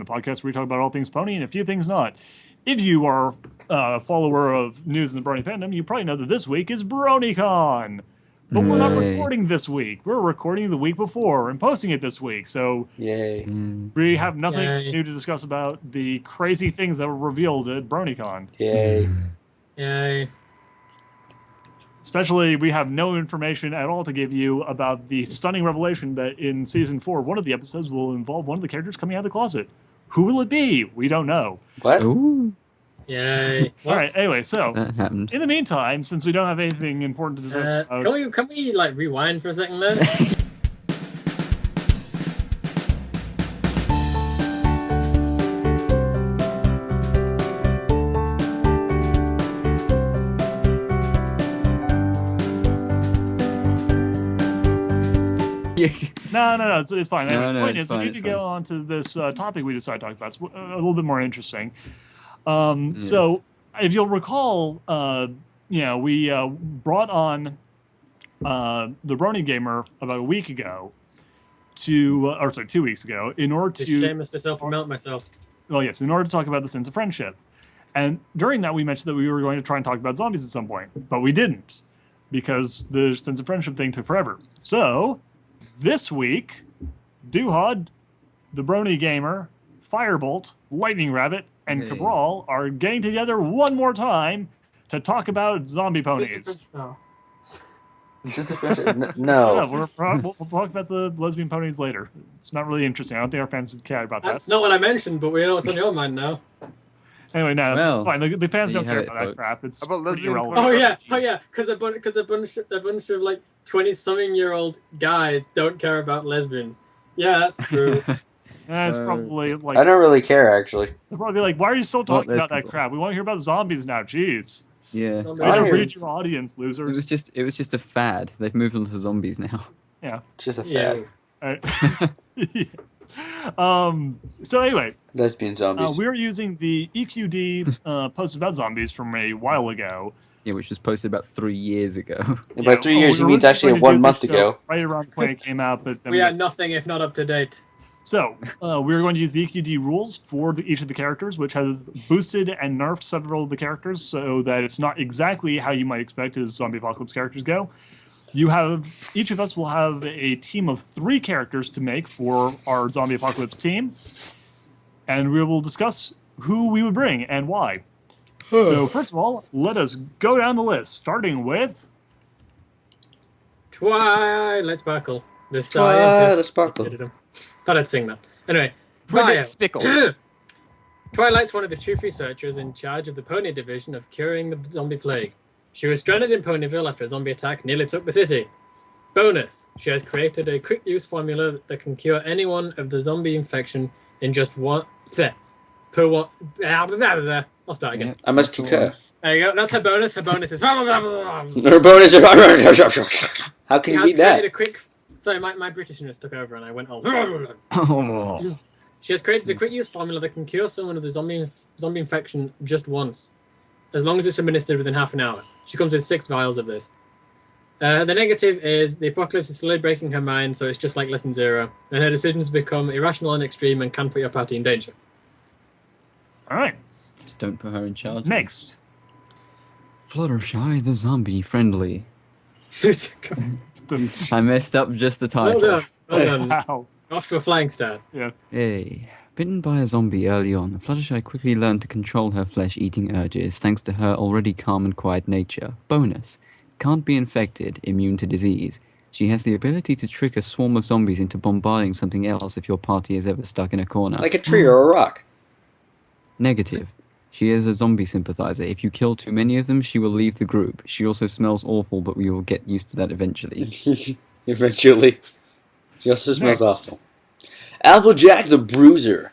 the podcast where we talk about all things pony and a few things not. If you are a follower of news in the Brony fandom, you probably know that this week is BronyCon. But we're not recording this week. We're recording the week before and posting it this week. So we have nothing new to discuss about the crazy things that were revealed at BronyCon. Yay. Especially, we have no information at all to give you about the stunning revelation that in Season 4, one of the episodes will involve one of the characters coming out of the closet. Who will it be? We don't know. What? Ooh. Yay. All right, anyway, so That happened. in the meantime, since we don't have anything important to discuss about... Can we like rewind for a second then? No, it's fine. Anyway, the point is, we fine, need to go on to this topic we decided to talk about. It's a little bit more interesting. So, if you'll recall, we brought on the Brony Gamer about a week ago, 2 weeks ago, in order to... Shameless to self-promote myself. Well, yes, in order to talk about the sense of friendship. And during that, we mentioned that we were going to try and talk about zombies at some point, but we didn't, because the sense of friendship thing took forever. So... this week, Duhad, the Brony Gamer, Firebolt, Lightning Rabbit, and Cabral are getting together one more time to talk about zombie ponies. Just a friendship. No. We'll talk about the lesbian ponies later. It's not really interesting. I don't think our fans care about that. That's not what I mentioned, but we know what's on your mind now. Anyway, no, Well, it's fine. The fans don't care it, about that folks. crap. It's How about pretty lesbian irrelevant. Oh yeah, because a bunch of like 20-something-year-old guys don't care about lesbians. Yeah, that's true. It's probably like... I don't really care, actually. they'll probably be like, why are you still talking there's about that people. crap? We want to hear about zombies now. Jeez. Yeah. Way I to hear read it. your audience, losers. It was just a fad. They've moved on to zombies now. Yeah. Just a Yeah. fad. So anyway, Lesbian zombies. we're using the EQD post about zombies from a while ago. Yeah, which was posted about 3 years ago. And by 3 years, we he were means originally actually going to 1 do month this ago. show right around the point it came out. But then We are nothing if not up to date. So we're going to use the EQD rules for each of the characters, which have boosted and nerfed several of the characters so that it's not exactly how you might expect as zombie apocalypse characters go. Each of us will have a team of 3 characters to make for our zombie apocalypse team, and we will discuss who we would bring and why. So first of all, let us go down the list, starting with... Twilight Sparkle. The Twilight scientist. Sparkle. Thought I'd sing that. Anyway. Project Spickle. Twilight's one of the chief researchers in charge of the Pony Division of curing the zombie plague. She was stranded in Ponyville after a zombie attack nearly took the city. Bonus, she has created a quick-use formula that can cure anyone of the zombie infection in just one... per one... I'll start again. I must concur. There you go. That's her bonus. Her bonus is... Her bonus is... How can you beat that? Sorry, my Britishness took over and I went old. Oh. She has created a quick-use formula that can cure someone of the zombie infection just once, as long as it's administered within half an hour. She comes with 6 vials of this. The negative is the apocalypse is slowly breaking her mind, so it's just like Lesson 0, and her decisions become irrational and extreme and can put your party in danger. All right. Just don't put her in charge. Next. Fluttershy the zombie friendly. The, I messed up just the Well title. done. Well done. wow. Off to a flying start. Yeah. Hey. Bitten by a zombie early on, Fluttershy quickly learned to control her flesh-eating urges thanks to her already calm and quiet nature. Bonus. Can't be infected, immune to disease. She has the ability to trick a swarm of zombies into bombarding something else if your party is ever stuck in a corner. Like a tree or a rock. Negative. She is a zombie sympathizer. If you kill too many of them, she will leave the group. She also smells awful, but we will get used to that eventually. Eventually. She also smells Next. awful. Applejack the Bruiser.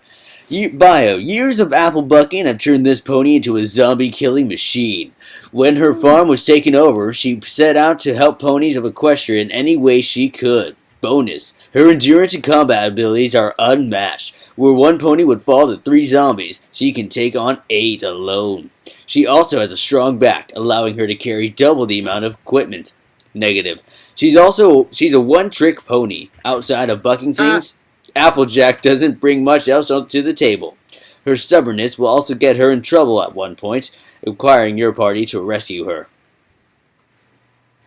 Bio. Years of apple bucking have turned this pony into a zombie-killing machine. When her farm was taken over, she set out to help ponies of Equestria in any way she could. Bonus. Her endurance and combat abilities are unmatched. Where one pony would fall to 3 zombies, she can take on 8 alone. She also has a strong back, allowing her to carry double the amount of equipment. Negative. She's a one-trick pony. Outside of bucking things, Applejack doesn't bring much else to the table. Her stubbornness will also get her in trouble at one point, requiring your party to rescue her.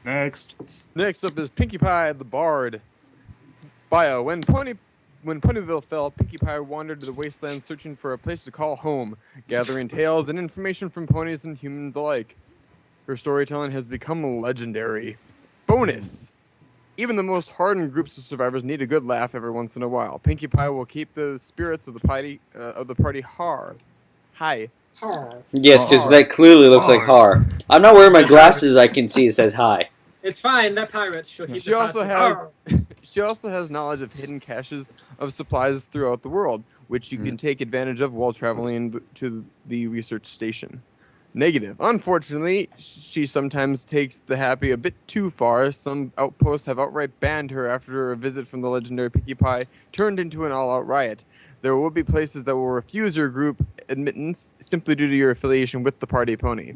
Next. Next up is Pinkie Pie the Bard. Bio. When Ponyville fell, Pinkie Pie wandered to the wasteland searching for a place to call home, gathering tales and information from ponies and humans alike. Her storytelling has become legendary. Bonus! Even the most hardened groups of survivors need a good laugh every once in a while. Pinkie Pie will keep the spirits of the party high. Yes, because that clearly looks like har. I'm not wearing my glasses. I can see it says hi. It's fine. They're pirates. She'll keep She the also party- has she also has knowledge of hidden caches of supplies throughout the world, which you can take advantage of while traveling to the research station. Negative. Unfortunately, she sometimes takes the happy a bit too far. Some outposts have outright banned her after a visit from the legendary Pinkie Pie turned into an all-out riot. There will be places that will refuse your group admittance simply due to your affiliation with the party pony.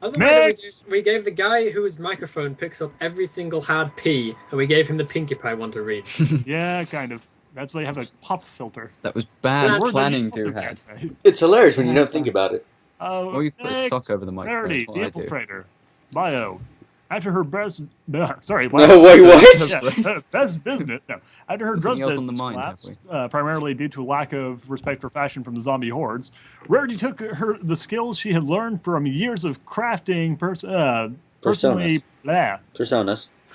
Otherwise, we gave the guy whose microphone picks up every single hard P, and we gave him the Pinkie Pie one to read. Yeah, kind of. That's why you have a pop filter. That was bad Or that planning, you also Duhad. can't say. It's hilarious when you don't think about it. Or you put a sock over the microphone. Rarity, That's the what I do. infiltrator. Bio. After her breast... sorry. No, wait, what? Yeah, best business. No. After her dress Something else on business the mind, collapsed, primarily due to lack of respect for fashion from the zombie hordes, Rarity took the skills she had learned from years of crafting personally... Personas.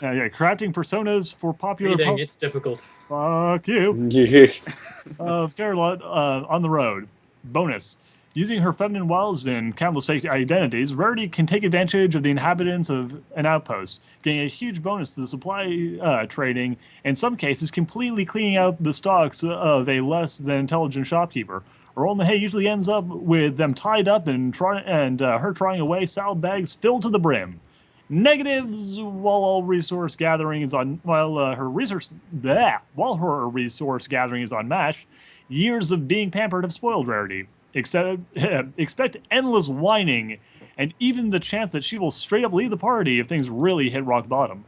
Yeah, crafting personas for popular... Reading, it's difficult. Fuck you. Of Carolot on the road. Bonus. Using her feminine wiles and countless fake identities, Rarity can take advantage of the inhabitants of an outpost, getting a huge bonus to the supply trading, in some cases completely cleaning out the stocks of a less than intelligent shopkeeper. Roll in the hay usually ends up with them tied up and her trying away salad bags filled to the brim. Negatives: while her resource gathering is unmatched, years of being pampered have spoiled Rarity. Expect endless whining, and even the chance that she will straight up leave the party if things really hit rock bottom.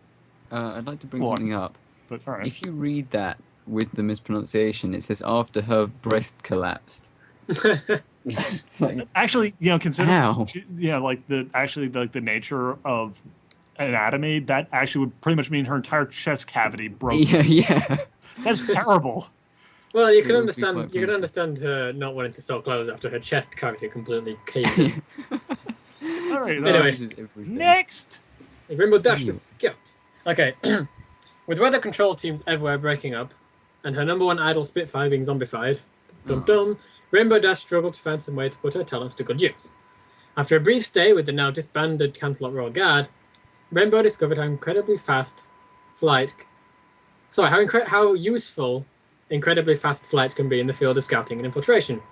I'd like to bring Go on. something up. But all right. If you read that with the mispronunciation, it says after her breast collapsed. Like, Actually, consider How? like the nature of anatomy, that actually would pretty much mean her entire chest cavity broke. yeah. That's terrible. Well, you It can would be understand. quite You can painful. understand her not wanting to sew clothes after her chest cavity completely caved in. All right. Anyway. Everything. Next. Rainbow Dash the Scout. Okay. With weather control teams everywhere breaking up, and her number one idol Spitfire being zombified, Rainbow Dash struggled to find some way to put her talents to good use. After a brief stay with the now disbanded Canterlot Royal Guard, Rainbow discovered how how useful incredibly fast flight can be in the field of scouting and infiltration,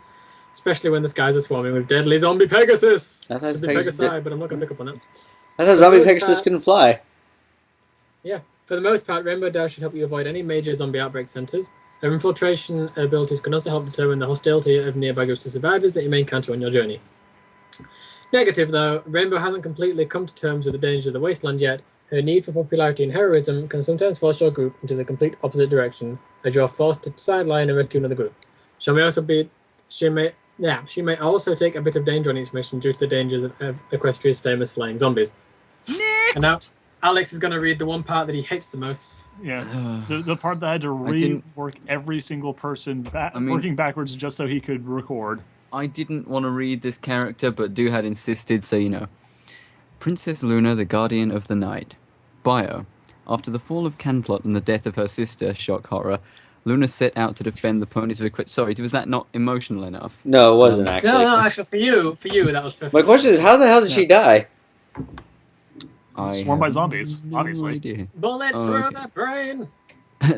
especially when the skies are swarming with deadly zombie Pegasus. I thought Should be Pegasus Pegasi, but I'm not going to pick up on that. I thought zombie Pegasus couldn't fly. Yeah, for the most part, Rainbow Dash should help you avoid any major zombie outbreak centers. Her infiltration abilities can also help determine the hostility of nearby groups of survivors that you may encounter on your journey. Negative, though, Rainbow hasn't completely come to terms with the dangers of the wasteland yet. Her need for popularity and heroism can sometimes force your group into the complete opposite direction, as you are forced to sideline and rescue another group. She may also take a bit of danger on each mission due to the dangers of Equestria's famous flying zombies. Next. And now, Alex is going to read the one part that he hates the most. Yeah, the part that I had to rework every single person working backwards just so he could record. I didn't want to read this character, but Duhad insisted, so you know. Princess Luna, the Guardian of the Night. Bio. After the fall of Cantlot and the death of her sister, shock horror, Luna set out to defend the ponies of Equestriadaily. Sorry, was that not emotional enough? No, it wasn't actually. No, actually, for you, that was perfect. My question is, how the hell did she die? Swarmed by zombies, obviously. Idea. Bullet through the brain!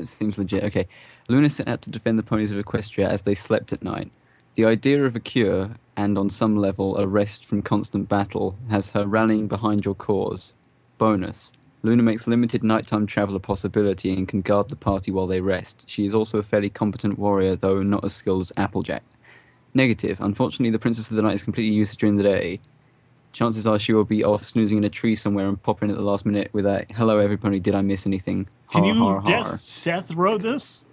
Seems legit. Okay. Luna set out to defend the ponies of Equestria as they slept at night. The idea of a cure, and on some level a rest from constant battle, has her rallying behind your cause. Bonus. Luna makes limited nighttime travel a possibility and can guard the party while they rest. She is also a fairly competent warrior, though not as skilled as Applejack. Negative. Unfortunately, the Princess of the Night is completely useless during the day. Chances are she will be off snoozing in a tree somewhere and pop in at the last minute with a "Hello everybody, did I miss anything?" Can Har, you har, guess har. Seth wrote this?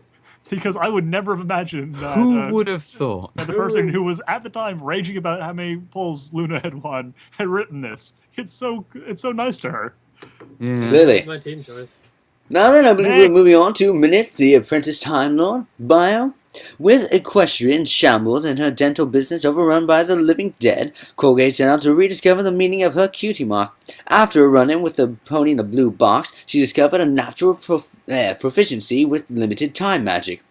because I would never have imagined that. Who would have thought? That the person who was at the time raging about how many polls Luna had won had written this. It's so nice to her. Yeah. Clearly. My team choice. Now then, I believe Next. we're moving on to Minute, the Apprentice Time Lord bio. With Equestrian shambles and her dental business overrun by the living dead, Colgate set out to rediscover the meaning of her cutie mark. After a run-in with the pony in the blue box, she discovered a natural proficiency with limited time magic.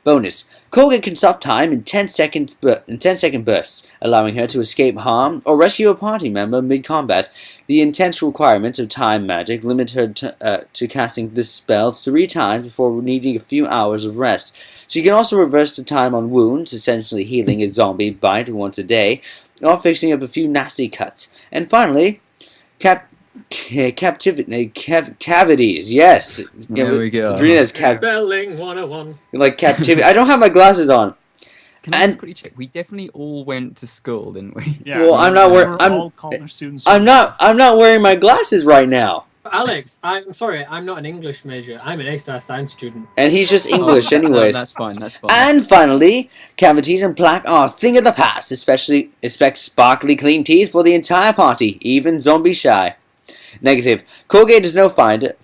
Bonus. Colgate can stop time in 10-second bursts, allowing her to escape harm or rescue a party member mid-combat. The intense requirements of time magic limit her to casting this spell 3 times before needing a few hours of rest. She can also reverse the time on wounds, essentially healing a zombie bite once a day, or fixing up a few nasty cuts. And finally, cavities. Yes. There we go. Drina's Spelling 101. like captivity. I don't have my glasses on. Can I And- just quickly check? We definitely all went to school, didn't we? Yeah, Well, I'm not we're wearing- I'm- all college students. I'm not wearing my glasses right now. Alex, I'm sorry, I'm not an English major. I'm an A-star science student. And he's just English Oh, anyways. that's fine. That's fine. And finally, cavities and plaque are a thing of the past, especially expect sparkly clean teeth for the entire party, even zombie shy. Negative. Colgate is no fighter.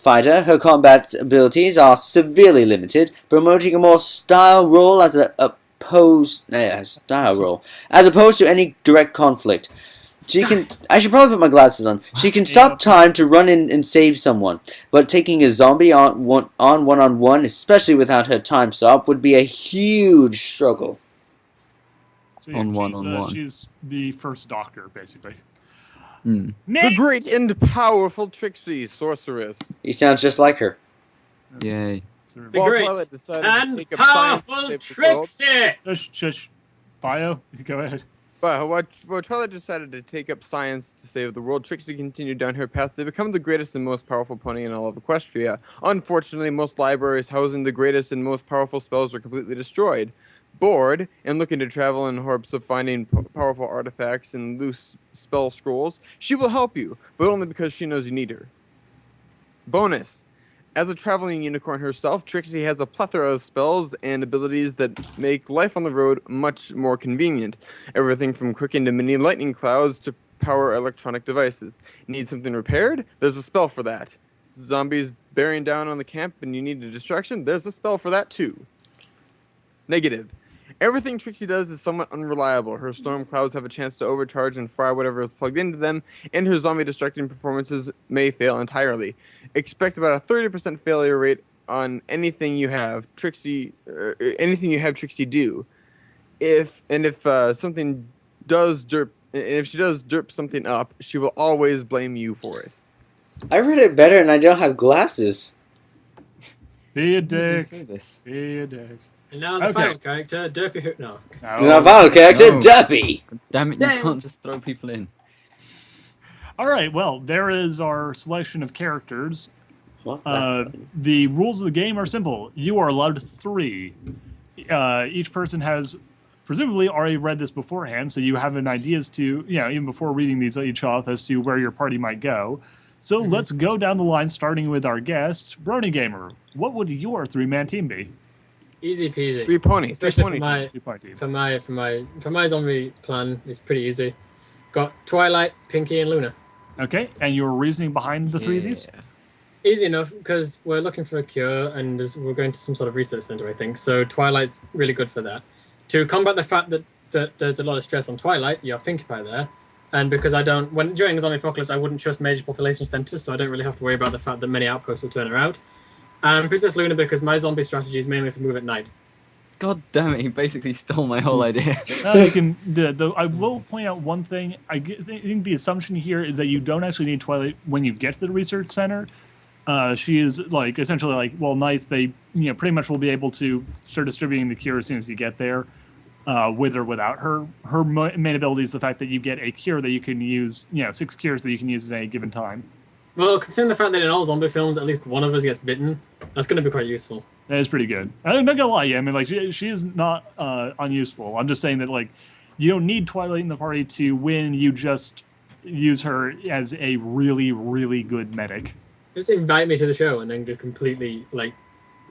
Her combat abilities are severely limited, promoting a more style role as opposed to any direct conflict. She can. I should probably put my glasses on. She can stop time to run in and save someone, but taking a zombie on one, especially without her time stop, would be a huge struggle. So, On one. She's the first doctor, basically. Hmm. The Next! great and powerful Trixie, sorceress. He sounds just like her. Yay. So, The While great Twilight decided to And take up science to powerful save the world, Trixie! Shush. Bio, go ahead. but while Twilight decided to take up science to save the world, Trixie continued down her path to become the greatest and most powerful pony in all of Equestria. Unfortunately, most libraries housing the greatest and most powerful spells were completely destroyed. Bored and looking to travel in hopes of finding powerful artifacts and loose spell scrolls, she will help you, but only because she knows you need her. Bonus. As a traveling unicorn herself, Trixie has a plethora of spells and abilities that make life on the road much more convenient. Everything from cooking to mini lightning clouds to power electronic devices. Need something repaired? There's a spell for that. Zombies bearing down on the camp and you need a distraction? There's a spell for that too. Negative. Everything Trixie does is somewhat unreliable. Her storm clouds have a chance to overcharge and fry whatever is plugged into them, and her zombie distracting performances may fail entirely. Expect about a 30% failure rate on anything you have Trixie do. If something does derp, and if she does derp something up, she will always blame you for it. I read it better, and I don't have glasses. Be a Who dick. threw this? Be a dick. And now the Okay. final character, Derpy Hoot. No. And our final character, No. Duppy. Damn it! You Damn. can't just throw people in. All right, well, there is our selection of characters. What? The rules of the game are simple. You are allowed 3. Each person has presumably already read this beforehand, so you have an idea as to, even before reading these each off, as to where your party might go. So let's go down the line, starting with our guest, Brony Gamer. What would your 3-man team be? Easy peasy. 3 ponies. 3 Especially ponies. for 3-point team. for my zombie plan, it's pretty easy. Got Twilight, Pinky, and Luna. Okay, and your reasoning behind the 3 of these? Yeah. Easy enough because we're looking for a cure and we're going to some sort of research center, I think. So Twilight's really good for that. To combat the fact that there's a lot of stress on Twilight, you have Pinkie Pie there. And because during a zombie apocalypse, I wouldn't trust major population centers, so I don't really have to worry about the fact that many outposts will turn her out. And Princess Luna because my zombie strategy is mainly to move at night. God damn it! He basically stole my whole idea. You can. I will point out one thing. I think the assumption here is that you don't actually need Twilight when you get to the research center. She is essentially nice. They pretty much will be able to start distributing the cure as soon as you get there, with or without her. Her main ability is the fact that you get a cure that you can use. 6 cures that you can use at any given time. Well, considering the fact that in all zombie films, at least one of us gets bitten, that's going to be quite useful. That is pretty good. I'm not gonna lie. I mean, she is not unuseful. I'm just saying that you don't need Twilight in the party to win. You just use her as a really, really good medic. Just invite me to the show and then just completely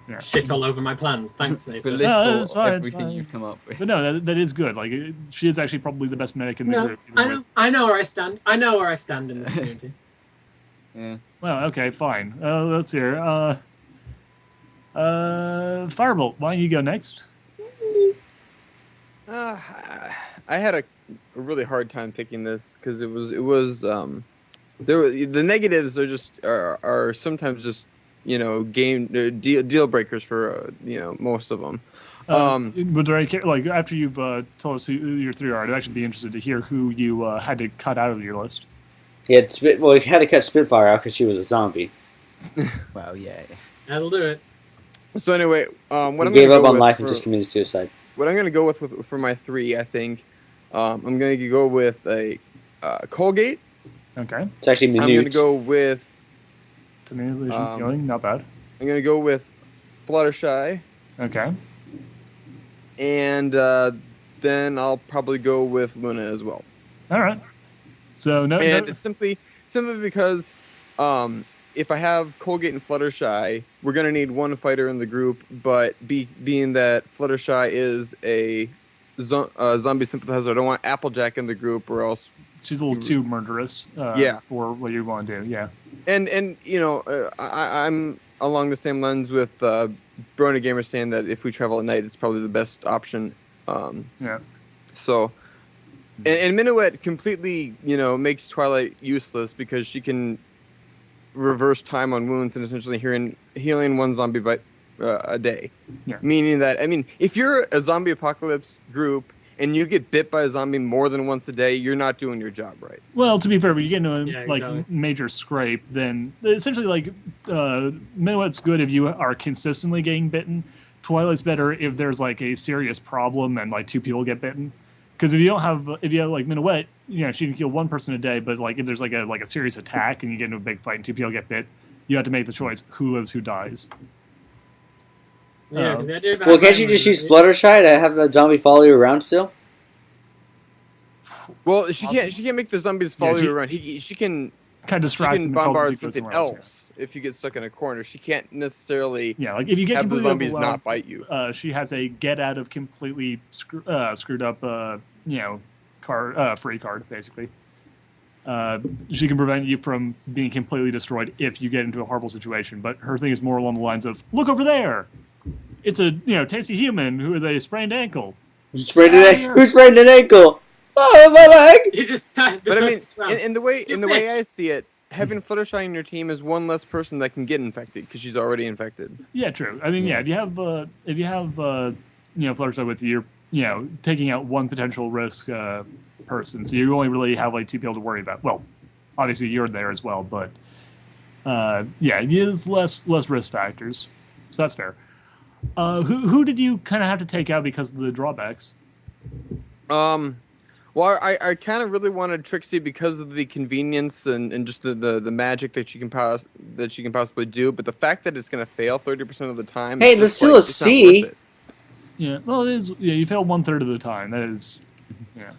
Yeah. shit all over my plans. Thanks, Nathan. Belittle No, it's fine, it's everything fine. you've come up with. But no, that is good. Like, she is actually probably the best medic in the No, group. either way. I know where I stand. I know where I stand in this community. Yeah. Well, okay, fine. Let's hear. Firebolt, why don't you go next? I had a really hard time picking this because it was the negatives are sometimes just deal breakers for most of them. Would there like after you've told us who your three are, I'd actually be interested to hear who you had to cut out of your list. He had to cut Spitfire out because she was a zombie. Well, yeah. That'll do it. So anyway, what He I'm gave gonna up go on with life for, and just committed suicide. what I'm gonna go with for my three, I think, I'm gonna go with a Colgate. Okay. It's actually I'm minute. gonna go with Manipulation, healing, not bad. I'm gonna go with Fluttershy, Okay. and then I'll probably go with Luna as well. All right. So no. And it's simply because if I have Colgate and Fluttershy, we're gonna need one fighter in the group. But being that Fluttershy is a zombie sympathizer, I don't want Applejack in the group, or else. She's a little too murderous. Yeah. For what you want to do. Yeah. And I'm along the same lens with Brony Gamer saying that if we travel at night, it's probably the best option. Yeah. So, and Minuet completely, makes Twilight useless because she can reverse time on wounds and essentially healing one zombie by a day. Yeah. Meaning that, if you're a zombie apocalypse group and you get bit by a zombie more than once a day, you're not doing your job right. Well, to be fair, if you get into a exactly. major scrape, then essentially Minuet's good if you are consistently getting bitten. Twilight's better if there's like a serious problem and like two people get bitten. Because if you have like Minuet, she can kill one person a day, but like if there's like a serious attack and you get into a big fight and two people get bit, you have to make the choice who lives, who dies. Yeah, because the idea about Well, can't you just use Fluttershy to have the zombie follow you around still? Well, she can't make the zombies follow you around. She can kind of distract she them can and tell them to bombard go something somewhere else if you get stuck in a corner. She can't necessarily like if you get have the completely zombies overwhelmed, not bite you. She has a get out of completely screwed up free card basically. She can prevent you from being completely destroyed if you get into a horrible situation. But her thing is more along the lines of, look over there. It's a tasty human who with a sprained ankle. Who sprained an ankle? Oh, my leg! But in the way I see it, having Fluttershy in your team is one less person that can get infected because she's already infected. Yeah, true. If you have Fluttershy with you, you're taking out one potential risk person, so you only really have like two people to worry about. Well, obviously you're there as well, but it's less risk factors, so that's fair. Who did you kind of have to take out because of the drawbacks? Well, I kind of really wanted Trixie because of the convenience and just the magic that she can possibly do. But the fact that it's going to fail 30% of the time. Hey, there's still a C. Yeah, well, it is. Yeah, you fail 1/3 of the time. That is, yeah.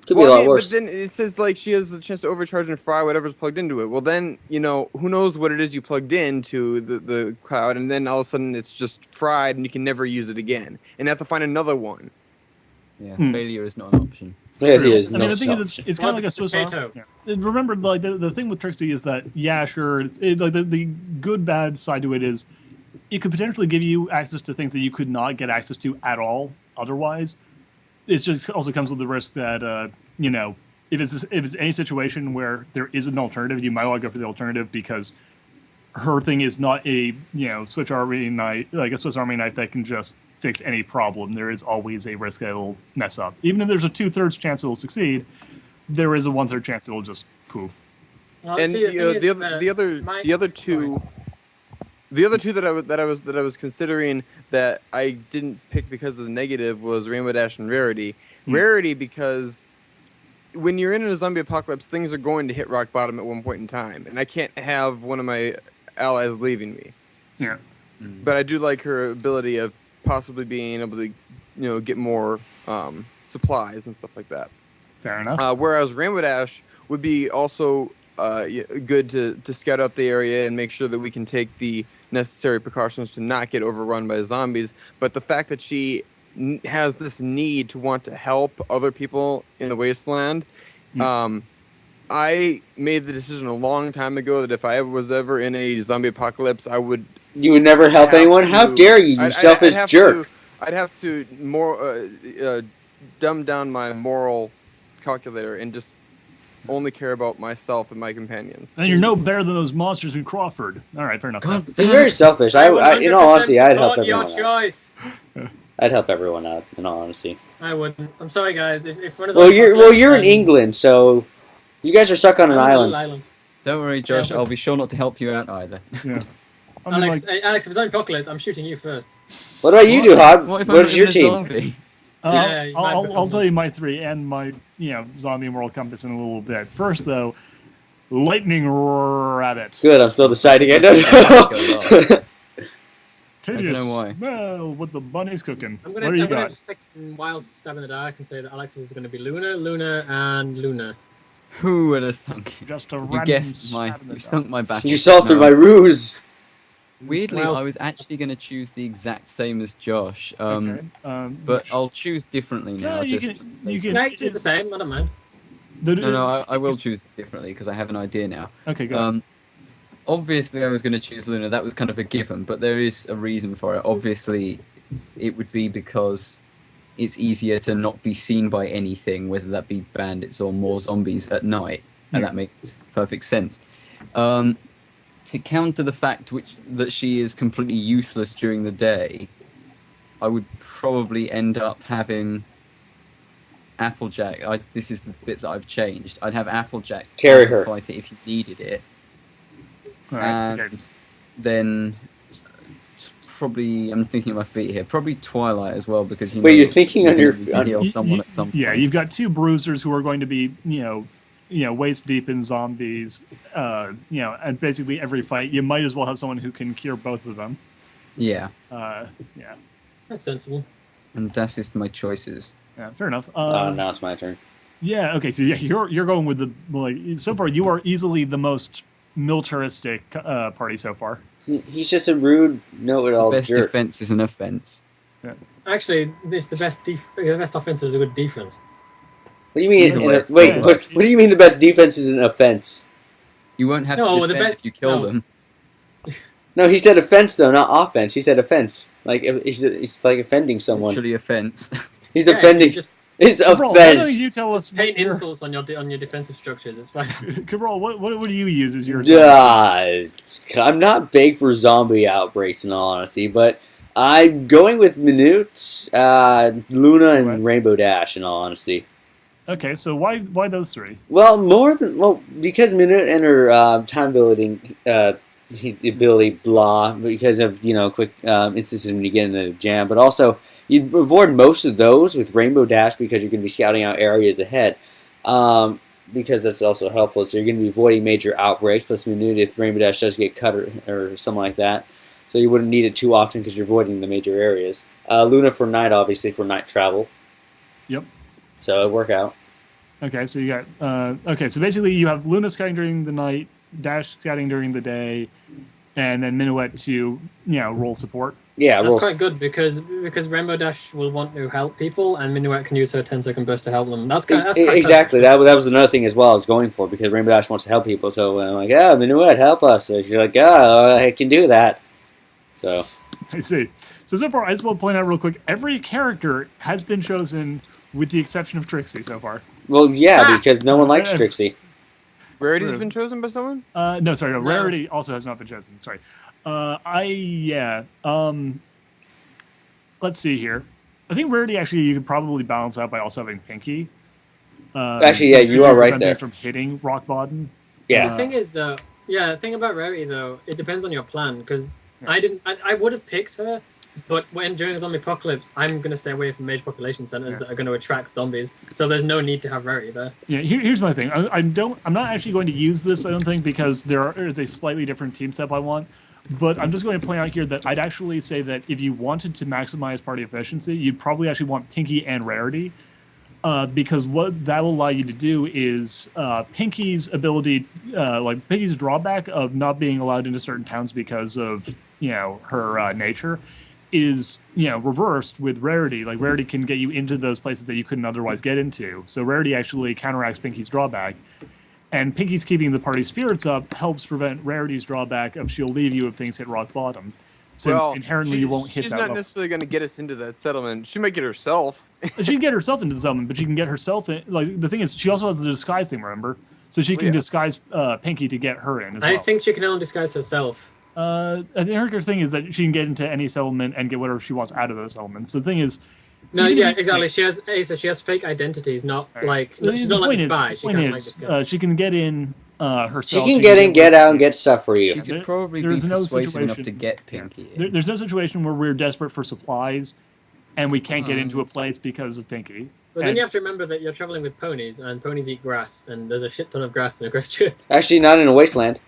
Could be a lot worse. But then it says like she has a chance to overcharge and fry whatever's plugged into it. Well, then who knows what it is you plugged into the cloud, and then all of a sudden it's just fried and you can never use it again, and you have to find another one. Yeah, failure is not an option. Yeah, it is. The thing is, it's kind of like a Swiss Army. Yeah. Remember, like the thing with Trixie is that sure, like the good bad side to it is it could potentially give you access to things that you could not get access to at all otherwise. It just also comes with the risk that if it's any situation where there is an alternative, you might want to go for the alternative because her thing is not a Swiss Army knife, like a Swiss Army knife that can just fix any problem. There is always a risk that it'll mess up. Even if there's a 2/3 chance it'll succeed, there is a 1/3 chance it'll just poof. Well, And see, the other two that I was considering that I didn't pick because of the negative was Rainbow Dash and Rarity. Rarity because when you're in a zombie apocalypse, things are going to hit rock bottom at one point in time, and I can't have one of my allies leaving me. Yeah. But I do like her ability of possibly being able to, get more supplies and stuff like that. Fair enough. Whereas Rainbow Dash would be also good to scout out the area and make sure that we can take the necessary precautions to not get overrun by zombies. But the fact that she has this need to want to help other people in the wasteland, I made the decision a long time ago that if I was ever in a zombie apocalypse, I would. You would never help anyone? How dare you, you selfish jerk! I'd have to dumb down my moral calculator and just only care about myself and my companions. And you're no better than those monsters in Crawford. All right, fair enough. You're very selfish. I in all honesty, I'd help everyone choice. out. I'd help everyone out, in all honesty. I wouldn't. I'm sorry, guys. If one of you're in England, so you guys are stuck on an island. Don't worry, Josh. I'll be sure not to help you out either. Yeah. Alex, if it's zombie apocalypse, I'm shooting you first. What about you, Duhad? What is your team? I'll tell you my 3 and my zombie moral compass in a little bit. First, though, lightning rabbit. Good, I'm still deciding. I don't know. I don't know why. Well, what the bunny's cooking. I'm what gonna do you got? just take a wild stab in the dark and say that Alex's is gonna be Luna, and Luna. Who would have thunk? Just a You random guessed stab in the you dark. sunk my back. You saw through my ruse. Weirdly, Well, I was actually going to choose the exact same as Josh, Okay. but I'll choose differently now. No, you just can- for the sake you of- can- No, you choose the same. I don't mind. No, I will choose differently because I have an idea now. Okay, go. Obviously, I was going to choose Luna. That was kind of a given, but there is a reason for it. Obviously, it would be because it's easier to not be seen by anything, whether that be bandits or more zombies at night, and that makes perfect sense. To counter the fact that she is completely useless during the day, I would probably end up having Applejack. This is the bits that I've changed. I'd have Applejack Carry her. fight it if you needed it. Alright, And okay. then probably, I'm thinking of my feet here, probably Twilight as well, because Wait, you're thinking on your... to heal someone at some point. Yeah, you've got 2 bruisers who are going to be, waist deep in zombies. And basically every fight, you might as well have someone who can cure both of them. Yeah, Yeah, That's sensible. and that's just my choices. yeah, fair enough. now it's my turn. Yeah, okay, so yeah, you're going with the so far you are easily the most militaristic party so far. He's just a rude, know-it-all Best jerk. defense is an offense. Actually, the best offense is a good defense. What do you mean? Yes. Wait, what do you mean the best defense is an offense? You won't have No, to the defend best- if you kill no. them. No, he said offense though, not offense. He said offense. Like it's like offending someone. Literally offense. He's Yeah, offending. Just It's Cabral, why don't offense. you tell us? paint your- insults on your defensive structures. It's fine. Cabral, what do you use as your? I'm not big for zombie outbreaks in all honesty, but I'm going with Minute, Luna, and What? Rainbow Dash in all honesty. Okay, so why those 3? Well, because Minute and her time building ability, blah, because of quick instances when you get in a jam, but also you avoid most of those with Rainbow Dash because you're going to be scouting out areas ahead. Because that's also helpful, so you're going to be avoiding major outbreaks. Plus, Minute if Rainbow Dash does get cut or something like that, so you wouldn't need it too often because you're avoiding the major areas. Luna for night, obviously for night travel. Yep. So it'd work out. Okay, so you got so basically you have Luna scouting during the night, Dash scouting during the day, and then Minuet to roll support. Yeah, That's quite good because Rainbow Dash will want to help people, and Minuet can use her 10-second burst to help them. That's quite exactly. That was another thing as well I was going for because Rainbow Dash wants to help people. So I'm like, Minuet, help us. So she's like, I can do that. So I see. So far, I just want to point out real quick, every character has been chosen with the exception of Trixie so far. well, yeah, because no one likes Trixie. Rarity's been chosen by someone? No, sorry, no, Rarity also has not been chosen. Sorry. Let's see here. I think Rarity actually you could probably balance out by also having Pinky. Actually, yeah, since you are right prevent them there. from hitting rock bottom. Yeah. The thing is, though, the thing about Rarity, though, it depends on your plan. Because Yeah. I would have picked her, but during a zombie apocalypse, I'm gonna stay away from major population centers that are going to attract zombies. So there's no need to have Rarity there. Yeah, here's my thing. I'm not actually going to use this. I don't think because there is a slightly different team setup I want. But I'm just going to point out here that I'd actually say that if you wanted to maximize party efficiency, you'd probably actually want Pinky and Rarity. Because what that will allow you to do is Pinky's ability, like Pinky's drawback of not being allowed into certain towns because of her nature, is reversed with Rarity. Like Rarity can get you into those places that you couldn't otherwise get into. So Rarity actually counteracts Pinky's drawback, and Pinky's keeping the party spirits up helps prevent Rarity's drawback of she'll leave you if things hit rock bottom. Since inherently you won't hit that level. She's not necessarily going to get us into that settlement. She might get herself. She can get herself into the settlement, but she can get herself in. Like the thing is, she also has the disguise thing. Remember, so she can disguise Pinky to get her in as well. I think she can only disguise herself. I think her thing is that she can get into any settlement and get whatever she wants out of those settlements. So the thing is, no, yeah, exactly. She has fake identities, not like she's not like a spy. She can get in herself. She can get in, get out, and get stuff for you. She could probably be persuasive enough to get Pinky. There's no situation where we're desperate for supplies and we can't get into a place because of Pinky. But then you have to remember that you're traveling with ponies, and ponies eat grass, and there's a shit ton of grass in Equestria. Actually, not in a wasteland.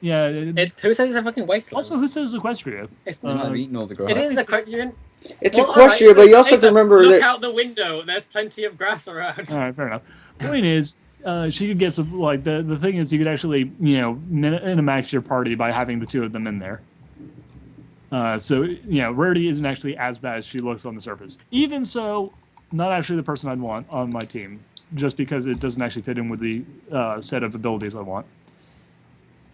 Yeah. Who says it's a fucking wasteland? Also, who says Equestria? It's I've eaten all the grass. It is Equestria. It's Equestria, but you also have to remember look that. out the window. There's plenty of grass around. All right, fair enough. Point is, she could get some. Like the thing is, you could actually max your party by having the two of them in there. So Rarity isn't actually as bad as she looks on the surface. Even so, not actually the person I'd want on my team, just because it doesn't actually fit in with the set of abilities I want.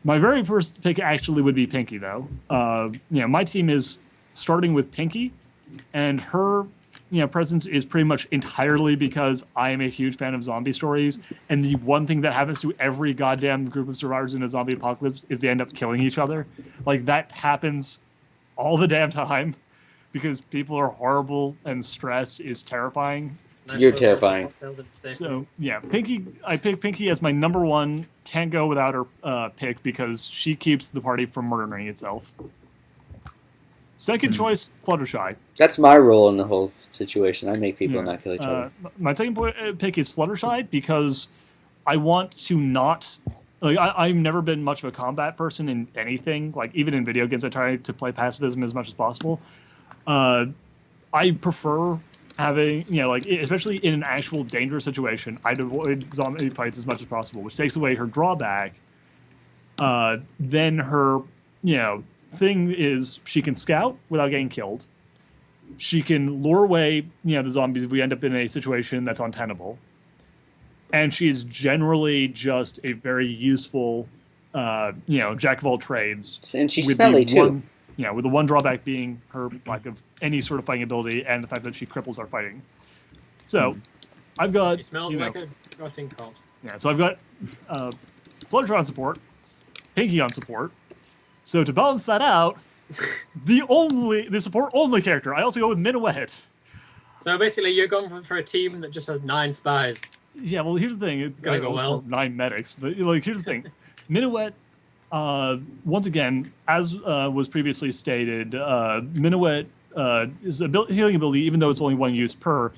My very first pick actually would be Pinky, though. My team is starting with Pinky, and her presence is pretty much entirely because I am a huge fan of zombie stories, and the one thing that happens to every goddamn group of survivors in a zombie apocalypse is they end up killing each other. Like, that happens all the damn time because people are horrible and stress is terrifying. You're terrifying. So Pinky. I picked Pinky as my number one. Can't go without her pick because she keeps the party from murdering itself. Second choice, Fluttershy. That's my role in the whole situation. I make people not kill each other. My second pick is Fluttershy because I want to not. Like I've never been much of a combat person in anything. Like even in video games, I try to play pacifism as much as possible. I prefer having, especially in an actual dangerous situation, I'd avoid zombie fights as much as possible, which takes away her drawback. Then her, thing is she can scout without getting killed. She can lure away, the zombies if we end up in a situation that's untenable. And she is generally just a very useful, jack of all trades. And she's smelly too. With the one drawback being her lack of any sort of fighting ability and the fact that she cripples our fighting. So, I've got... She smells like a rotting cold. Yeah, so I've got Fluttershy on support, Pinky on support. So to balance that out, the support-only character, I also go with Minuet. So basically, you're going for a team that just has 9 spies. Yeah, well, here's the thing. It's gonna go well. 9 medics. But, here's the thing. Minuet... once again, as was previously stated, Minuet is a healing ability, even though it's only one use per.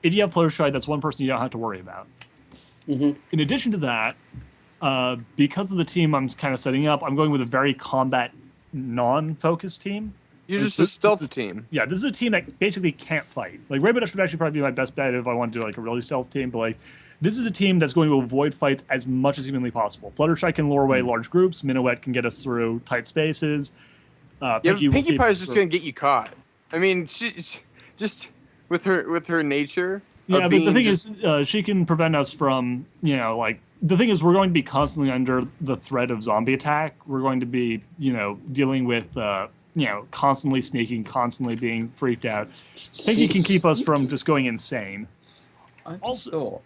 If you have Fluttershy, that's one person you don't have to worry about. Mm-hmm. In addition to that, because of the team I'm kind of setting up, I'm going with a very combat non-focused team. You're just a stealth team. Yeah, this is a team that basically can't fight. Like Rainbow would actually probably be my best bet if I want to do like a really stealth team, but this is a team that's going to avoid fights as much as humanly possible. Fluttershy can lure away large groups. Minuet can get us through tight spaces. Pinkie Pie is just going to get you caught. I mean, she's just with her nature. Yeah, but the thing is, she can prevent us from, the thing is, we're going to be constantly under the threat of zombie attack. We're going to be, dealing with, constantly sneaking, constantly being freaked out. Pinky can keep us from just going insane. I just thought,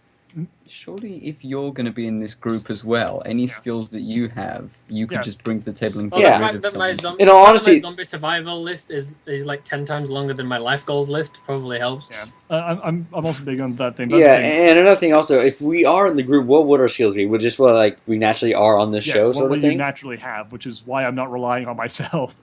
surely if you're going to be in this group as well, any skills that you have, you could just bring to the table and get rid of someone. In all honesty, my zombie survival list is like 10 times longer than my life goals list. Probably helps. Yeah, I'm also big on that thing. Yeah, and another thing also, if we are in the group, what would our skills be? Would just what we naturally are on this show, sort of thing? You naturally have, which is why I'm not relying on myself.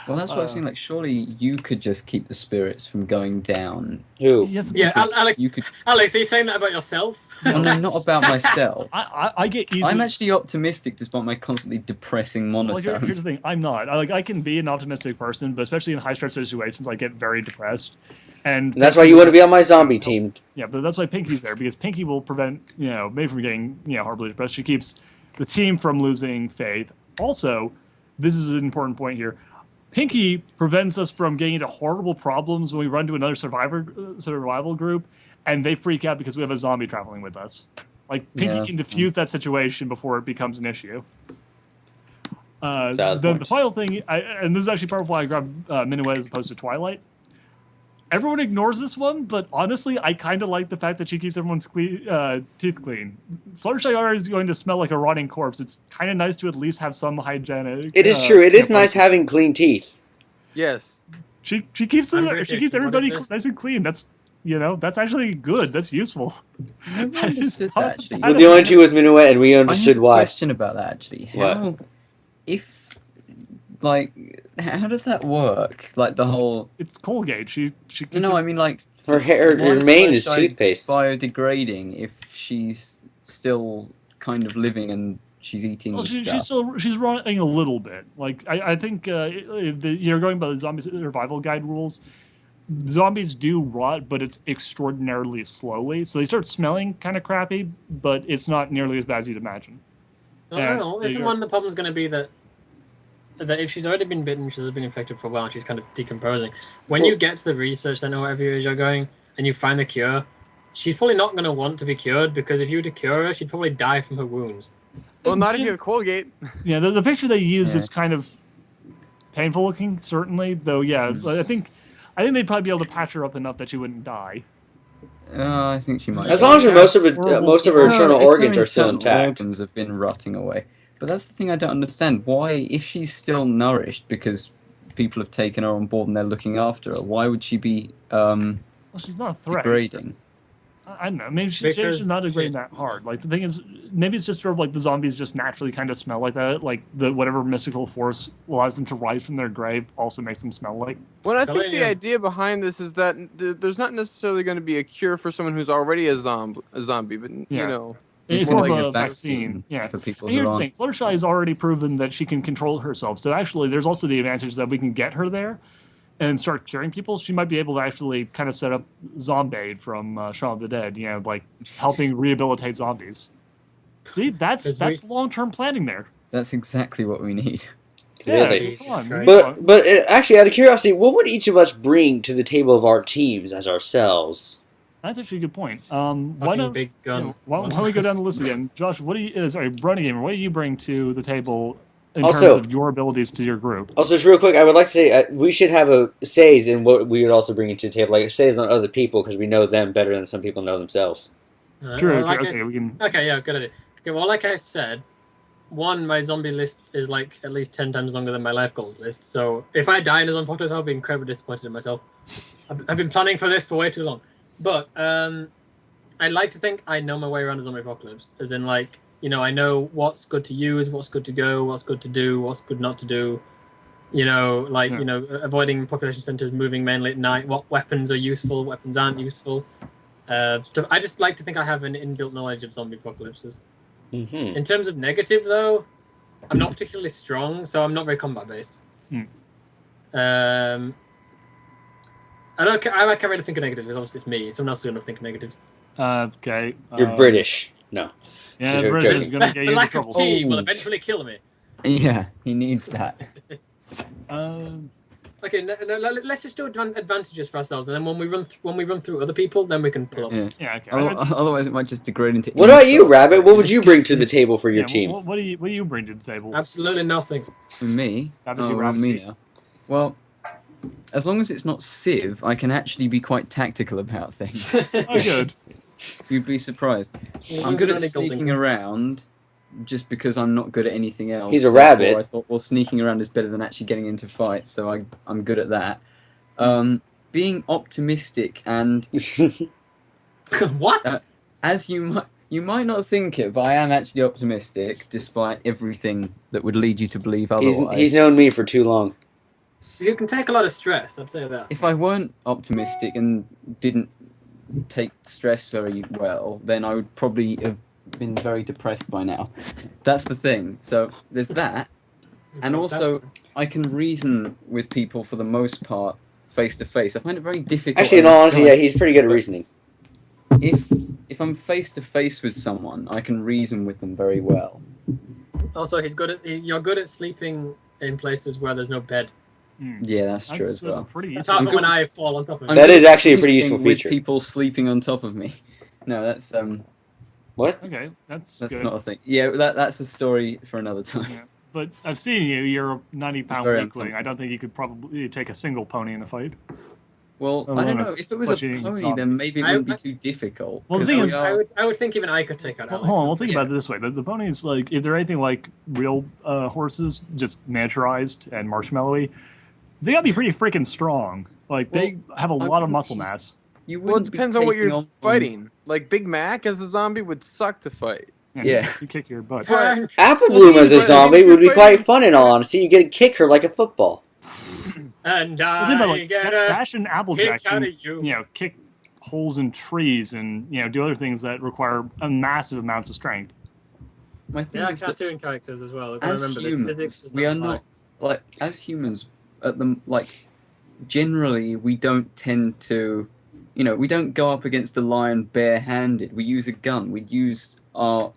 Well, that's what I was saying. Like, surely you could just keep the spirits from going down. Who? Yes, Alex. You could. Alex, are you saying that about yourself? Well, no, not about myself. I get easily... I'm actually optimistic despite my constantly depressing monotone. Well, here's the thing. I'm not. I can be an optimistic person, but especially in high-stress situations, I get very depressed. And that's why you want to be on my zombie team. Yeah, but that's why Pinky's there, because Pinky will prevent, me from getting, horribly depressed. She keeps the team from losing faith. Also, this is an important point here. Pinky prevents us from getting into horrible problems when we run to another survival group, and they freak out because we have a zombie traveling with us. Like, Pinky Yeah, can that's diffuse that situation before it becomes an issue. Valid The point. final thing, and this is actually part of why I grabbed Minuet as opposed to Twilight. Everyone ignores this one, but honestly, I kind of like the fact that she keeps everyone's teeth clean. Fluttershy is going to smell like a rotting corpse. It's kind of nice to at least have some hygienic. It is true. It is nice having clean teeth. Yes. She keeps I'm she British, keeps and what everybody is this? nice and clean. That's that's actually good. That's useful. I never That is understood not that, actually. bad. We're the only two with Minuet, and we I have understood a why. question about that, actually. What? How, if, like, how does that work? Like, the whole... It's Colgate. She No, I mean, like... Her hair, why her mane is Fluttershy toothpaste. biodegrading if she's still kind of living and she's eating Well, stuff? she's running a little bit. Like I think you're going by the zombie survival guide rules. Zombies do rot, but it's extraordinarily slowly. So they start smelling kind of crappy, but it's not nearly as bad as you'd imagine. I don't know. And Isn't one of the problems going to be that if she's already been bitten, she's been infected for a while, and she's kind of decomposing. When you get to the research center, or wherever it is you're going, and you find the cure, she's probably not going to want to be cured, because if you were to cure her, she'd probably die from her wounds. Well, not if you have Colgate. Yeah, the picture they use Yeah. is kind of painful looking, certainly. Though, yeah, I think they'd probably be able to patch her up enough that she wouldn't die. I think she might. As long as most of her Well, internal if her organs are still internal intact. organs have been rotting away. But that's the thing I don't understand. Why, if she's still nourished because people have taken her on board and they're looking after her, why would she be Well, she's not a threat. degrading? I don't know. Maybe she's not degrading that hard. Like, the thing is, maybe it's just sort of like the zombies just naturally kind of smell like that. Like, whatever mystical force allows them to rise from their grave also makes them smell like. Well, I think Telling the you. idea behind this is that there's not necessarily going to be a cure for someone who's already a zombie, but Yeah. you know, It's more more like of a a vaccine. Yeah. for people And who here's the aren't. thing: Fluttershy has already proven that she can control herself. So actually, there's also the advantage that we can get her there and start curing people. She might be able to actually kind of set up Zombade from Shaun of the Dead. Like helping rehabilitate zombies. See, that's long-term planning there. That's exactly what we need. Really? Jesus come on. Christ. But actually, out of curiosity, what would each of us bring to the table of our teams as ourselves? That's actually a good point. Why Fucking don't big gun. why don't we go down the list again? Josh, what do you? Sorry, Brony Gamer, what do you bring to the table in Also- terms of your abilities to your group? Also, just real quick, I would like to say we should have a says in what we would also bring to the table, like says on other people because we know them better than some people know themselves. True. Well, like Okay, we can. Okay, yeah, good idea. Okay, well, like I said, my zombie list is like at least 10 times longer than my life goals list. So if I die in a zombie apocalypse, I'll be incredibly disappointed in myself. I've been planning for this for way too long. But I like to think I know my way around a zombie apocalypse, as in like, I know what's good to use, what's good to go, what's good to do, what's good not to do. Avoiding population centers, moving mainly at night, what weapons are useful, what weapons aren't useful. Stuff. I just like to think I have an inbuilt knowledge of zombie apocalypses. Mm-hmm. In terms of negative, though, I'm not particularly strong, so I'm not very combat based. I can't really think of negative because obviously it's me. Someone else is going to think of negatives. Okay. You're British. No. Yeah, You're British joking. is going to get The you into lack of trouble. tea will Oh. eventually kill me. Yeah, he needs that. Okay, let's just do advantages for ourselves, and then when we run through other people, then we can pull up. Yeah. Yeah. Okay. Otherwise, it might just degrade into. What about you, insult. Rabbit? What would In you this bring case, to the table for your team? What do you bring to the table? Absolutely nothing. Me? That was Oh, you, well, Ramsey. me now. Well, as long as it's not Civ, I can actually be quite tactical about things. Oh, good. You'd be surprised. I'm good at sneaking around, just because I'm not good at anything else. He's a Therefore, rabbit. I thought, well, sneaking around is better than actually getting into fights, so I'm good at that. Being optimistic and What? as you might not think it, but I am actually optimistic, despite everything that would lead you to believe otherwise. He's known me for too long. You can take a lot of stress. I'd say that. If I weren't optimistic and didn't take stress very well, then I would probably have been very depressed by now. That's the thing. So there's that. And also, I can reason with people for the most part face to face. I find it very difficult. Actually, in on all honesty, Skype, yeah, he's pretty good at but reasoning. If I'm face to face with someone, I can reason with them very well. Also, you're good at sleeping in places where there's no bed. Yeah, that's true That's as well. pretty That's useful. half of when I fall on top of I'm it. That good is at actually a pretty useful sleeping with feature. people sleeping on top of me. No, that's What? Okay, that's that's good. not a thing. Yeah, that's a story for another time. Yeah. But I've seen you. You're a 90-pound very weakling. I don't think you could probably take a single pony in a fight. Well, Oh, I don't no, know. it's If it was a flesh-eating pony, zombie. then maybe it I- wouldn't be too difficult. Well, the 'cause thing we is- are- I would think even I could take out Well, Alex. hold on, we'll think about it this way. The ponies, like, if they're anything like real horses, just miniaturized and marshmallowy, they gotta be pretty freaking strong. Like, they have a lot of muscle mass. you Well, it wouldn't be depends on what taking you're on- fighting. Like Big Mac as a zombie would suck to fight. Yeah. You kick your butt. Tank. Apple Well, Bloom see, as a but zombie if you're would be quite fighting- fun in all honesty. You get to kick her like a football. And Well, think about, I like, get a Dash and Applejack kick out can, of you. kick holes in trees and, do other things that require massive amounts of strength. My thing They are is that cartoon characters as well. If I as remember this, physics humans, does we are apply. not like as humans at the like. Generally, we don't tend to, we don't go up against a lion barehanded. We use a gun. We use our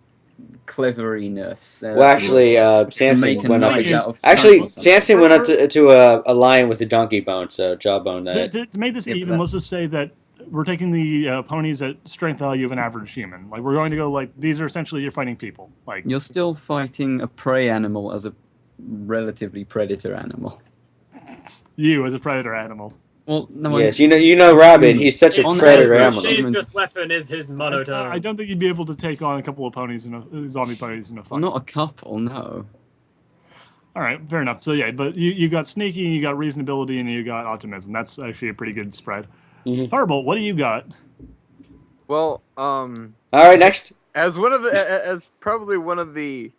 cleveriness. Well, actually, Samson make a went up knife against. out of Actually, trunk or something. Samson went up to a lion with a donkey bone, so jawbone. To make this Yeah, but even, let's just say that we're taking the ponies at strength value of an average human. Like, we're going to go, like, these are essentially, you're fighting people. Like, You're still fighting a prey animal as a relatively predator animal. you as a predator animal. Well, no, Yes, you know, Rabbit. He's such a On predator average, animal. The dangerous weapon is his monotone. I don't think you'd be able to take on a couple of ponies zombie ponies in a fight. not a couple. No. All right, fair enough. So yeah, but you got sneaky, you got reasonability, and you got optimism. That's actually a pretty good spread. Mhm. Firebolt, what do you got? Well, All right, next. as probably one of the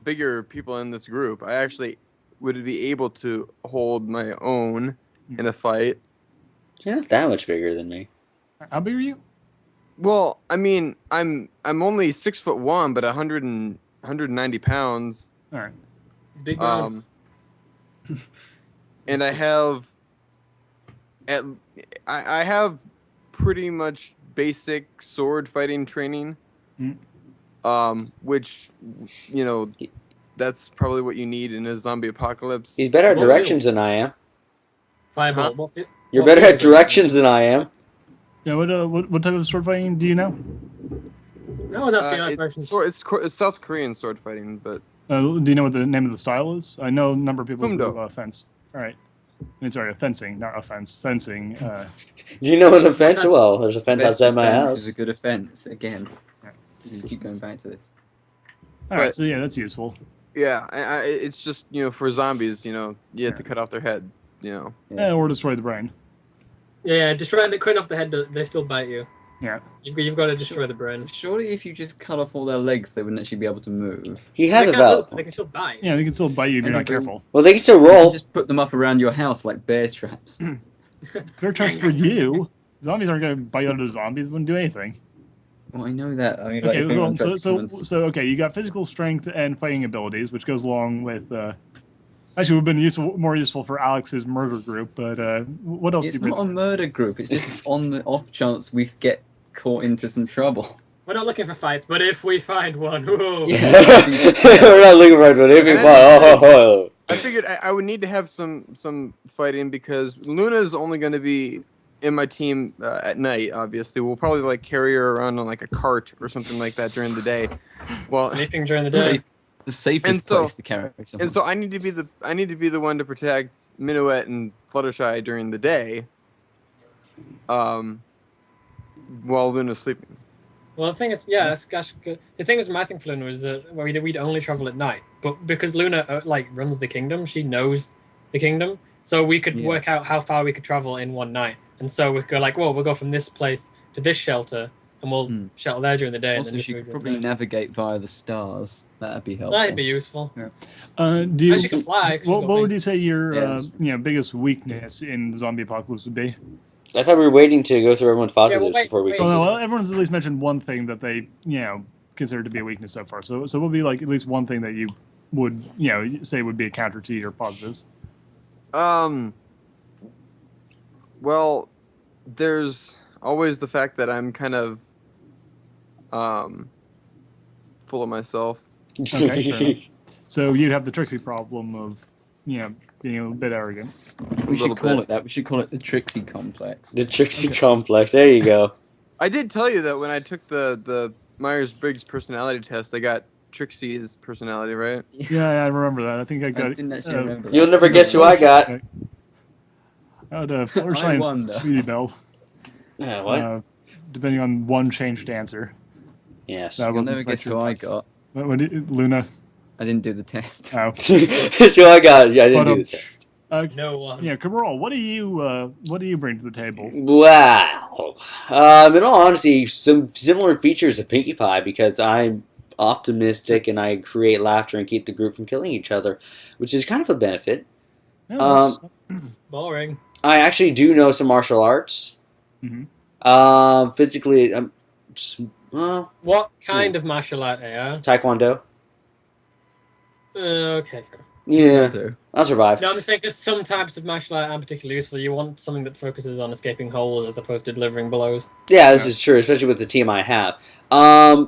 bigger people in this group, I actually would be able to hold my own in a fight. You're not that much bigger than me. How big are you? Well, I mean, I'm only 6'1", but 190 pounds. All right. He's big man. And I have pretty much basic sword fighting training. Which, that's probably what you need in a zombie apocalypse. He's better at Well, directions than I am. Firebolt. You're better at directions than I am. Yeah. What type of sword fighting do you know? I was asking that It's question. it's South Korean sword fighting, but Do you know what the name of the style is? I know a number of people who Fumdo. do fence. All right. Sorry, fencing, not offense. Fencing. Do you know an offense? Well, there's a fence Best outside my offense house. is a good offense. Again, you keep going back to this. All right. but- So yeah, that's useful. yeah, it's just for zombies, you have to cut off their head, Yeah. Or destroy the brain. Yeah, destroying the cutting off the head, they still bite you. Yeah. You've got to destroy the brain. Surely, if you just cut off all their legs, they wouldn't actually be able to move. He has a They valid can point. still bite. Yeah, they can still bite you if you're not Maybe- careful. Well, they can still You can roll. just put them up around your house like bear traps. They're traps for you. Zombies aren't going to bite other zombies. Wouldn't do anything. Well, I know that. I mean, Okay, like, well, if anyone tries to come and- okay, you got physical strength and fighting abilities, which goes along with. Actually, would have been more useful for Alex's murder group. But what else? It's do you not a murder group. It's just on the off chance we get caught into some trouble. We're not looking for fights, but if we find one, whoa. Yeah. We're not looking for it, but oh. I figured I would need to have some fighting because Luna's only going to be in my team at night. Obviously, we'll probably carry her around on a cart or something like that during the day. Well, Sleeping during the day. The safest And so- place to carry someone. and so I need to be the one to protect Minuet and Fluttershy during the day. While Luna's sleeping. Well, the thing is, yeah, that's good. The thing is, my thing for Luna is that we'd only travel at night, but because Luna runs the kingdom, she knows the kingdom, so we could work out how far we could travel in one night, and so we could go well, we'll go from this place to this shelter, and we'll shelter there during the day. Also, and then she move could from probably there. navigate via the stars. That'd be helpful. That'd be useful. Do you? And she can fly. 'cause she's What got would wings. you say your Yeah, biggest weakness in the zombie apocalypse would be? I thought we were waiting to go through everyone's positives wait, before we. wait. Oh, no, well, everyone's at least mentioned one thing that they consider to be a weakness so far. So what would be at least one thing that you would say would be a counter to your positives? Well, there's always the fact that I'm kind of full of myself. Okay, fair enough. So you'd have the tricksy problem of being a bit arrogant. We should little call bit. it that. We should call it the Trixie Complex. The Trixie Complex. There you go. I did tell you that when I took the Myers-Briggs personality test, I got Trixie's personality, right? Yeah, I remember that. I think I I got. didn't actually remember that. You'll never guess who I got. I had a Fluttershy's wonder. Sweetie Belle. What? Depending on one changed answer. Yes. That You'll wasn't never guess Fletcher. who I got. What did, Luna? I didn't do the test. Oh. So I got it. I didn't But, do the test. No one. Yeah, Cabral, what do you bring to the table? Wow. In all honesty, some similar features to Pinkie Pie because I'm optimistic and I create laughter and keep the group from killing each other, which is kind of a benefit. Yeah, Boring. I actually do know some martial arts. Mhm. Physically, well, What kind of martial art, AR? Taekwondo. Okay, fair. Yeah, So, I'll survive. No, I'm saying because some types of martial art aren't particularly useful. You want something that focuses on escaping holes as opposed to delivering blows. Yeah, this is true, especially with the team I have. Yeah.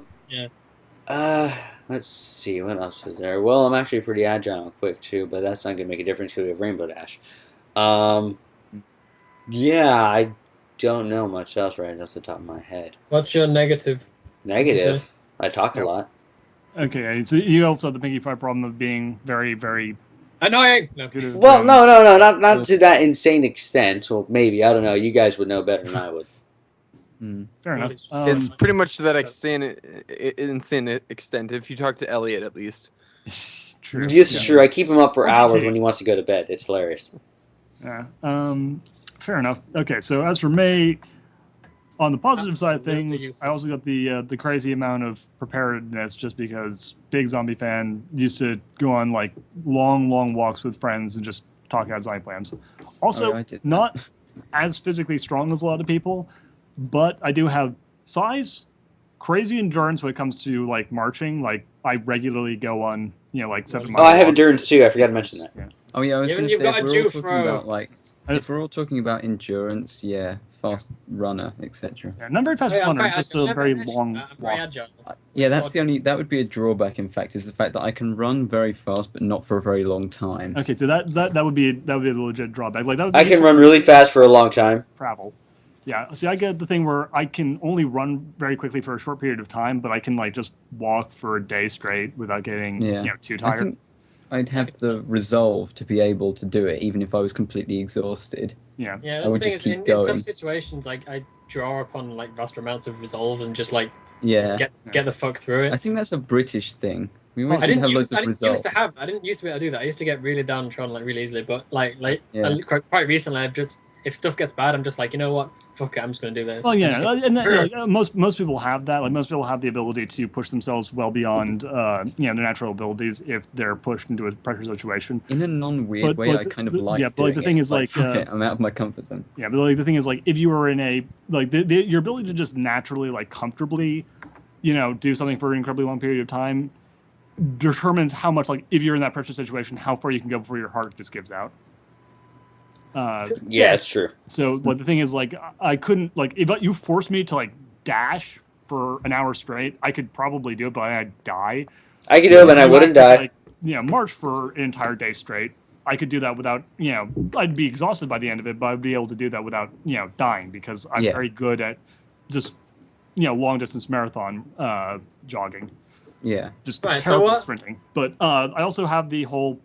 Let's see, what else is there? Well, I'm actually pretty agile and quick too, but that's not gonna make a difference because we have Rainbow Dash. Yeah, I don't know much else right off the top of my head. What's your negative? Negative. I talk a Yep. lot. Okay, so you also have the Pinkie Pie problem of being very, very Annoying! No. good at. Well, no, not to that insane extent. Well, maybe I don't know. You guys would know better than I would. Fair enough. It's pretty much to that insane extent. If you talk to Elliot, at least. True. This is true. I keep him up for Okay, hours too. when he wants to go to bed. It's hilarious. Yeah. Fair enough. Okay, so as for me, on the positive side of Absolutely things, useless. I also got the crazy amount of preparedness just because big zombie fan used to go on like long walks with friends and just talk out zombie plans. Also, Oh, I did that. not as physically strong as a lot of people, but I do have size, crazy endurance when it comes to like marching. Like I regularly go on, like 7 miles. Oh, I have endurance too. I forgot to mention that. Yeah. Oh yeah, I was Even going to you've say got if a we're all Jew talking throw. about like, I just- if we're all talking about endurance, yeah, fast runner, etc. Yeah, not very fast I'm runner, quite just agile. a very I'm long very walk. agile. Yeah, that's the only. That would be a drawback. In fact, is the fact that I can run very fast, but not for a very long time. Okay, so that would be a legit drawback. Like that would be I can run really fast for a long time. travel. Yeah, see, I get the thing where I can only run very quickly for a short period of time, but I can like just walk for a day straight without getting Yeah. too I tired. think I'd have the resolve to be able to do it, even if I was completely exhausted. Yeah, Yeah, I that's would the thing. just Is, keep in going. tough situations, like I draw upon like vast amounts of resolve and just like Yeah, get the fuck through I it. think that's a British thing. We always I seem to didn't, have loads of used resolve. to have. I didn't used to be able to do that. I used to get really downtrodden like really easily. But like Yeah. quite recently, I've just if stuff gets bad, I'm just like, you know what, fuck it, I'm just gonna do this. well, I'm yeah, just gonna- and most people have that. Like most people have the ability to push themselves well beyond their natural abilities if they're pushed into a pressure situation. In a non-weird But, way, like, I kind of the- like yeah, but, like, the doing thing it. is, It's like, fuck it, I'm out of my comfort zone. Yeah, but like the thing is, like if you were in a like your ability to just naturally like comfortably, do something for an incredibly long period of time, determines how much like if you're in that pressure situation, how far you can go before your heart just gives out. Yeah, it's true. So like the thing is like I couldn't like if you forced me to like dash for an hour straight, I could probably do it, but I'd die. I could do it, but I You wouldn't asked me die. to, like, march for an entire day straight. I could do that without, I'd be exhausted by the end of it, but I'd be able to do that without, dying because I'm Yeah. very good at just, long distance marathon jogging. Yeah. Just Right, so terrible what- at sprinting. But I also have the whole.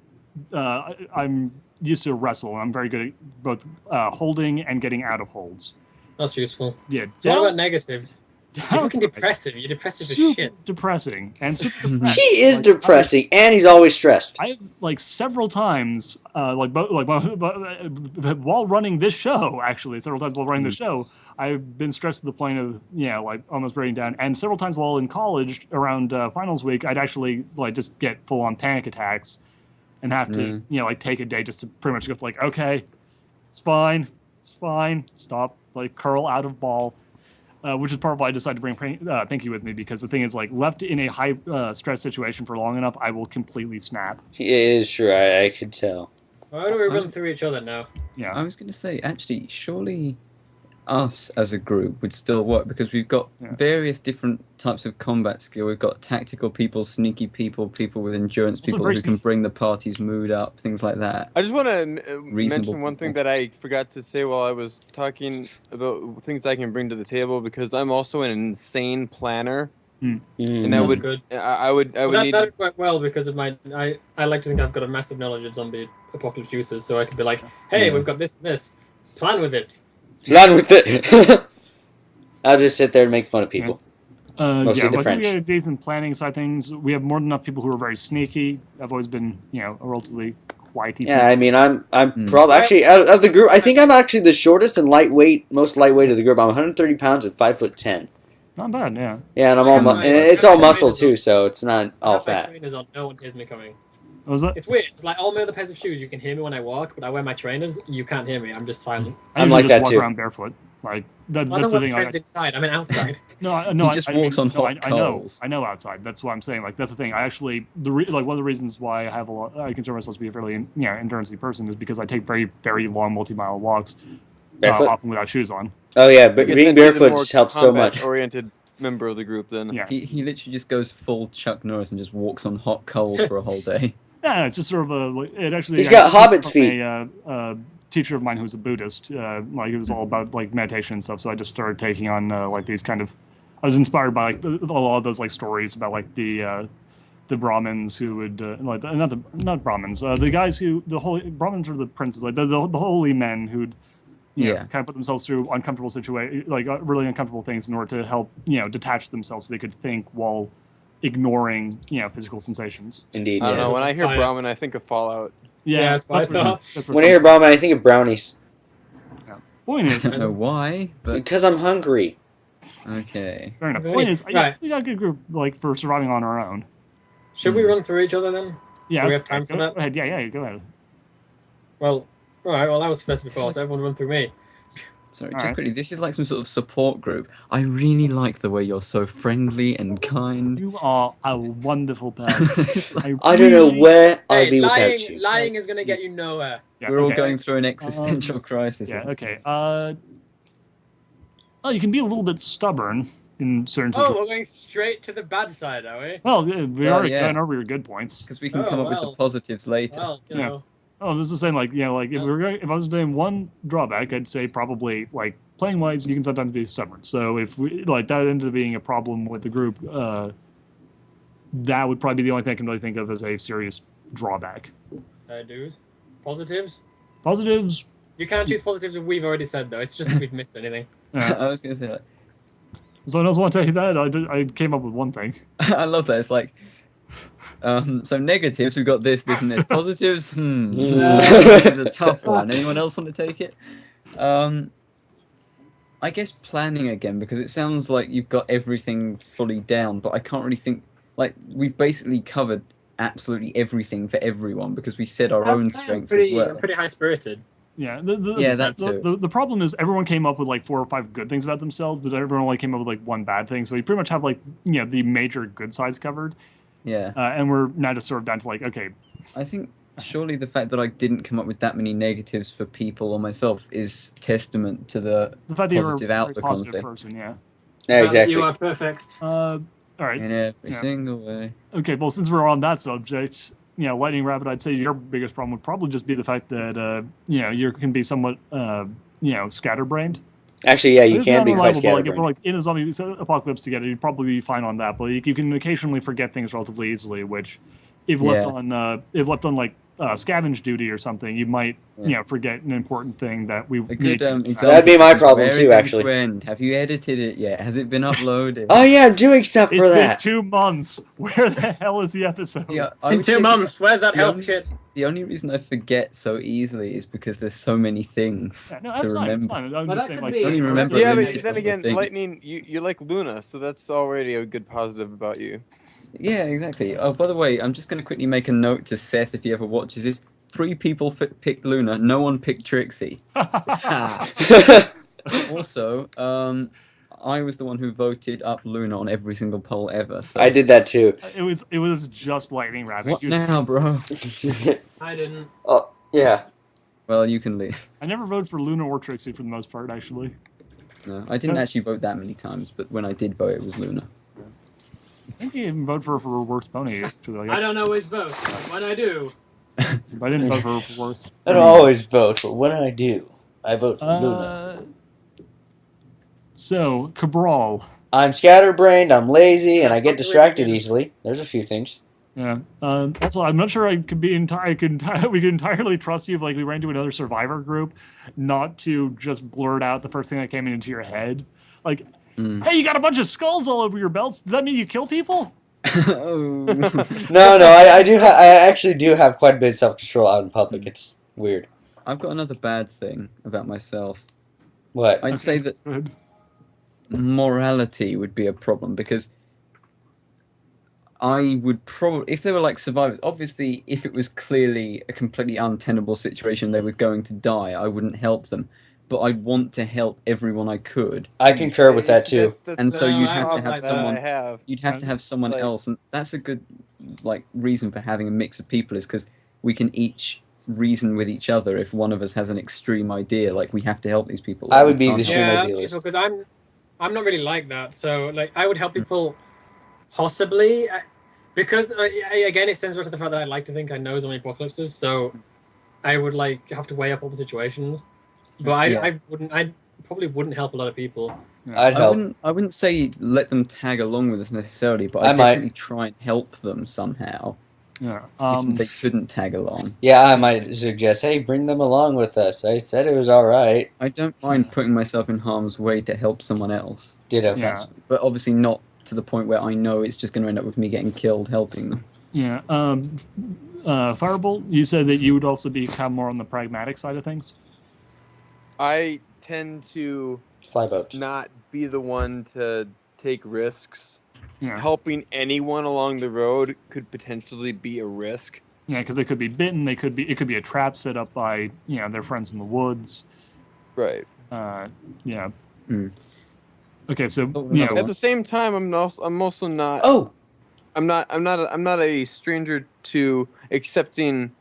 I'm used to wrestle. And I'm very good at both holding and getting out of holds. That's useful. Yeah. So what about downs- negative? You're downs fucking are depressive. You're depressive as super shit. depressing and super He depressed. is Like, depressing, and he's always stressed. I have like several times, while running this show. Actually, several times while running the show, I've been stressed to the point of like almost breaking down. And several times while in college, around finals week, I'd actually like just get full on panic attacks, and have to like take a day just to pretty much go like, okay, it's fine, stop, like curl out of ball. Which is part of why I decided to bring Pinky with me, because the thing is, like, left in a high stress situation for long enough, I will completely snap. It is true. I could tell. Why do we run through each other now? Yeah. I was going to say, actually, surely us as a group would still work because we've got various different types of combat skill. We've got tactical people, sneaky people, people with endurance, Also people very who can bring the party's mood up, things like that. I just want to Reasonable mention one thing people. that I forgot to say while I was talking about things I can bring to the table, because I'm also an insane planner, and I That's would, good. I would That need. would work well because of my. I like to think I've got a massive knowledge of zombie apocalypse juices, so I could be like, hey, we've got this. Plan with it. Plan with it. I'll just sit there and make fun of people. Mostly yeah, the but I think French. we have decent planning side things. We have more than enough people who are very sneaky. I've always been, a relatively quiet. Yeah, I mean, I'm probably actually out of the group. I think I'm actually the shortest and most lightweight of the group. I'm 130 pounds and 5'10". Not bad, yeah. Yeah, and I'm all and it's all muscle too, so it's not all fat. Trainers on, no one hears me coming. What was that? It's weird. It's like all my other pairs of shoes, you can hear me when I walk, but I wear my trainers, you can't hear me. I'm just silent. I I'm usually like just that walk too. around barefoot. Like that's I don't the wear thing. trainers inside. I'm outside. No, He just walks on hot I know, coals. I know outside. That's what I'm saying. Like that's the thing. I actually one of the reasons why I consider myself to be a fairly endurance-y person is because I take very very long multi-mile walks, Barefoot? often without shoes on. Oh yeah, I but guess being that'd be the barefoot more helps so much. Oriented member of the group then. Yeah. He literally just goes full Chuck Norris and just walks on hot coals for a whole day. Yeah, it's just sort of it actually. He's got hobbit's feet. A teacher of mine who's a Buddhist, like it was all about like meditation and stuff. So I just started taking on like these kind of. I was inspired by like a lot of those like stories about like the Brahmins who would like not Brahmins, the guys who the holy Brahmins are the princes, like the holy men who'd kind of put themselves through uncomfortable really uncomfortable things in order to help detach themselves so they could think while ignoring physical sensations. Indeed. I don't Yeah. know. When I hear Fire. Brahmin, I think of Fallout. Yeah, that's what I thought. When I hear brownie, I think of brownies Point I don't is, know why, but because I'm hungry. okay. fair enough. Right. Point is, Right. we got a good group like for surviving on our own. Should we run through each other then? Yeah, Do we have time for go that? ahead. Yeah, go ahead. Well, all right. Well, I was first before, so everyone run through me. Sorry, All just right. quickly, this is like some sort of support group. I really like the way you're so friendly and kind. You are a wonderful person. It's like I don't know really- where I'd Hey, be lying, without you. lying is going to get you nowhere. Yeah, we're all okay. going through an existential crisis. Yeah. Okay. Well, you can be a little bit stubborn in certain Oh, situations. we're going straight to the bad side, are we? Well, we Well, already yeah. went over your good points. Because we can Oh, come up with well. the positives later. Well, you Yeah. know. Oh, this is the same. Like, if I was doing one drawback, I'd say probably like playing wise, you can sometimes be stubborn. So if we that ended up being a problem with the group, that would probably be the only thing I can really think of as a serious drawback. Dude. Positives? Positives, You can't choose positives if we've already said, though. It's just if we've missed anything. I was going to say, like, someone else want to tell you that? I came up with one thing. I love that. It's like, so negatives, we've got this, and this. Positives, this is a tough one. Anyone else want to take it? I guess planning again, because it sounds like you've got everything fully down, but I can't really think, like, we've basically covered absolutely everything for everyone, because we said our own strengths as well. I'm pretty high-spirited. Yeah, that too. The problem is everyone came up with like 4 or 5 good things about themselves, but everyone only came up with like one bad thing. So you pretty much have like the major good sides covered, Yeah. and we're now just sort of down to like okay, I think surely the fact that I didn't come up with that many negatives for people or myself is testament to the the fact that you're a positive very outlook on positive things. person, yeah. Yeah, exactly. You are perfect. All right. In every Yeah. single way. Okay, well, since we're on that subject, Lightning Rabbit, I'd say your biggest problem would probably just be the fact that, you can be somewhat, scatterbrained. Actually, yeah, you It's can not be quite reliable, but, like, if we're scatterbrained. like in a zombie apocalypse together, you'd probably be fine on that. But you can occasionally forget things relatively easily, which, if left on like scavenge duty or something, you might forget an important thing that we A good need. example. That'd be my is problem where too, is actually. End-to-End? Have you edited it yet? Has it been uploaded? Oh yeah, I'm doing stuff It's for been that. 2 months. Where the hell is the episode? Yeah, It's been 2 months. Where's that health kit? The only reason I forget so easily is because there's so many things Yeah, no, to that's fine. remember. It's fine. I'm But just that saying, could like, be- I only remember Yeah, a but limited then number again, of things. Lightning, you like Luna, so that's already a good positive about you. Yeah, exactly. Oh, by the way, I'm just going to quickly make a note to Seth if he ever watches this. 3 people picked Luna, no one picked Trixie. Also, I was the one who voted up Luna on every single poll ever. So. I did that too. it was just Lightning Rabbit. What You just- now, bro? I didn't. Oh yeah. Well, you can leave. I never voted for Luna or Trixie for the most part, actually. No, I didn't actually vote that many times, but when I did vote, it was Luna. I think you even vote for worst pony. Actually. Like, I don't always vote, but when I do, I didn't vote for worst. I don't always vote, but when I do, I vote for Luna. So, Cabral. I'm scatterbrained, I'm lazy, and I get distracted easily. There's a few things. Yeah. Also, I'm not sure I could be we could entirely trust you if like we ran into another survivor group, not to just blurt out the first thing that came into your head. Like, hey, you got a bunch of skulls all over your belts. Does that mean you kill people? No, I actually do have quite a bit of self-control out in public. It's weird. I've got another bad thing about myself. What? I'd say that Good. morality would be a problem because I would probably, if they were like survivors, obviously if it was clearly a completely untenable situation, they were going to die, I wouldn't help them. But I'd want to help everyone I could. I concur with that too. And so you'd have to problem have that someone. You'd have to have someone like- else, and that's a good like reason for having a mix of people is because we can each reason with each other if one of us has an extreme idea, like we have to help these people. I would be We the can't extreme help idealist. because I'm not really like that. So like I would help people possibly because again it stems back to the fact that I like to think I know zombie apocalypses. So I would like have to weigh up all the situations. But I probably wouldn't help a lot of people. I'd help. I wouldn't say let them tag along with us necessarily, but I I'd might. definitely try and help them somehow Yeah. if they couldn't tag along. Yeah, I might suggest, hey, bring them along with us. I said it was all right. I don't mind putting myself in harm's way to help someone else. Ditto. Yeah. But obviously not to the point where I know it's just going to end up with me getting killed helping them. Yeah. Firebolt, you said that you would also be kind of more on the pragmatic side of things. I tend to Flyboats. not be the one to take risks. Yeah. Helping anyone along the road could potentially be a risk. Yeah, because they could be bitten. It could be a trap set up by their friends in the woods. Right. Yeah. Mm. Okay, so Oh, you another know, At the same time, I'm also not. Oh, I'm not a stranger to accepting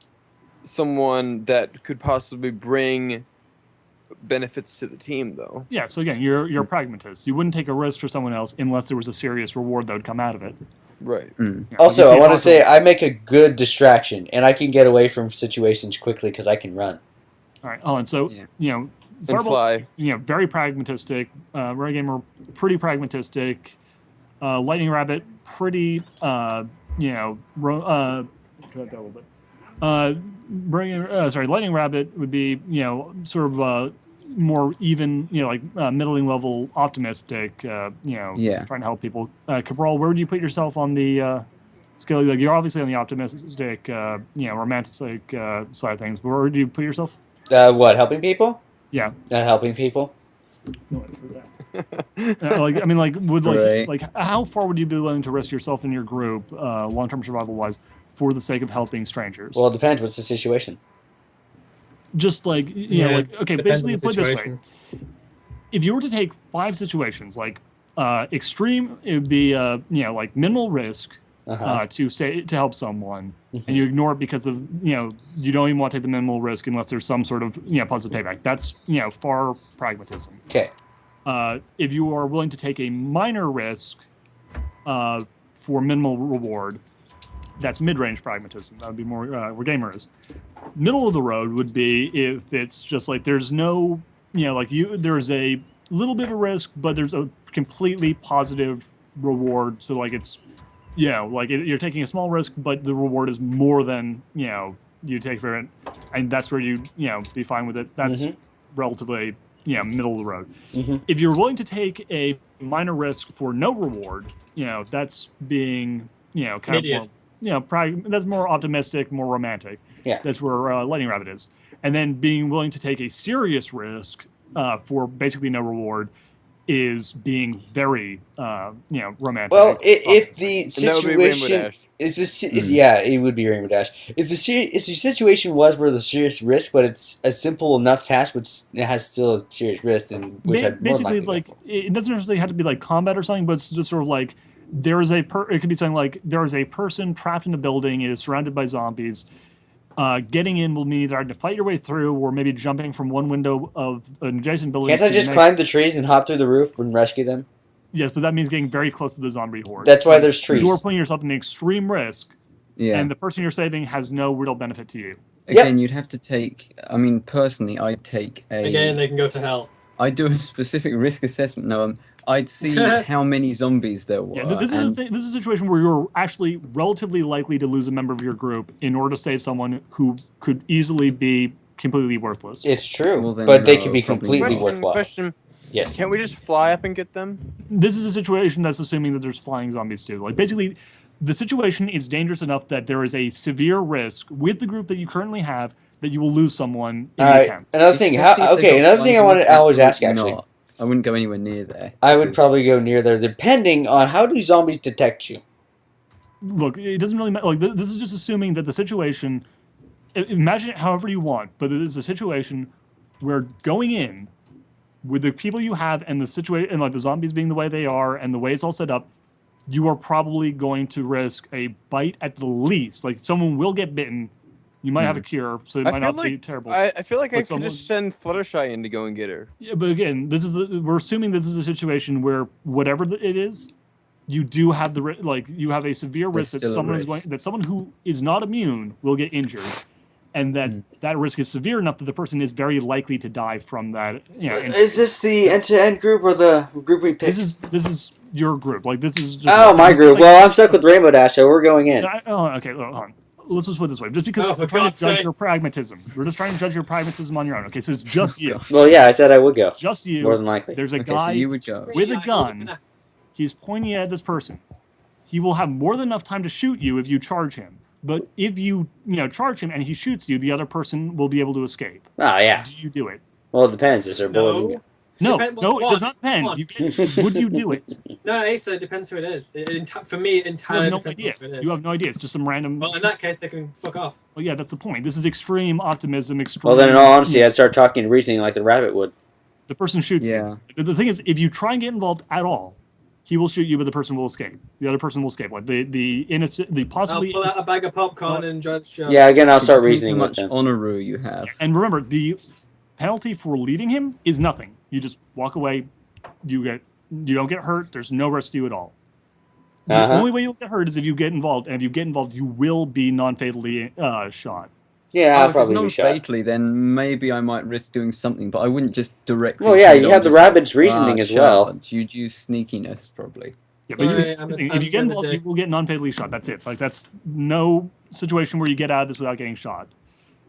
someone that could possibly bring benefits to the team, though. yeah. So again, you're a pragmatist. You wouldn't take a risk for someone else unless there was a serious reward that would come out of it. Right. Yeah, also, like you I see want to also- say I make a good distraction, and I can get away from situations quickly because I can run. All right. Oh, and so Yeah. And Firebolt, fly. very pragmatistic. Brony Gamer, pretty pragmatistic. Lightning Rabbit, pretty, Lightning Rabbit would be, sort of more even, middling level optimistic, Yeah. trying to help people. Cabral, where would you put yourself on the scale? Like, you're obviously on the optimistic, romantic side of things, but where would you put yourself? What, helping people? Yeah. Helping people? Right. How far would you be willing to risk yourself and your group, long-term survival-wise, for the sake of helping strangers? Well, it depends. What's the situation? Just okay, depends basically on the put it this way: situation. if you were to take 5 situations, extreme, it would be minimal risk to help someone, and you ignore it because of you don't even want to take the minimal risk unless there's some sort of positive payback. That's far pragmatism. Okay. If you are willing to take a minor risk for minimal reward, that's mid-range pragmatism. That would be more where Gamer is. Middle of the road would be if it's just there's no, there's a little bit of a risk, but there's a completely positive reward. So it's, you're taking a small risk, but the reward is more than you take for it, and that's where you be fine with it. That's relatively middle of the road. If you're willing to take a minor risk for no reward, that's being kind Idiot. of more, that's more optimistic, more romantic. Yeah. That's where Lightning Rabbit is. And then being willing to take a serious risk for basically no reward is being very romantic. Well, if the And that would be Rainbow situation Dash. yeah, it would be Rainbow Dash. If the situation was where there's serious risk, but it's a simple enough task which has still a serious risk, and which I'd more basically likely go for. it doesn't necessarily have to be combat or something, but it's just sort of there is it could be something like there is a person trapped in a building, it is surrounded by zombies. Getting in will mean either having to fight your way through or maybe jumping from one window of an adjacent building. Can't I just climb the trees and hop through the roof and rescue them? Yes, but that means getting very close to the zombie horde. That's why there's trees. You are putting yourself in extreme risk, Yeah. and the person you're saving has no real benefit to you. Again, you'd have to take. I mean, personally, I'd take a. Again, they can go to hell. I'd do a specific risk assessment. No, I'd see how many zombies there were. Yeah, this is a situation where you're actually relatively likely to lose a member of your group in order to save someone who could easily be completely worthless. It's true, Well, then but they no, could be probably completely not. worthwhile. Question. Yes. Can't we just fly up and get them? This is a situation that's assuming that there's flying zombies too. Like basically, the situation is dangerous enough that there is a severe risk with the group that you currently have that you will lose someone in All the right. attempt. Another thing. Especially if they got Another thing I wanted to always ask absolutely actually. not. I wouldn't go anywhere near there. I would because- probably go near there, depending on how do zombies detect you. Look, it doesn't really matter. Like this is just assuming that the situation. Imagine it however you want, but it is a situation where going in with the people you have and the situation and like the zombies being the way they are and the way it's all set up, you are probably going to risk a bite at the least. Like someone will get bitten. You might have a cure, so it I might feel not be like terrible. I feel like I But could just send Fluttershy in to go and get her. Yeah, but again, we're assuming this is a situation where whatever it is, you do have you have a severe risk that still a someone that someone who is not immune will get injured, and that risk is severe enough that the person is very likely to die from that. You know, Is this the end-to-end group or the group we picked? this is your group. Like this is just my this is group. like- Well, I'm stuck with Rainbow Dash, so we're going in. Okay, hold on. Let's just put it this way. Just because Oh, for we're trying God's to judge sake. your pragmatism. We're just trying to judge your pragmatism on your own. Okay, so it's just you. Well, yeah, I said I would go. Just you. More than likely. There's a Okay, so guy you would go. with a gun. He's pointing at this person. He will have more than enough time to shoot you if you charge him. But if you charge him and he shoots you, the other person will be able to escape. Oh, yeah. Do you do it? Well, it depends. Is there a bullet? No. No, Depend- no, it one, does not depend. one. Would you do it? No, Asa, it depends who it is. For me, You entirely have no depends idea. on who it is. You have no idea. It's just some random. Well, in that case, they can fuck off. Well, yeah, that's the point. This is extreme optimism. Extreme. Well, then, in all honesty, I'd start talking and reasoning like the rabbit would. The person shoots Yeah. you. The thing is, if you try and get involved at all, he will shoot you, but the person will escape. The other person will escape. Like the innocent, the I'll possibly. pull out a bag of popcorn and enjoy the show. Yeah, again, I'll It start depends reasoning how with much them. honoroo you have. And remember, the penalty for leaving him is nothing. You just walk away. You don't get hurt. There's no risk to you at all. The Uh-huh. only way you'll get hurt is if you get involved, and if you get involved, you will be non-fatally shot. Yeah, Oh, I'll if it's probably be not shot. fatally, then maybe I might risk doing something, but I wouldn't just directly. Well, yeah, head you on have the just rabbit's reasoning as well. charge. You'd use sneakiness, probably. Yeah, but Sorry, if you get involved, you will get non-fatally shot. That's it. Like that's no situation where you get out of this without getting shot.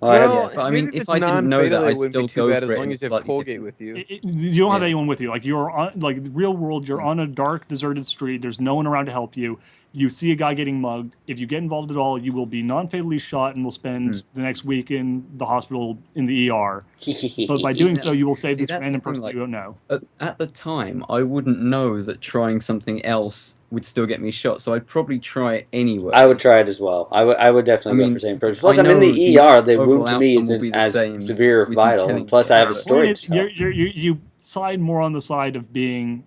Well, I have- yeah, but I mean, maybe if it's I didn't know that, non-fatal, it I'd wouldn't still be too go bad for as it long in as you have slightly Colgate different- with you. You don't have Yeah. anyone with you. Like you're on like the real world. You're on a dark, deserted street. There's no one around to help you. You see a guy getting mugged. If you get involved at all, you will be non-fatally shot and will spend the next week in the hospital in the ER. But by doing so, you will save See, this that's the random thing, person like- you don't know. At the time, I wouldn't know that trying something else would still get me shot, so I'd probably try it anyway. I would try it as well. I would definitely I go mean, for the same approach. Plus, I I'm in know the the ER. The overall wound to me outcome will isn't be the as same severe or with you vital. killing And plus, I have a The story point to is, tell. you side more on the side of being,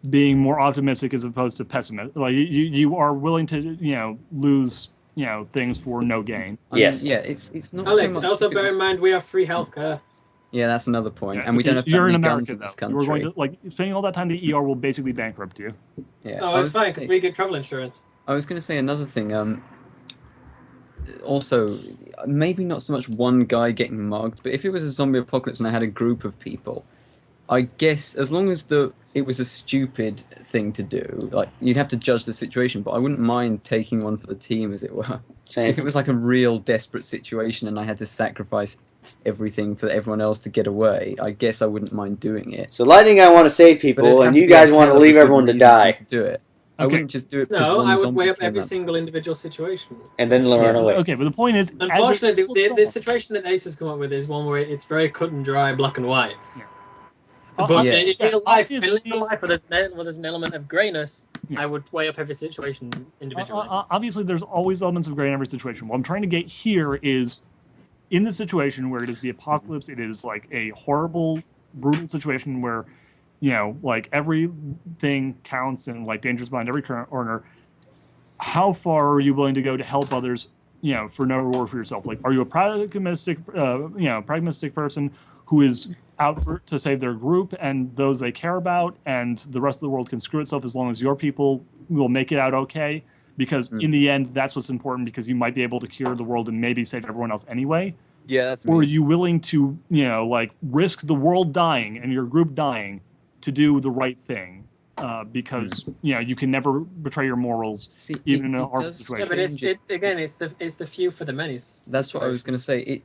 being more optimistic as opposed to pessimistic. Like you are willing to, lose, things for no gain. I mean, Yes. yeah, it's not Alex, so much. also if it bear was- in mind we have free healthcare. Yeah, that's another point, Yeah, and we don't have that You're in many America guns in though. this You are country. going to spending all that time in the ER will basically bankrupt you. Yeah, Oh, I it's was fine gonna because say- we get travel insurance. I was going to say another thing. Also, maybe not so much one guy getting mugged, but if it was a zombie apocalypse and I had a group of people, I guess as long as it was a stupid thing to do, like you'd have to judge the situation. But I wouldn't mind taking one for the team, as it were. Same. If it was like a real desperate situation and I had to sacrifice everything for everyone else to get away, I guess I wouldn't mind doing it. So, Lightning, I want to save But it'd people, have and to you be a guys want to hell of a leave good everyone to reason for me die, to do it. I Okay. wouldn't just do it because No, one I would zombie weigh up came every up. single individual situation. and then run away. Okay, but the point is, Unfortunately, the situation that Ace has come up with is one where it's very cut and dry, black and white. Yeah. But Yeah. in real life, Obviously- where there's an element of grayness, Yeah. I would weigh up every situation individually. Obviously, there's always elements of gray in every situation. What I'm trying to get here is, in the situation where it is the apocalypse, it is like a horrible, brutal situation where, like everything counts and like dangerous behind every corner. How far are you willing to go to help others for no reward for yourself. Like, are you a pragmatic person who is out to save their group and those they care about, and the rest of the world can screw itself as long as your people will make it out okay? Because in the end, that's what's important, because you might be able to cure the world and maybe save everyone else anyway. Yeah, that's Or me. are you willing to, risk the world dying and your group dying to do the right thing? Because you can never betray your morals, See, even in a it horrible does situation. Yeah, but it's the few for the many. That's what I was going to say.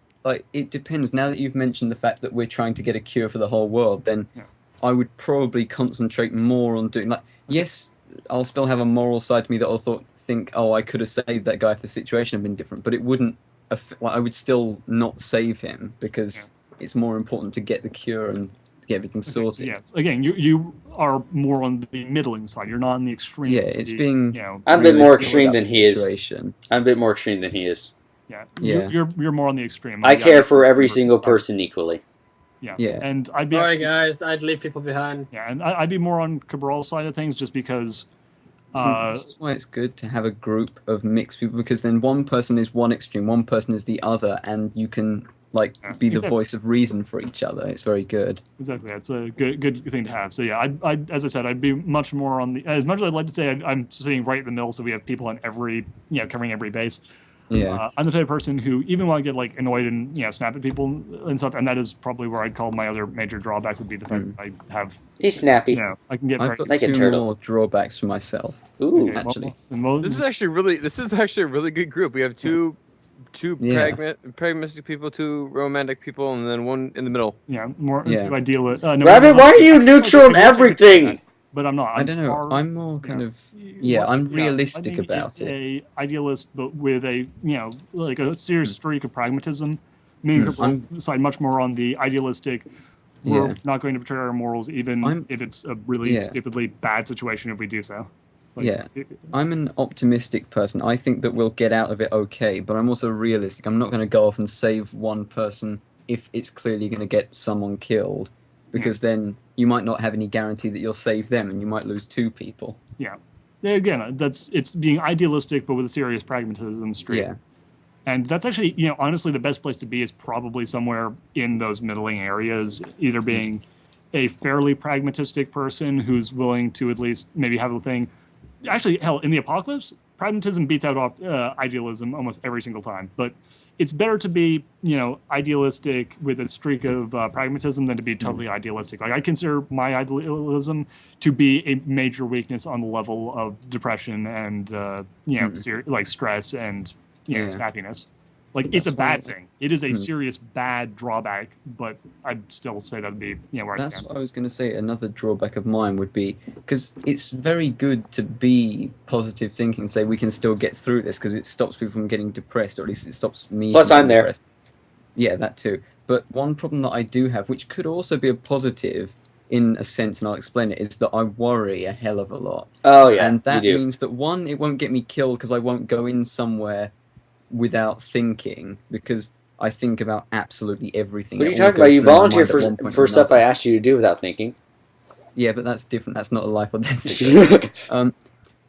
It depends. Now that you've mentioned the fact that we're trying to get a cure for the whole world, then I would probably concentrate more on doing yes, I'll still have a moral side to me that I'll think, oh, I could have saved that guy if the situation had been different, but it wouldn't. I would still not save him because it's more important to get the cure and get everything sorted. Yes. Again, you are more on the middling side. You're not on the extreme. Yeah, it's being. I'm a bit more realistic extreme about than the he is. situation. I'm a bit more extreme than he is. Yeah. Yeah. You're more on the extreme. I care for every single person equally. Yeah. Yeah. And I'd be Sorry, guys, I'd leave people behind. Yeah, and I'd be more on Cabral's side of things, just because. This is why it's good to have a group of mixed people, because then one person is one extreme, one person is the other, and you can be the voice of reason for each other. It's very good. Exactly, that's a good thing to have. So yeah, I as I said, I'd be much more on the. As much as I'd like to say I'm sitting right in the middle, so we have people on every covering every base. Yeah. I'm the type of person who, even when I get annoyed and snap at people and stuff, and that is probably where I'd call my other major drawback would be the fact that I have. He's snappy. I can get I've very. got Like a two turtle. more drawbacks for myself. Ooh. Okay, actually. This is actually a really good group. We have two pragmatic people, two romantic people, and then one in the middle. More Yeah. to ideal. Rabbit, why are you neutral on everything? But I'm not. I don't know. I'm more kind of. Yeah, I'm realistic I think about it's it. a idealist, but with a a serious streak of pragmatism. Me and Cabral side much more on the idealistic. We're not going to betray our morals, even if it's a really stupidly bad situation if we do so. I'm an optimistic person. I think that we'll get out of it okay, but I'm also realistic. I'm not going to go off and save one person if it's clearly going to get someone killed, because then you might not have any guarantee that you'll save them, and you might lose two people. Yeah. Again, it's being idealistic, but with a serious pragmatism streak. Yeah. And that's actually, honestly, the best place to be is probably somewhere in those middling areas, either being a fairly pragmatistic person who's willing to at least maybe have a thing. Actually, hell, in the apocalypse, pragmatism beats out idealism almost every single time. But it's better to be, idealistic with a streak of pragmatism than to be totally idealistic. Like, I consider my idealism to be a major weakness on the level of depression and, stress and, snappiness. Like, it's a bad thing. It is a serious bad drawback, but I'd still say that'd be, where I stand. That's what I was going to say. Another drawback of mine would be, because it's very good to be positive thinking and say we can still get through this, because it stops people from getting depressed, or at least it stops me. Plus, I'm there. Depressed. Yeah, that too. But one problem that I do have, which could also be a positive in a sense, and I'll explain it, is that I worry a hell of a lot. Oh, yeah, and that you do. means that, one, it won't get me killed because I won't go in somewhere without thinking, because I think about absolutely everything. What are you talking about? You volunteer for stuff I asked you to do without thinking. Yeah, but that's different. That's not a life or death situation.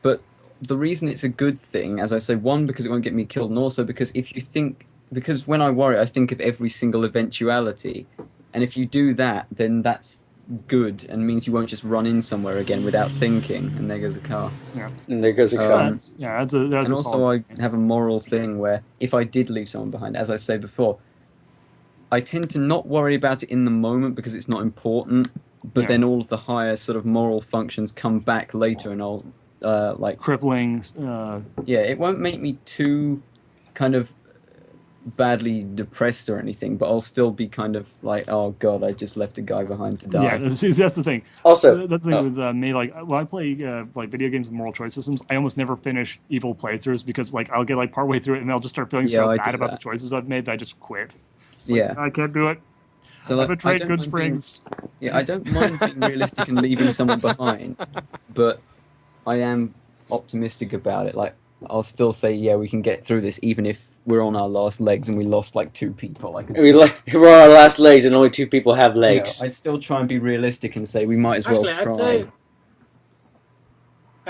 But the reason it's a good thing, as I say, one, because it won't get me killed, and also because because when I worry, I think of every single eventuality, and if you do that, then that's good and means you won't just run in somewhere again without thinking, and there goes a car. Yeah. And there goes a car. That's and a also solid I have a moral thing where if I did leave someone behind, as I said before, I tend to not worry about it in the moment because it's not important, but then all of the higher sort of moral functions come back later, and I'll crippling. It won't make me too kind of badly depressed or anything, but I'll still be kind of like, oh god, I just left a guy behind to die. Yeah, that's the thing. Also, that's the thing with me. Like, when I play video games with moral choice systems, I almost never finish evil playthroughs because I'll get partway through it and I'll just start feeling so bad about the choices I've made that I just quit. I can't do it. So I betrayed Good Springs. I don't mind being realistic and leaving someone behind, but I am optimistic about it. Like, I'll still say, we can get through this, even if we're on our last legs and we lost 2 people. We're on our last legs and only 2 people have legs. I'd still try and be realistic and say we might as well try.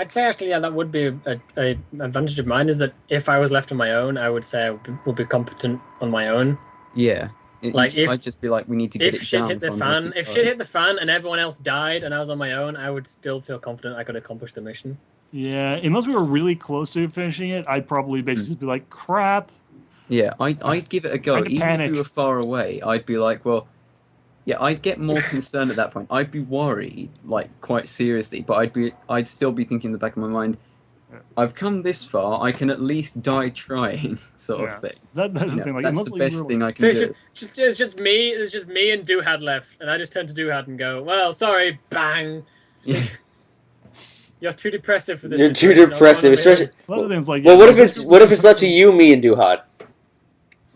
I'd say actually, yeah, that would be a advantage of mine. Is that if I was left on my own, I would say I would be competent on my own. Yeah. Like, if- I'd just be like, we need to get If it shit done. hit the so I'm fan, gonna keep if shit going. hit the fan and everyone else died and I was on my own, I would still feel confident I could accomplish the mission. Yeah, unless we were really close to finishing it, I'd probably basically just be like, crap. Yeah, I'd give it a go. Kind of Even if panic. we were far away, I'd be like, well, yeah, I'd get more concerned at that point. I'd be worried, like, quite seriously, but I'd still be thinking in the back of my mind, I've come this far, I can at least die trying, sort Yeah. of thing. That's You the know, thing. Like, that's unless the like, best we were- thing I So can do. it's just me and Duhad left, and I just turn to Duhad and go, "Well, sorry, bang. Yeah. You're too depressive for this. You're too situation. I was depressive, on my own." especially. One of the things like, Well, yeah, what if it's left to you, me, and Duhad?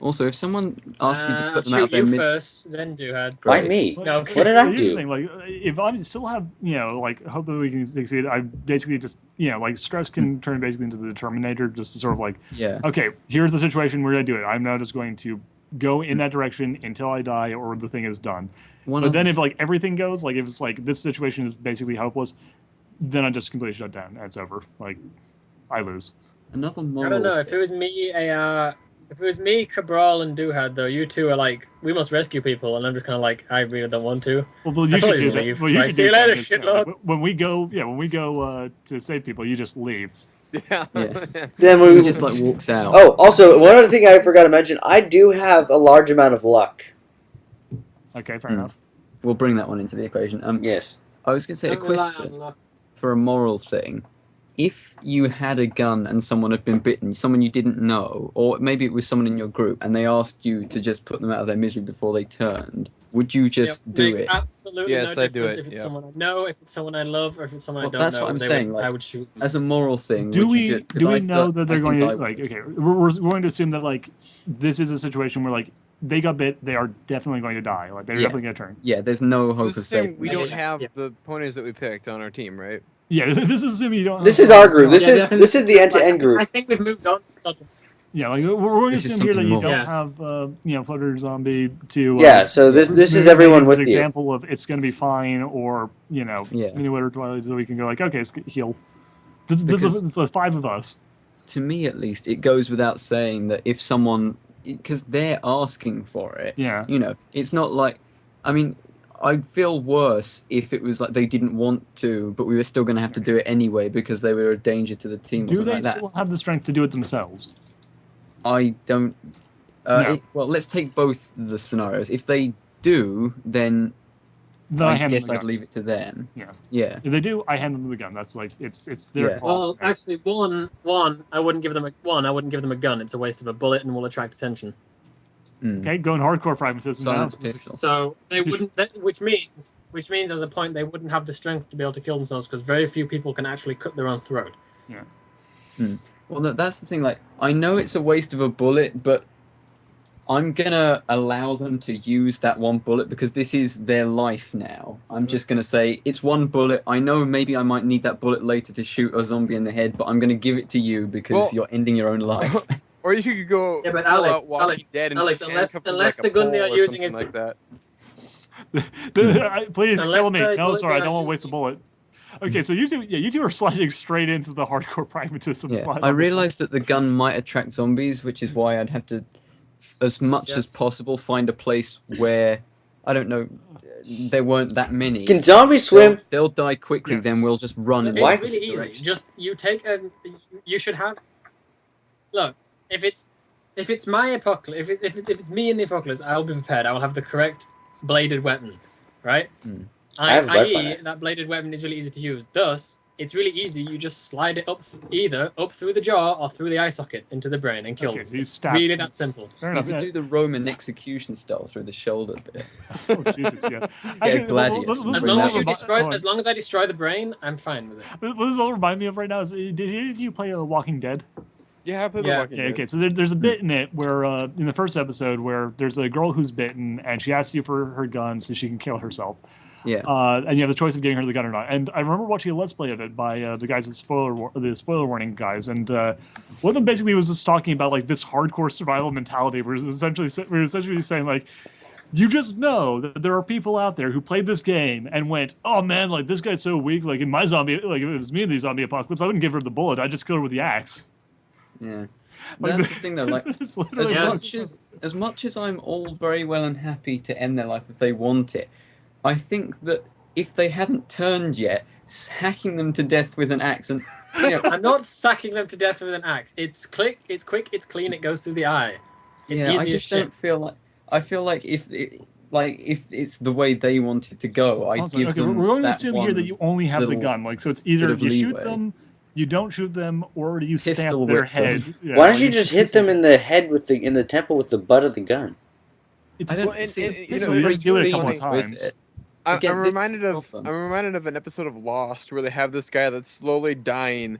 Also, if someone asked you to I'll put them out shoot of their you mid... first, then Duhad. Why Great. me? No, okay. What did I Here's the do? thing, like, if I still have, like, hope that we can succeed, I basically just, like, stress can turn basically into the Terminator, just to sort of like, Yeah. okay, here's the situation, we're going to do it. I'm now just going to go in that direction until I die or the thing is done. But then if, like, everything goes, like, if it's, like, this situation is basically hopeless, then I just completely shut down. It's over. Like, I lose. Another I moral don't know. If thing. it was me, Cabral, and Duhad, though, you two are like, we must rescue people, and I'm just kind of like, I really don't want to. Well, you I should thought do you that. leave. Well, you Right, should see do you that, later, because, like, shitlords. when we go to save people, you just leave. Yeah. Yeah. Then He we just, like, walks out. Oh, also, one other thing I forgot to mention, I do have a large amount of luck. Okay, fair Hmm. enough. We'll bring that one into the equation. Yes. I was going to say a Don't rely question. on luck. For a moral thing, if you had a gun and someone had been bitten, someone you didn't know, or maybe it was someone in your group, and they asked you to just put them out of their misery before they turned, would you just Yep, do makes it? absolutely Yes, no I'd do difference it, if it's yeah. someone I know, if it's someone I love, or if it's someone Well, I don't that's know. what I'm they saying, would- like, I would shoot them. As a moral thing, Do would you we 'cause do we I know thought- that I they're going think to I like? would. Okay, we're going to assume that like this is a situation where like they got bit, they are definitely going to die. Like they're Yeah. definitely going to turn. Yeah, there's no hope This of is the thing, saving we them. don't Yeah, have yeah. the ponies that we picked on our team, right? Yeah, this is assuming you don't. This is our group. This Yeah, is the end-to-end group. I think we've moved on to something. Yeah, like we're going to This is assume here that something you more. don't Yeah. have Flutter Zombie to. Yeah, so this is maybe everyone it's with an you. example of it's going to be fine, or Yeah. whatever Twilight, so we can go like, okay, heal. This is Because- it's the five of us. To me, at least, it goes without saying that if someone, because they're asking for it, Yeah. it's not like, I mean, I'd feel worse if it was like they didn't want to, but we were still going to have to do it anyway because they were a danger to the team or Do something they like that. still have the strength to do it themselves? I don't. No. Well, let's take both the scenarios. If they do, then Then I I hand them guess the I'd gun. leave it to them. Yeah. Yeah. If they do, I hand them the gun. That's like it's their Yeah. call. Well, actually, one, I wouldn't give them a gun. It's a waste of a bullet and will attract attention. Mm. Okay, going hardcore pragmatism now. Silent pistol. So they wouldn't, which means as a point they wouldn't have the strength to be able to kill themselves because very few people can actually cut their own throat. Well, that's the thing. Like, I know it's a waste of a bullet, but I'm gonna allow them to use that one bullet because this is their life now. I'm just gonna say it's one bullet. I know maybe I might need that bullet later to shoot a zombie in the head, but I'm gonna give it to you because Well- you're ending your own life. Or you could go Yeah, but full Alex, out Walking Alex, Dead and Alex, just unless- handcuff them unless like the a gun they pole are or using something is- like that. Please Unless kill me. the No, bullet sorry, I they don't are want to waste the using- bullet. Okay, so you two are sliding straight into the hardcore pragmatism Yeah, slide. I realised that the gun might attract zombies, which is why I'd have to, as much Yeah. as possible, find a place where, I don't know, there weren't that many. Can zombies swim? They'll die quickly, Yes. then we'll just run in It's the Why? opposite really easy. direction. Just you take a. You should have. Look, if it's my apocalypse, if it's me in the apocalypse, I'll be prepared. I will have the correct bladed weapon, right? Hmm. I have a I.e., Wi-Fi. that bladed weapon is really easy to use. Thus, it's really easy. You just slide it up, either up through the jaw or through the eye socket into the brain and kill Okay, them. so you It's stab. really that simple. Fair You enough. could do the Roman execution style through the shoulder bit. Oh Jesus, yeah. Gladius. let's- let's As Bring long that as you one back. destroy, as long as I destroy the brain, I'm fine with it. What this all remind me of right now is, did any of you play Walking Dead? Yeah, I played Yeah. The Walking Yeah, Dead. okay. So there's a bit in it where, in the first episode, where there's a girl who's bitten and she asks you for her gun so she can kill herself. Yeah. And you have the choice of getting her the gun or not. And I remember watching a Let's Play of it by the guys at the spoiler warning guys, and one of them basically was just talking about like this hardcore survival mentality, where it was essentially saying like, You just know that there are people out there who played this game and went, "Oh man, like this guy's so weak. Like in my zombie, like if it was me in the zombie apocalypse, I wouldn't give her the bullet. I'd just kill her with the axe." Yeah. Like, That's the thing though, like this is literally as much as I'm all very well and happy to end their life if they want it, I think that if they haven't turned yet, hacking them to death with an axe and I'm not sacking them to death with an axe. It's quick, it's clean, it goes through the eye. It's yeah, easy I as just shit. don't feel like I feel like if it's the way they want it to go, I Also, give okay, them we're going to that assume here that you only have the little gun. Like so, it's either bit of you shoot leeway. them, you don't shoot them, or you Pistol stamp their whip them. head. Yeah, Why don't like, you just hit them in the head in the temple with the butt of the gun? It's I don't Well, and- see. and, it's you know, you really do it a couple funny, of times. is it? I'm Again, this is reminded the of problem. I'm reminded of an episode of Lost where they have this guy that's slowly dying,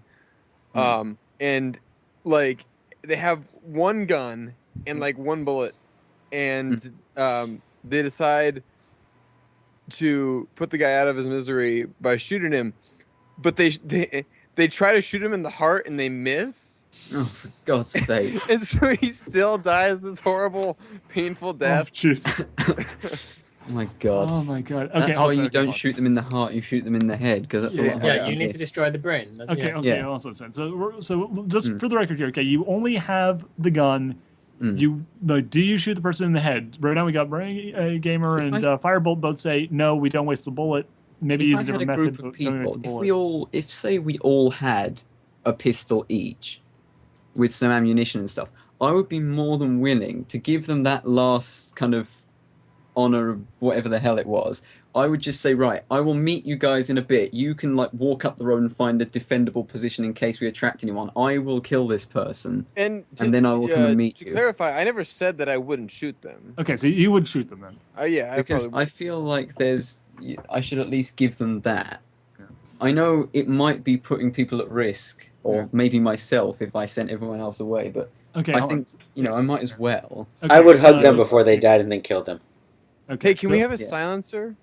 and like they have one gun and like one bullet, and they decide to put the guy out of his misery by shooting him, but they try to shoot him in the heart and they miss, Oh, for God's sake! and so he still dies this horrible, painful Oh, death. jeez. Oh my God! Oh my god. Okay, That's why also, you don't hold on. shoot them in the heart; you shoot them in the head because that's a lot Yeah, harder you need to miss. destroy the brain. Okay, Yeah. okay, Yeah. also sense. So just for the record here, okay, you only have the gun. You do you shoot the person in the head? Right now we got Brony Gamer If and I- Firebolt both say no, we don't waste the bullet. Maybe If use I a had different a method. group of but don't waste people, the bullet. if say we all had a pistol each with some ammunition and stuff, I would be more than willing to give them that last kind of honor of whatever the hell it was. I would just say, right, I will meet you guys in a bit. You can like walk up the road and find a defendable position in case we attract anyone. I will kill this person. And then I will come and meet to you. clarify, I never said that I wouldn't shoot them. Okay, so you would shoot them then. Yeah, I Because probably I feel like I should at least give them that. Yeah. I know it might be putting people at risk, or Yeah. maybe myself if I sent everyone else away, but Okay, I hold think, on. I might as well. Okay, I would hug them before they died and then kill them. Okay, Hey, can we so- have a yeah. silencer?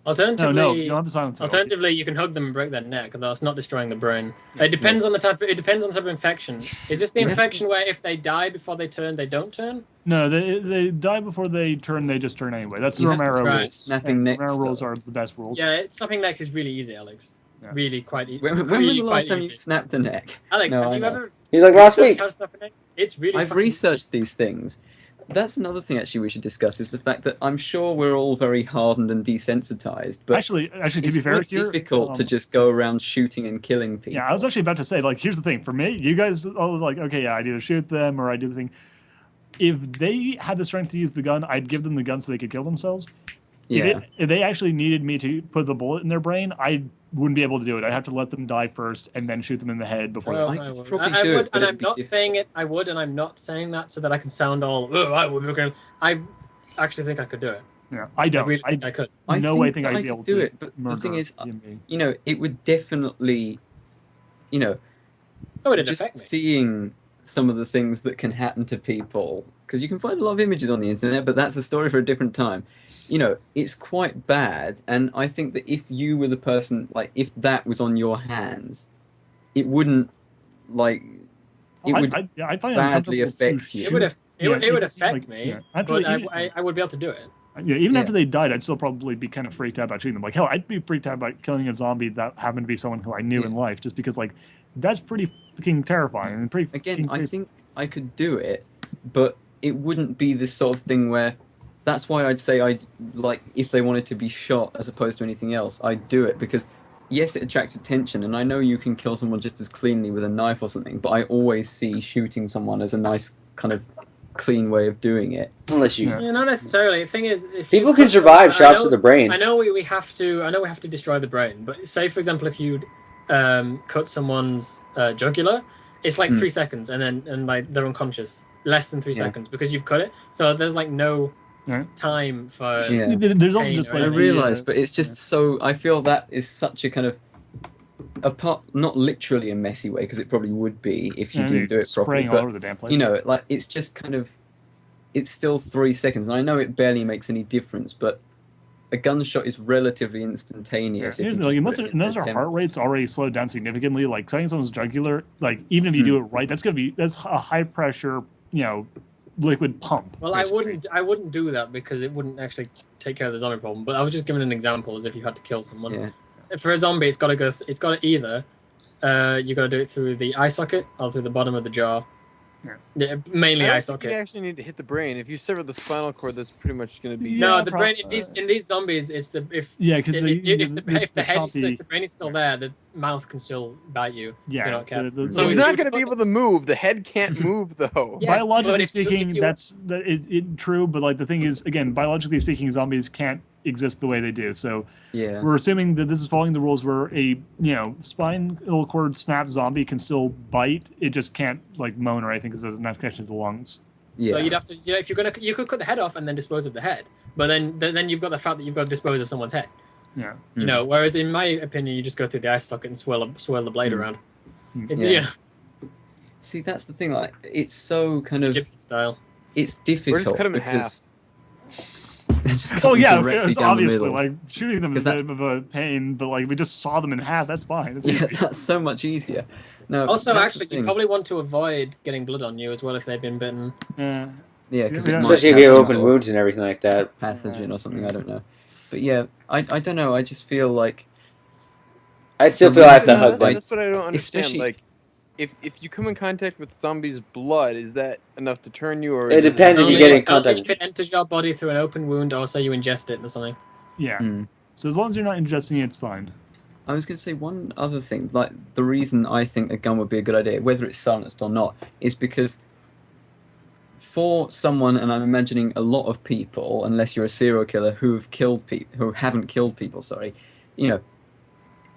Alternatively, No, you don't have the silencer. alternatively, you can hug them and break their neck, and that's not destroying the brain. It depends on the type. It depends on the type of infection. Is this the Yeah. infection where if they die before they turn, they don't turn? No, they die before they turn. They just turn anyway. That's the You have to Romero try rules. snapping And necks, Romero rules though. are the best rules. Yeah, snapping necks is really easy, Alex. Yeah. Really quite easy. When was really the last quite time you easy. snapped a neck? Alex, No, have I you know. ever? He's like last researched week. how to snap a neck? It's really. I've fucking researched these things. That's another thing actually we should discuss is the fact that I'm sure we're all very hardened and desensitized, but Actually, to it's be fair, quite here, difficult to just go around shooting and killing people. Yeah, I was actually about to say, like, here's the thing. For me, you guys all like, okay, yeah, I either shoot them or I do the thing. If they had the strength to use the gun, I'd give them the gun so they could kill themselves. Yeah. If they actually needed me to put the bullet in their brain, I wouldn't be able to do it. I'd have to let them die first and then shoot them in the head before. Well, I I could would. probably I do it, would, but and it'd I'm be not difficult. saying it. I would, and I'm not saying that so that I can sound all. Oh, I would. I actually think I could do it. Yeah, I don't. I really think I could. I no think way think that I'd I be could able do to it, but the murder thing is, a human being. it would definitely, Oh, it'd just affect me. seeing some of the things that can happen to people, because you can find a lot of images on the internet, but that's a story for a different time. It's quite bad, and I think that if you were the person, like, if that was on your hands, it wouldn't, like, it would I'd find it badly uncomfortable to affect you. It would have. It would Yeah, affect like, me, yeah. Actually, but even- I would be able to do it. Yeah, even Yeah. after they died, I'd still probably be kind of freaked out about shooting them. Like, hell, I'd be freaked out about killing a zombie that happened to be someone who I knew in life, just because, like, that's pretty fucking terrifying and pretty. Again, fucking I creepy. think I could do it, but it wouldn't be this sort of thing where. That's why I'd say if they wanted to be shot as opposed to anything else, I'd do it because, yes, it attracts attention, and I know you can kill someone just as cleanly with a knife or something, but I always see shooting someone as a nice kind of clean way of doing it. Unless you. Yeah. Yeah, not necessarily. The thing is, if People you can put survive someone- shots to the brain. I know we have to. I know we have to destroy the brain. But say, for example, if you cut someone's jugular, it's like 3 seconds, and like they're unconscious. Less than 3 Yeah. seconds because you've cut it. So there's like no Yeah. time for. Yeah. There's also pain just or like I anything. realise, but it's just so. I feel that is such a kind of. Not literally a messy way, because it probably would be if you didn't do it properly. spraying all But over the damn place. like it's just kind of. It's still 3 seconds, and I know it barely makes any difference, but a gunshot is relatively instantaneous. if Here's you the, like, just put it unless into our the heart rate's already slowed down significantly, like cutting someone's jugular, like even if you do it right, that's a high pressure, liquid pump. Well, basically. I wouldn't do that because it wouldn't actually take care of the zombie problem. But I was just giving an example as if you had to kill someone. Yeah. For a zombie, it's got to either you got to do it through the eye socket or through the bottom of the jaw. Yeah, mainly eye I don't think socket. you actually need to hit the brain. If you sever the spinal cord, that's pretty much going to be. No, the brain. In these zombies, it's the if the head is, if the brain is still there, the mouth can still bite you. Yeah, You're not so careful. the- So he's not going to be able to move. The head can't move though. Yes, biologically but if speaking, you- that's true. But like the thing is, again, biologically speaking, zombies can't exist the way they do. So Yeah. we're assuming that this is following the rules where a spinal cord snap zombie can still bite. It just can't like moan or anything because it doesn't have connection to the lungs. Yeah. So you'd have to, if you're gonna, you could cut the head off and then dispose of the head. But then you've got the fact that you've got to dispose of someone's head. Yeah. You know, whereas in my opinion, you just go through the eye socket and swirl the blade around. It's, Yeah. See, that's the thing. Like, it's so kind of Egyptian style. it's difficult. Or just cut him in because just cut Oh them yeah, directly it's down the obviously middle. like shooting them is 'Cause a bit of a pain, but like we just saw them in half. That's fine. That's Yeah, easy. that's so much easier. No. Also, that's the actually, you thing. probably want to avoid getting blood on you as well if they've been bitten. Yeah. Yeah, because Yeah, Especially if you have open wounds and everything like that. pathogen or something. I don't know. But yeah, I don't know. I just feel like I still feel I have to Yeah, hug That's like what I don't understand. especially- Like, if you come in contact with zombies' blood, is that enough to turn you, or It is depends if you Only get in contact if it enters your body through an open wound, or say you ingest it or something. Yeah. Hmm. So as long as you're not ingesting it, it's fine. I was going to say one other thing. Like the reason I think a gun would be a good idea, whether it's silenced or not, is because for someone, and I'm imagining a lot of people, unless you're a serial killer who haven't killed people, sorry, you know,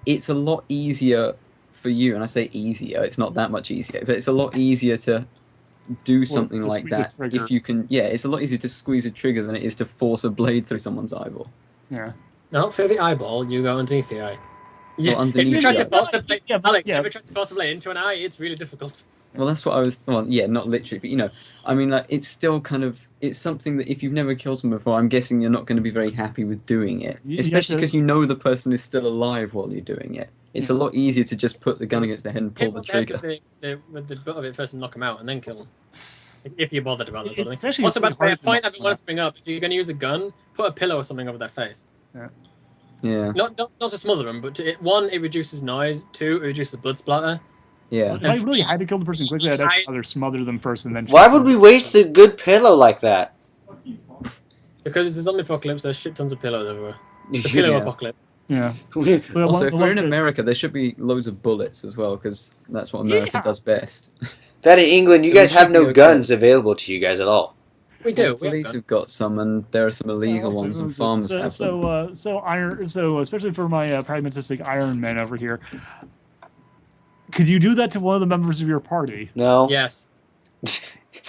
it's a lot easier for you, and I say easier, it's not that much easier, but it's a lot easier to do something to like squeeze a that trigger. if you can. Yeah, it's a lot easier to squeeze a trigger than it is to force a blade through someone's eyeball. Yeah. Not through the eyeball, you go underneath the eye. Well, If underneath you try the to eye. force a blade, Yeah, but- Alex, yeah. if you try to force a blade into an eye, it's really difficult. Well, that's what I was. Well, yeah, not literally, but you know, I mean, like, it's still kind of. It's something that if you've never killed someone before, I'm guessing you're not going to be very happy with doing it, You especially have to- because you know the person is still alive while you're doing it. It's a lot easier to just put the gun against their head and pull Hit the the head trigger. with the butt of it first and knock them out, and then kill them. If you're bothered about that sort of It's thing. actually Also, really by the way, a hard to point knock I've been wanting to bring up: if you're going to use a gun, put a pillow or something over their face. Yeah, Not to smother them, but one, it reduces noise. Two, it reduces blood splatter. yeah. If I really had to kill the person quickly, I'd actually rather smother them first and then. Why would we waste a good pillow like that? Because it's a zombie apocalypse, there's shit tons of pillows everywhere. It's a pillow Yeah. apocalypse. Yeah. We- So Also, one- if we're one in thing- America, there should be loads of bullets as well, because that's what America Yeah. does best. that in England, you So we guys have should no be okay. guns available to you guys at all. We do. The police have got some, and there are some illegal ones, and farmers have them. So especially for my pragmatistic Iron Man over here, could you do that to one of the members of your party? No. Yes.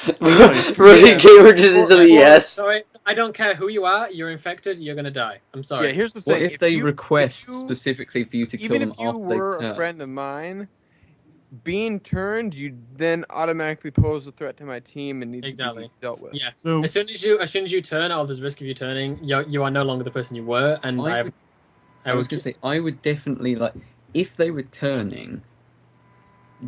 Brony Gamer just instantly yes. Sorry, I don't care who you are. You're infected. You're gonna die. I'm sorry. Yeah, here's the thing. What if they you- request if you- specifically for you to kill even them if you after were they've a turned? friend of mine, being turned, you then automatically pose a threat to my team and need to Exactly. be dealt with. Yeah. So As soon as you turn, or there's risk of you turning, you are no longer the person you were. And I I was going to say, I would definitely, like, if they were turning,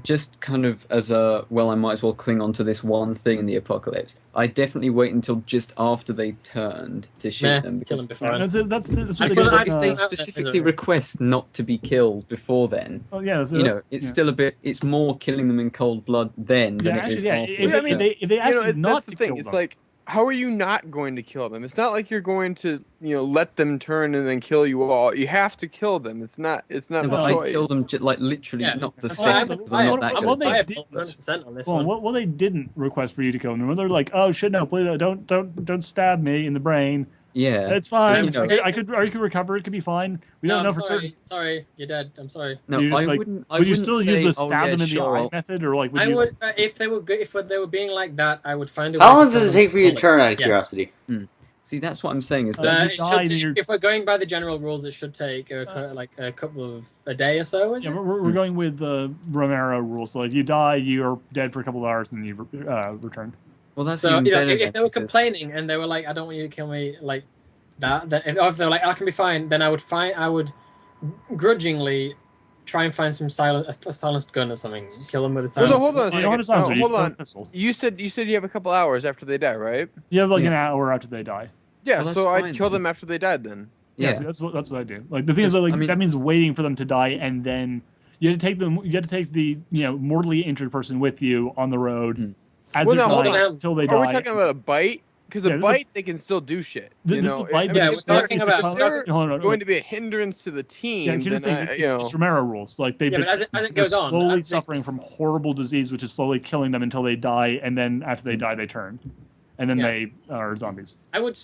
just kind of as a, well, I might as well cling on to this one thing in the apocalypse, I'd definitely wait until just after they turned to shoot Nah, them. kill Because them before. that's what I they feel did. like if they uh, specifically uh, request not to be killed before then, oh yeah, so, you know, it's yeah. still a bit, it's more killing them in cold blood then than Yeah, it is actually, yeah. after. If, I I mean, mean, if they ask you not that's to the thing. kill It's them, like, how are you not going to kill them? It's not like you're going to, let them turn and then kill you all. You have to kill them. It's not No, a but I choice. kill them like literally Yeah. not the That's why second I'm- because I'm not that I'm good. what at they it. did- 100% on this well, one. what they didn't request for you to kill them, they're like, oh shit, no, please don't stab me in the brain. Yeah, It's fine. you know- I could recover. It could be fine. We don't know I'm for sorry. certain. Sorry, you're dead. I'm sorry. So No, you're just I like, wouldn't. would you still use the say, stab oh, yeah, them in the sure, eye I'll- method, or like would I you? would if they were good. If they were being like that, I would find a way. How to long kill does it them take for you to fully. turn out of Yes. curiosity? See, that's what I'm saying. Is that you It should died and take- you're- if we're going by the general rules, it should take like a couple of a day or so. Is Yeah, it? we're going with the Romero rules. So like you die, you're dead for a couple of hours, and you return. well, that's So even you know, better if then, they were because- complaining and they were like, "I don't want you to kill me," like that, if they were like, "I can be fine," then I would grudgingly try and find some a silenced gun or something. Kill them with a Well, silenced no, hold on a You don't second. want to No, you hold throw a on. pistol. You said you have a couple hours after they die, right? You have like an Yeah. hour after they die. Yeah, Well, that's so I'd fine kill then. them after they died then. Yeah, Yeah. see, that's what I do. Like the thing is that, like, I mean- that means waiting for them to die, and then you have to take them. You have to take the mortally injured person with you on the road as Well, they're now, hold dying on. until they Are die. we talking about a bite? Because Yeah, a this is a- bite, they can still do shit. This is a bite, but Yeah, it's we're talking it's about- they're hold on, going to be a hindrance to the Yeah, team. here's the Then thing. It's Romero rules. Like Yeah, but as it they're goes on, slowly as they- suffering from horrible disease, which is slowly killing them until they die, and then after they die, they turn, and then Yeah. they are zombies. I would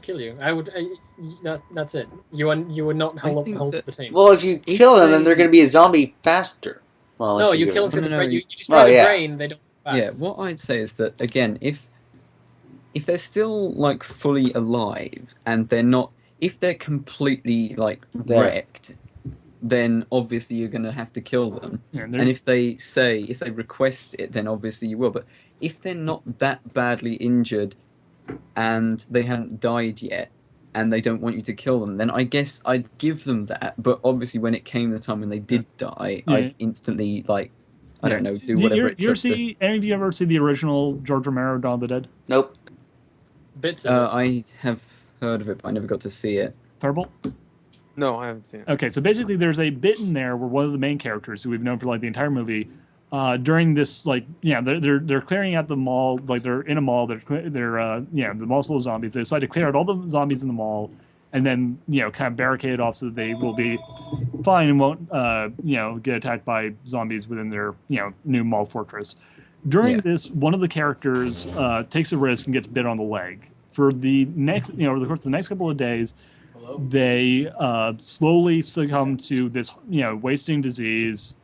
kill you. I would. That's it. You would not hold think up that- the team. Well, if you If kill them, then they- they're going to be a zombie faster. Well, No, unless you do kill it. them through the No, brain. no, You destroy Oh, the yeah. brain. They don't. Come back. Yeah, what I'd say is that again, if they're still like fully alive and they're not, if they're completely like There. wrecked, then obviously you're going to have to kill them. Yeah, And if they request it, then obviously you will. But if they're not that badly injured and they haven't died yet and they don't want you to kill them, then I guess I'd give them that. But obviously when it came the time when they did die, Yeah. I'd instantly like, I don't know, do you whatever you it took to... any of you ever see the original George Romero Dawn of the Dead? Nope. Bits of it. I have heard of it, but I never got to see it. Firebolt? No, I haven't seen it. Okay, so basically there's a bit in there where one of the main characters, who we've known for like the entire movie, during this, like, they're clearing out the mall, like they're in a mall, they're the mall's full of zombies. They decide to clear out all the zombies in the mall, and then kind of barricade it off so that they will be fine and won't get attacked by zombies within their new mall fortress. During Yeah. this, one of the characters takes a risk and gets bit on the leg. For the next, over the course of the next couple of days, they slowly succumb to this, wasting disease.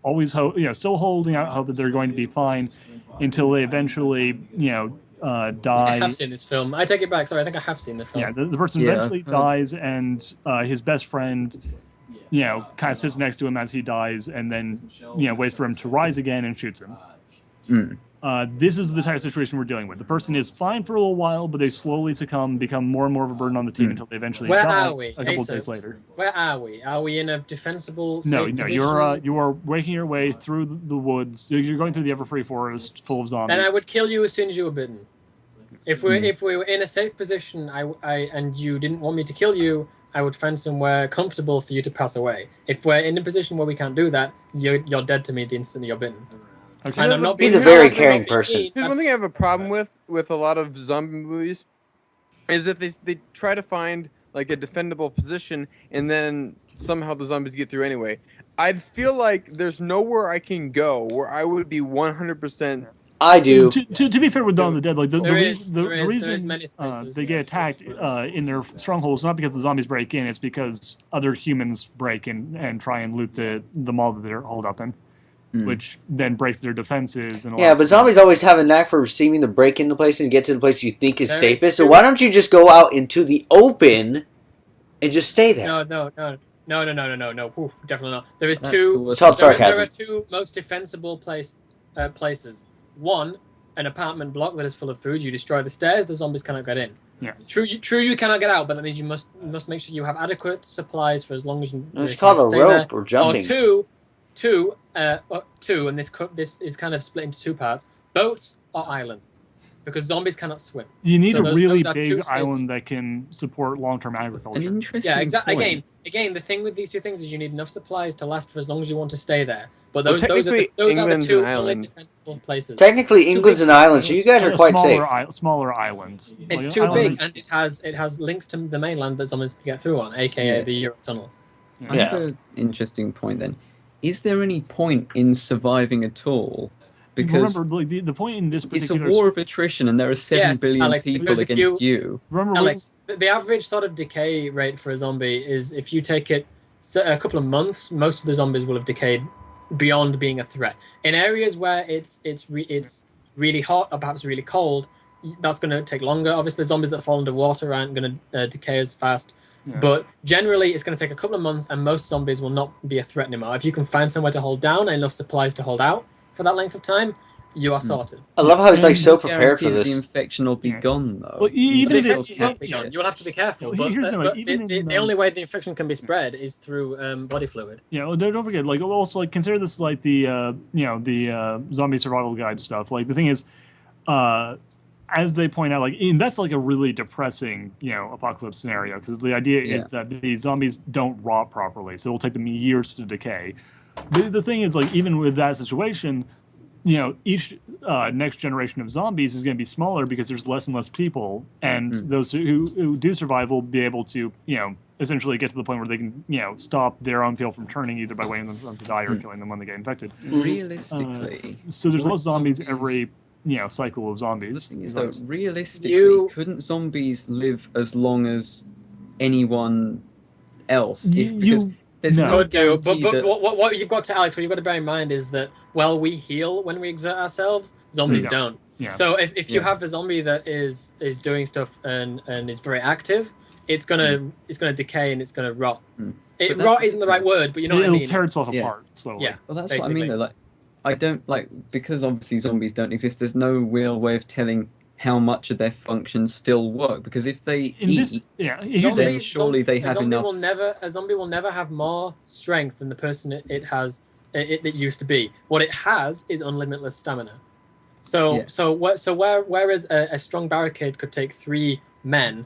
Always still holding out hope that they're going to be fine until they eventually, I die. have seen this film. I take it back. Sorry, I think I have seen the film. Yeah, the person Yeah, eventually I've heard. dies, and his best friend, kind of sits next to him as he dies, and then, waits for him to rise again and shoots him. Mm. This is the type of situation we're dealing with. The person is fine for a little while, but they slowly succumb, become more and more of a burden on the team until they eventually Where die are we? a couple of Asa, days later. Where are we? Are we in a defensible? No, safe no, position? you are making your way through the woods. You're going through the Everfree forest full of zombies. Then I would kill you as soon as you were bitten. If we were in a safe position, and you didn't want me to kill you, I would find somewhere comfortable for you to pass away. If we're in a position where we can't do that, you're dead to me the instant you're bitten. Okay. And I'm not He's being a very I'm not caring being person. mean. Here's one thing I have a problem with a lot of zombie movies, is that they try to find like a defendable position and then somehow the zombies get through anyway. I'd feel like there's nowhere I can go where I would be 100%. I do. To be fair with Dawn of the Dead, like the There reason is many spaces, they get attacked in their strongholds, not because the zombies break in, it's because other humans break in and try and loot the mall that they're holed up in, which then breaks their defenses. And all Yeah, that but stuff. zombies always have a knack for seeming to break into places and get to the place you think is There is safest. So two- why don't you just go out into the open and just stay there? No. Oof, definitely not. There is That's two. the worst. It's all There sarcasm. are two most defensible places. One, an apartment block that is full of food. You destroy the stairs, the zombies cannot get in. Yeah. True, you cannot get out, but that means you must make sure you have adequate supplies for as long as you. It's you called can a stay rope there. or jumping. Or two, and this is kind of split into two parts: boats or islands, because zombies cannot swim. You need So a those really are two big spaces. island that can support long-term An agriculture. interesting Yeah, exactly. point. Again, the thing with these two things is you need enough supplies to last for as long as you want to stay there. But Well, those are the technically, England's two an only island. defensible places. Technically, Too England's big. an island, so you guys are quite safe. Smaller islands. It's Like, too island- big, and it has links to the mainland that zombies can get through on, aka Yeah. the Eurotunnel. I Yeah. have an interesting point then. Is there any point in surviving at all? Because remember, like, the point in this it's a particular war of attrition and there are 7 billion Alex, people because if against you. remember Alex, the average sort of decay rate for a zombie is if you take it a couple of months, most of the zombies will have decayed beyond being a threat. In areas where it's really hot or perhaps really cold, that's going to take longer. Obviously, zombies that fall underwater aren't going to decay as fast. Yeah. But generally, it's going to take a couple of months, and most zombies will not be a threat anymore. If you can find somewhere to hold down and enough supplies to hold out for that length of time, you are sorted. I love how he's like so It's prepared for guaranteed that this. the infection will be Yeah. gone though. Well, even The if infection it- won't be gone. You'll have to be careful. Yeah, But, here's the thing, but even in, the only way the infection can be spread is through body fluid. Yeah, well, don't forget, like, also, like, consider this like the, zombie survival guide stuff. Like, the thing is, as they point out, like, and that's like a really depressing, apocalypse scenario, because the idea is that these zombies don't rot properly, so it'll take them years to decay. The thing is, like, even with that situation, each next generation of zombies is going to be smaller because there's less and less people, and those who do survive will be able to, essentially get to the point where they can, stop their own field from turning, either by waiting them to die or killing them when they get infected. Realistically, So there's what less zombies every, cycle of zombies. The thing is, though, realistically, couldn't zombies live as long as anyone else? Because there's No. no Could do, but guarantee that... what you've got to, Alex, what you've got to bear in mind is that while we heal when we exert ourselves, zombies Yeah. don't. Yeah. So if you have a zombie that is doing stuff and is very active, it's gonna decay and it's gonna rot. But that's Rot the isn't the right word, but you know what I It'll mean. tear itself Yeah. apart. So Yeah. Well, that's basically. what I mean, though. Like, I don't, because obviously zombies don't exist, there's no real way of telling how much of their functions still work, because if they here's then surely they have enough... A zombie will never have more strength than the person it used to be. What it has is unlimited stamina. Whereas a strong barricade could take 3 men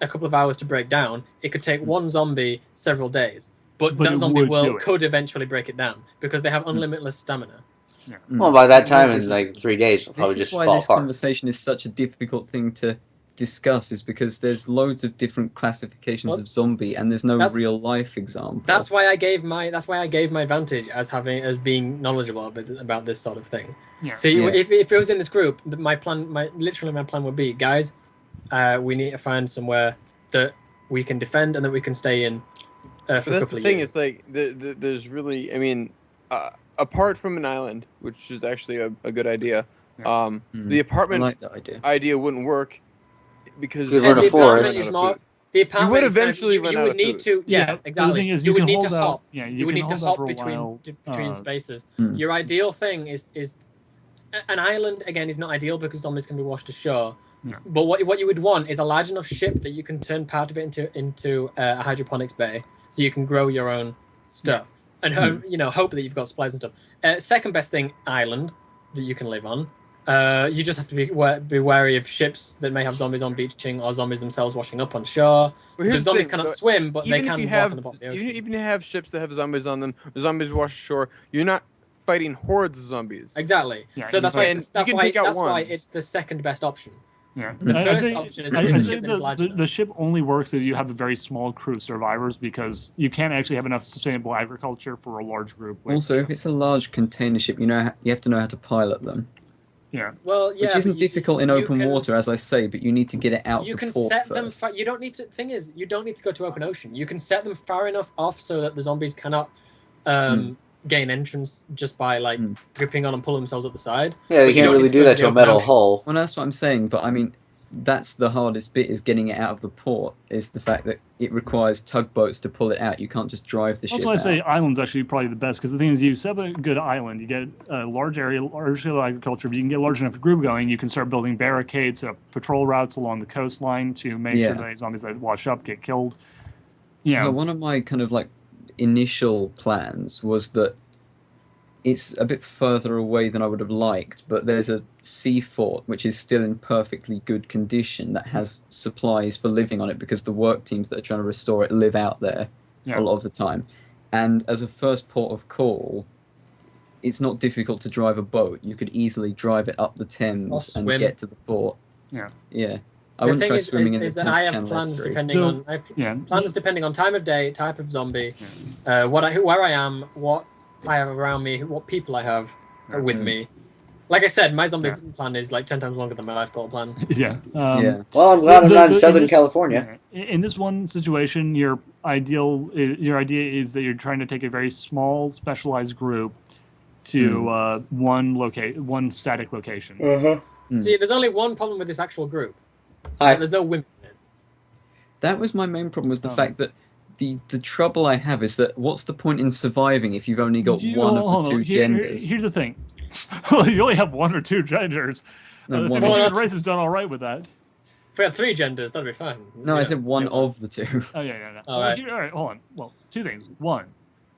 a couple of hours to break down, it could take one zombie several days. But that it zombie would do it. could eventually break it down because they have unlimited stamina. Well, by that time, in like 3 days, we'll probably This just is why fall this apart. conversation is such a difficult thing to discuss, is because there's loads of different classifications Well, of zombie, and there's no real life example. That's why I gave my advantage as being knowledgeable about this sort of thing. Yeah. See, if it was in this group, my plan would be, guys, we need to find somewhere that we can defend and that we can stay in for a But that's couple the of thing. years. It's like there's really, I mean, apart from an island, which is actually a good idea. The apartment I like that idea. idea wouldn't work because We'd run a the apartment forest. is more. The apartment would is kind of- eventually you run would out of need food. to, The exactly. thing is, you you would can need hold to out. hop. Yeah, You would can need to hold out hop for a between while. between spaces. Your ideal thing is an island. Again, is not ideal because zombies can be washed ashore. Yeah. But what you would want is a large enough ship that you can turn part of it into a hydroponics bay, so you can grow your own stuff and hope that you've got supplies and stuff. Second best thing, island that you can live on. You just have to be wary of ships that may have zombies on beaching or zombies themselves washing up on shore. Well, here's Because the zombies thing, cannot though, swim, but they even if can you walk have, on the bottom of the ocean. even if you have ships that have zombies on them, the zombies wash ashore, you're not fighting hordes of zombies. Exactly. Yeah, so that's why and it's, you that's can why take out that's why one. it's the second best option. Yeah. The I first think- option is I a think ship that is large the enough. ship only works if you have a very small crew of survivors, because you can't actually have enough sustainable agriculture for a large group. Also, if it's a large container ship, you have to know how to pilot them, yeah. Well, yeah, which but isn't difficult in you open can- water, as I say, but you need to get it out You the can port set them. first. You don't need to. Thing is, you don't need to go to open ocean. You can set them far enough off so that the zombies cannot gain entrance just by gripping on and pulling themselves up the side. Yeah, But you you can't don't really need to do go that to to a the metal open ocean. hull. Well, that's what I'm saying, but I mean, that's the hardest bit, is getting it out of the port, is the fact that it requires tugboats to pull it out. You can't just drive the ship That's why I out. say island's actually probably the best, because the thing is, you set up a good island, you get a large area, large scale agriculture, but you can get a large enough group going, you can start building barricades, set up patrol routes along the coastline to make sure that any zombies that wash up get killed. Well, one of my kind of initial plans was that it's a bit further away than I would have liked, but there's a sea fort which is still in perfectly good condition that has supplies for living on it, because the work teams that are trying to restore it live out there a lot of the time. And as a first port of call, it's not difficult to drive a boat. You could easily drive it up the Thames and swim. get to the fort. Yeah. Yeah. I The wouldn't thing try is, swimming in is the that I have Channel plans Estuary. depending on plans depending on time of day, type of zombie, where I am, what I have around me, what people I have with me. Like I said, my zombie plan is 10 times longer than my life goal plan. Yeah. Yeah. Well, I'm glad I'm not in in Southern this- California. In this one situation, your idea is that you're trying to take a very small, specialized group to one static location. See, there's only one problem with this actual group. Hi. There's no women in it. That was my main problem, was the fact that the trouble I have is that what's the point in surviving if you've only got one of the two genders? Here's the thing. Well, you only have one or two genders. No, The one human of- race has done all right with that. If we had 3 genders, that'd be fine. No, I Yeah. said one of the two. Oh yeah. All Well, right. all right, hold on. Well, 2 things. One,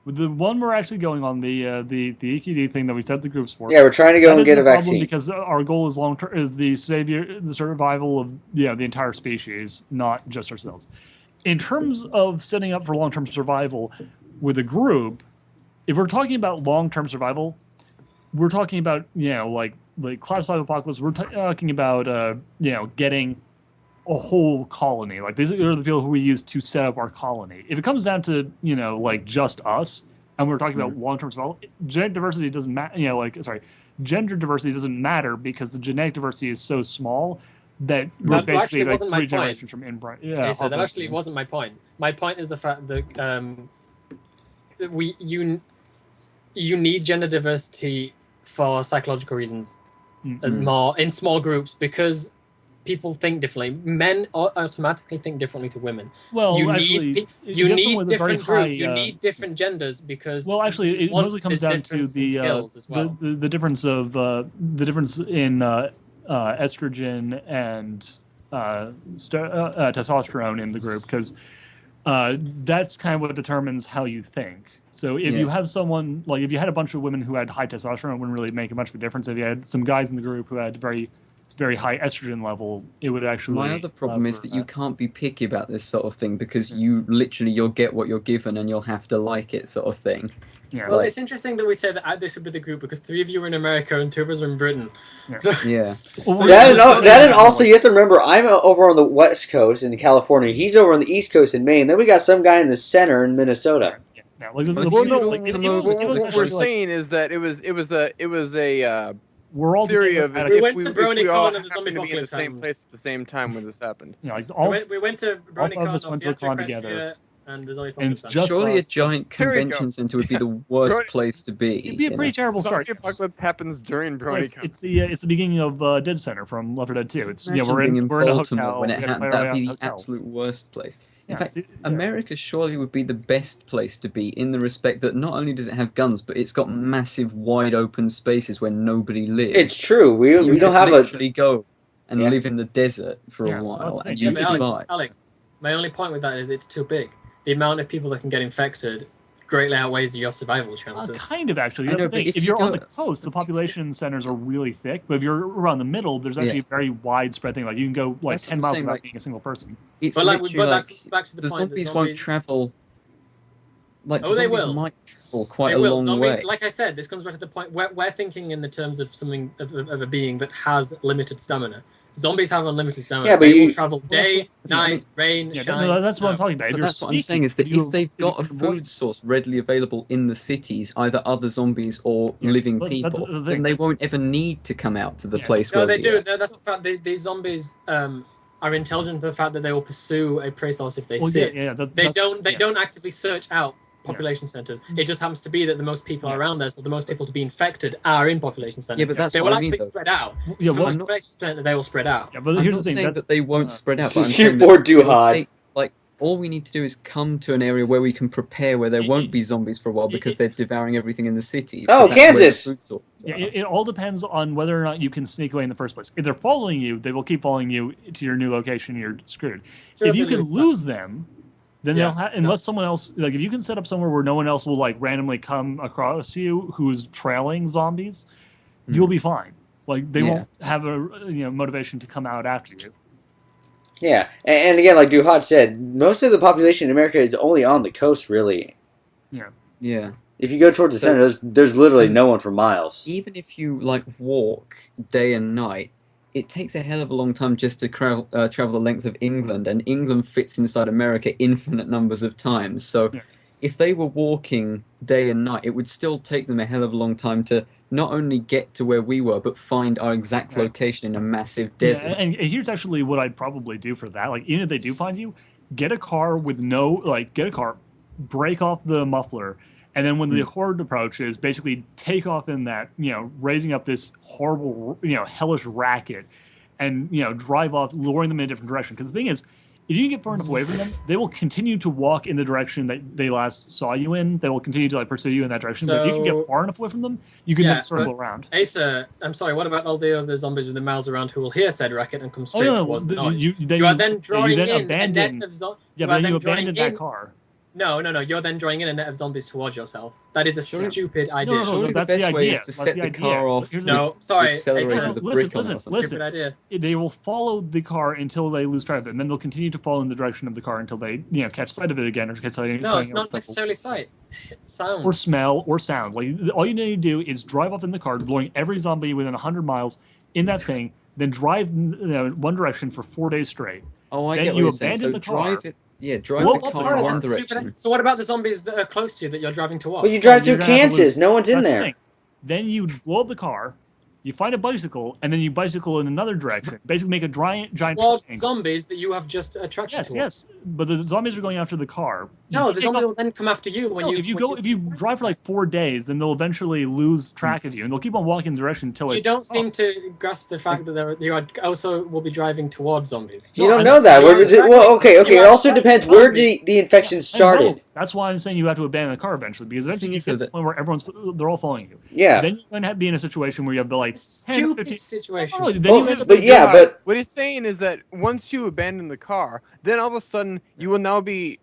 with the one we're actually going on the EQD thing that we set the groups for. Yeah, we're trying to go That and is get a problem vaccine. because our goal is long term is the survival of the entire species, not just ourselves. In terms of setting up for long term survival with a group, if we're talking about long term survival, we're talking about like class 5 apocalypse. We're talking about getting a whole colony. Like these are the people who we use to set up our colony. If it comes down to like just us, and we're talking about long-term survival, genetic diversity doesn't matter. Gender diversity doesn't matter because the genetic diversity is so small that we're That basically actually like wasn't my 3 point. generations from inbred. Yeah, Okay, so that Harper. actually wasn't my point. My point is the fact that you need gender diversity for psychological reasons, more in small groups because people think differently. Men automatically think differently to women. Well, you actually, need if you have someone need with a very different group. high, You need different genders because well, actually, it want mostly comes the down to difference in skills as well. the difference of the difference in estrogen and testosterone in the group, because that's kind of what determines how you think. So if you have someone like if you had a bunch of women who had high testosterone, it wouldn't really make much of a difference. If you had some guys in the group who had very high estrogen level, it would actually. My other problem is that you can't be picky about this sort of thing because you'll get what you're given and you'll have to like it, sort of thing. Yeah. Well, it's interesting that we say that this would be the group because 3 of you are in America and 2 of us are in Britain. Yeah. So, Yeah. Well, That and also you have to remember I'm over on the West Coast in California. He's over on the East Coast in Maine. Then we got some guy in the center in Minnesota. Yeah, like, Well, no, like, it what was we're actually, like, saying is that it was a we're all theory together of at it. a- We went to if Brony we all Con and the happened zombie to be in the apocalypse same happened. place at the same time when this happened. like all, we went to Brony of Con, us went to a Fiesta con Equestria, together. and the zombie And apocalypse it's happened. just Surely a us. giant Here we go. convention center would be the worst Brony- place to be. It'd be a you pretty know? terrible start. Zombie apocalypse happens during Well, Brony Con. it's the beginning of Dead Center from Left 4 Dead 2. It's Imagine we're being in a Baltimore hotel. when it we gotta happened. play our That'd way be out the in a hotel. absolute worst place. In Yeah, fact, yeah. America surely would be the best place to be in the respect that not only does it have guns, but it's got massive, wide open spaces where nobody lives. It's true. We you don't could have a. literally go and Yeah. live in the desert for Yeah, a while that's the and thing. you Yeah, but survive. Alex, my only point with that is it's too big. The amount of people that can get infected greatly outweighs your survival chances. Kind of, actually. I That's know, the but thing. if If you you're on go- the coast, the population centers are really thick. But if you're around the middle, there's actually Yeah. a very widespread thing. Like you can go like That's what 10 I'm miles saying, without like- being a single person. It's But literally that like comes back to the the point that zombies won't travel. Like Oh, the they zombies will. might travel quite They a will. long Zombie, way. like I said, this comes back to the point where we're thinking in the terms of something of a being that has limited stamina. Zombies have unlimited stamina. Yeah, but they you- will travel day, night, rain, Yeah, shine. no, that's what I'm snow. talking about. If But you're that's what I'm sneaky, saying is that you- if they've got a you can avoid- food source readily available in the cities, either other zombies or Yeah, living that's people, the thing. then they won't ever need to come out to the Yeah. place No, where they we do. are. That's the fact. These zombies are intelligent to the fact that they will pursue a prey source if they Well, see yeah, it. yeah, They that's- don't. They yeah. don't actively search out population centers. It just happens to be that the most people Yeah. around us, or the most people to be infected, are in population centers. Yeah, but that's they what will I mean, actually though. spread out. Yeah, If well, a population center, they will spread out. yeah, but I'm here's not the thing. saying That's, that they won't spread out, but I'm You saying that poor they will Duhad. take- like, all we need to do is come to an area where we can prepare where there won't be zombies for a while because they're devouring everything in the cities. Oh, That's where the Kansas! food sources Yeah, are. it all depends on whether or not you can sneak away in the first place. If they're following you, they will keep following you to your new location. You're screwed. Sure, If you they can lose lose them, then Yeah. they'll unless someone else like if you can set up somewhere where no one else will like randomly come across you who's trailing zombies, you'll be fine. Like they Yeah. won't have a motivation to come out after you. Yeah, and again, like Duhad said, most of the population in America is only on the coast, really. Yeah. If you go towards the So- center, there's literally no one for miles. Even if you like walk day and night, it takes a hell of a long time just to travel the length of England, and England fits inside America infinite numbers of times. So, Yeah. if they were walking day and night, it would still take them a hell of a long time to not only get to where we were, but find our exact Right. location in a massive Yeah, desert. and here's actually what I'd probably do for that. Like even if they do find you, get a car with get a car, break off the muffler, and then when the horde approaches, basically take off in that, raising up this horrible, hellish racket, and drive off, luring them in a different direction. Because the thing is, if you get far enough away from them, they will continue to walk in the direction that they last saw you in. They will continue to like pursue you in that direction. But if you can get far enough away from them, you can then circle around. Asa, I'm sorry. What about all the other zombies with the mouths around who will hear said racket and come straight towards the noise? You are then drawing in a net of zombies. Yeah, but then you abandon that car. No. You're then drawing in a net of zombies towards yourself. That is a stupid idea. No, that's the best the way idea. is to set the car off. No, sorry. Accelerate with a brick on it or something. Stupid idea. They will follow the car until they lose track of it, and then they'll continue to follow in the direction of the car until they, catch sight of it again or catch sight of it. No, it's not necessarily sight. Sound. Or smell or sound. Like all you need to do is drive off in the car, blowing every zombie within 100 miles in that thing, then drive one direction for 4 days straight. Oh, I then get what you you're saying. abandon So the car. drive the car in one direction. So what about the zombies that are close to you that you're driving towards? Well, you drive through You're gonna have to Kansas. lose. No one's in That's the there. thing. Then you blow up the car, you find a bicycle, and then you bicycle in another direction. Basically, make a giant towards triangle. zombies that you have just attracted Yes, towards. yes. But the zombies are going after the car. No, the zombie will then come after you when you. If you drive for like 4 days, then they'll eventually lose track of you, and they'll keep on walking in the direction until You don't seem to grasp the fact that you are also will be driving towards zombies. You don't know that. Okay. It also depends where the infection started. That's why I'm saying you have to abandon the car eventually, because eventually you get to the point where they're all following you. Yeah. Then you can be in a situation where you have like 10, Stupid 15 situation. Oh, then you end up but what he's saying is that once you abandon the car, then all of a sudden you will now be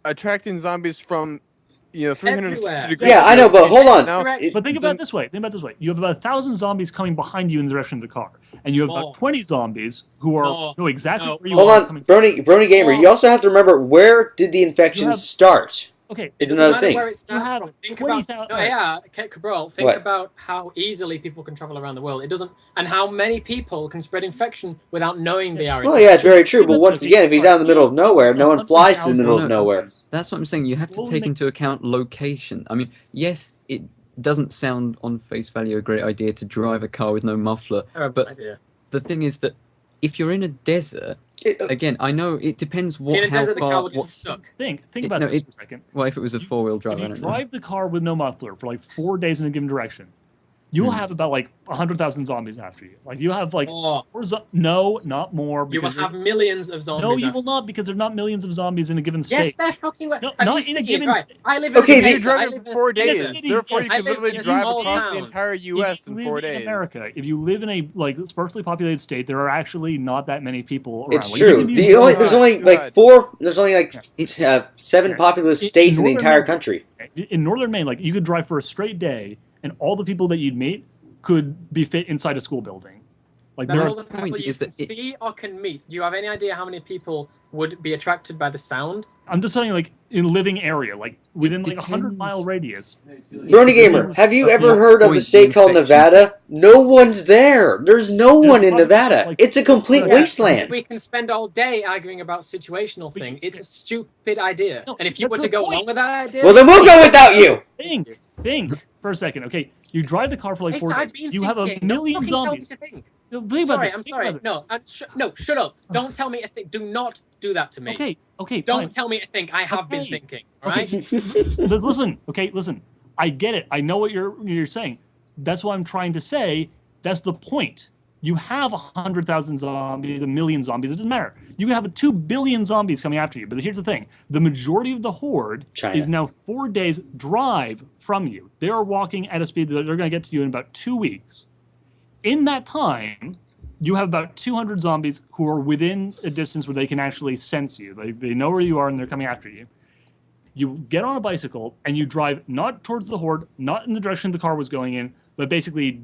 attracting zombies from 360 Everywhere. degrees. yeah, I know. But hold on. Now, But think about it this way. You have about 1,000 zombies coming behind you in the direction of the car, and you have about 20 zombies who know exactly where you Hold are. on, Brony Gamer. You also have to remember, where did the infection start? Okay, It's another thing. Where it starts from. Think about, Cabral, think What? about how easily people can travel around the world. It doesn't, and how many people can spread infection without knowing they are. Well, yeah, it's very true. But once again, if he's out in the middle of nowhere, no one flies to the middle of nowhere. That's what I'm saying. You have to take into account location. I mean, yes, it doesn't sound on face value a great idea to drive a car with no muffler, but the thing is that if you're in a desert, again, I know it depends in a how desert, the car far. will just suck. Think about this for a second. Well, if it was a four-wheel drive, If I you don't know. drive the car with no muffler for like 4 days in a given direction, you'll have about like 100,000 zombies after you. Like you have like no, not more. You will have millions of zombies. No, you will not, because there's not millions of zombies in a given state. Yes, they're fucking. No, not in a given state. I live in Okay, a you're driving for 4 days. Therefore, you I can live literally in a drive small across town. the entire U.S. in 4 days. In America, if you live in a like sparsely populated state, there are actually not that many people around. It's Like, true. There's only like Duhad. 7 populous states in the entire country. In northern Maine, like you could drive for a straight day, and all the people that you'd meet could be fit inside a school building. Like That's there all are the people you can see or can meet. Do you have any idea how many people would be attracted by the sound? I'm just telling you, like in living area, like within like 100-mile radius. Brony Gamer, have you ever heard of the state called Nevada? No one's there. There's no one in Nevada. It's a complete wasteland. We can spend all day arguing about situational thing. It's a stupid idea. And if you were to go along with that idea, well, then we'll go without you. Think for a second. Okay, you drive the car for like 4 days. You have a million zombies. I'm sorry. No, shut up. Don't tell me to think. Do not do that to me. Okay. Don't tell me to think. I have been thinking. All right. Listen. I get it. I know what you're saying. That's what I'm trying to say. That's the point. You have 100,000 zombies, a million zombies. It doesn't matter. You can have 2 billion zombies coming after you. But here's the thing: the majority of the horde is now 4 days drive from you. They are walking at a speed that they're going to get to you in about 2 weeks. In that time, you have about 200 zombies who are within a distance where they can actually sense you. They know where you are and they're coming after you. You get on a bicycle and you drive not towards the horde, not in the direction the car was going in, but basically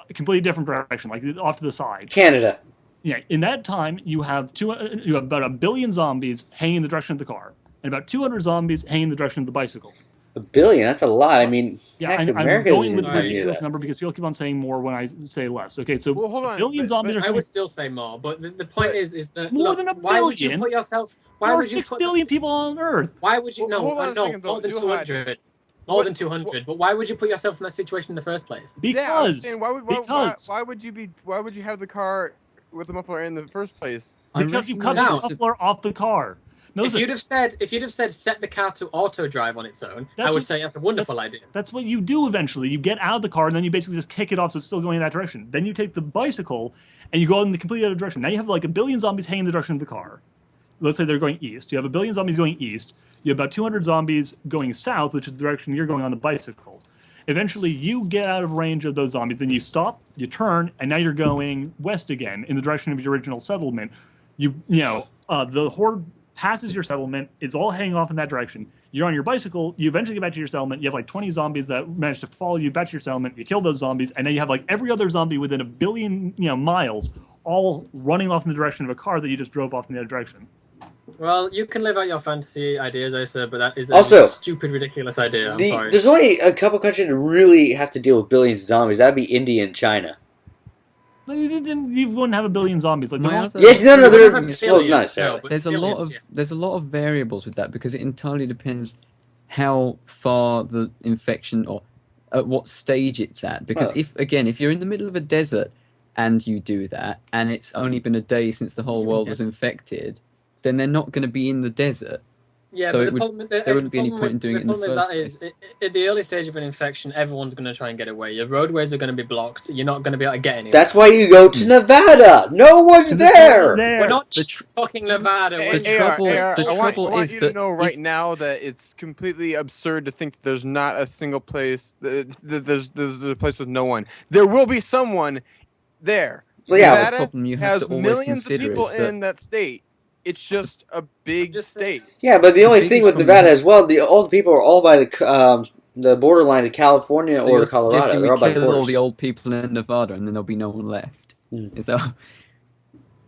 a completely different direction, like off to the side. Canada. Yeah. In that time, you have about 1 billion zombies hanging in the direction of the car, and about 200 zombies hanging in the direction of the bicycle. 1 billion? That's a lot. I mean, I'm going with this number because people keep on saying more when I say less. Okay, so hold on, billion zombies. I would still say more, but the point is that more than 1 billion. Why would you put yourself? There are 6 billion people on Earth. Why would you? Hold on a second, more than though. 200. More than 200. But why would you put yourself in that situation in the first place? Because why would you have the car with the muffler in the first place? Because you cut the muffler off the car. No, if you'd have said set the car to auto drive on its own, I would say that's a wonderful idea. That's what you do eventually. You get out of the car and then you basically just kick it off so it's still going in that direction. Then you take the bicycle and you go in the complete other direction. Now you have like a billion zombies heading in the direction of the car. Let's say they're going east. You have a billion zombies going east. You have about 200 zombies going south, which is the direction you're going on the bicycle. Eventually, you get out of range of those zombies. Then you stop, you turn, and now you're going west again in the direction of your original settlement. The horde passes your settlement. It's all heading off in that direction. You're on your bicycle. You eventually get back to your settlement. You have like 20 zombies that manage to follow you back to your settlement. You kill those zombies, and now you have like every other zombie within a billion miles, all running off in the direction of a car that you just drove off in the other direction. Well, you can live out your fantasy ideas, I said, but that is Also, a stupid, ridiculous idea. I'm sorry. There's only a couple countries that really have to deal with billions of zombies. That'd be India and China. You wouldn't have a billion zombies. Like Yes, no, there's there's a lot of variables with that because it entirely depends how far the infection or at what stage it's at. Because if you're in the middle of a desert and you do that, and it's only been a day since the whole world was infected, then they're not going to be in the desert. Yeah, so but there wouldn't be any point in doing it in the first place. At the early stage of an infection, everyone's going to try and get away. Your roadways are going to be blocked. You're not going to be able to get anywhere. That's why you go to Nevada. No one's there. We're not fucking Nevada. I want you to know right now that it's completely absurd to think that there's not a single place. There's a place with no one. There will be someone there. So yeah, Nevada has millions of people in that state. It's just a big state. Yeah, but the only thing with Nevada as well, all the people are all by the borderline of California or Colorado. They're all by kill all the old people in Nevada, and then there'll be no one left. Is that?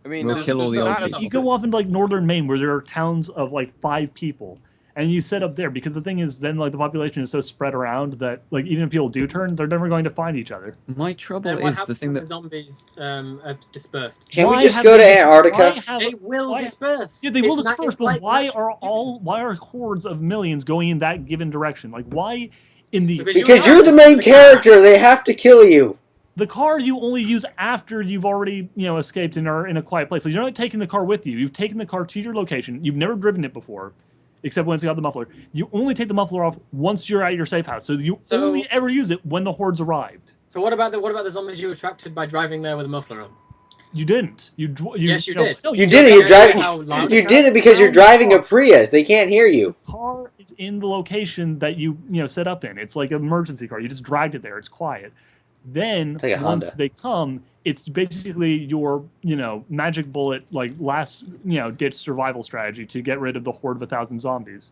I mean, we'll kill all the old people. You go off into like northern Maine, where there are towns of like 5 people, and you set up there because the thing is, then like the population is so spread around that like even if people do turn, they're never going to find each other. My trouble is the thing that the zombies have dispersed. Can we just go to Antarctica? They will disperse. Yeah, they will disperse. But why are hordes of millions going in that given direction? Like why in the because you're the main character, they have to kill you. The car you only use after you've already escaped and are in a quiet place. So you're not taking the car with you. You've taken the car to your location. You've never driven it before. Except when it's got the muffler. You only take the muffler off once you're at your safe house. So you only ever use it when the horde's arrived. So what about the zombies you attracted by driving there with a muffler on? You didn't. Yes, you did. No, you didn't. You're driving. You did it because you're driving a Prius. They can't hear you. The car is in the location that you set up in. It's like an emergency car. You just dragged it there. It's quiet. Then once they come, it's basically your magic bullet like last ditch survival strategy to get rid of the horde of 1,000 zombies.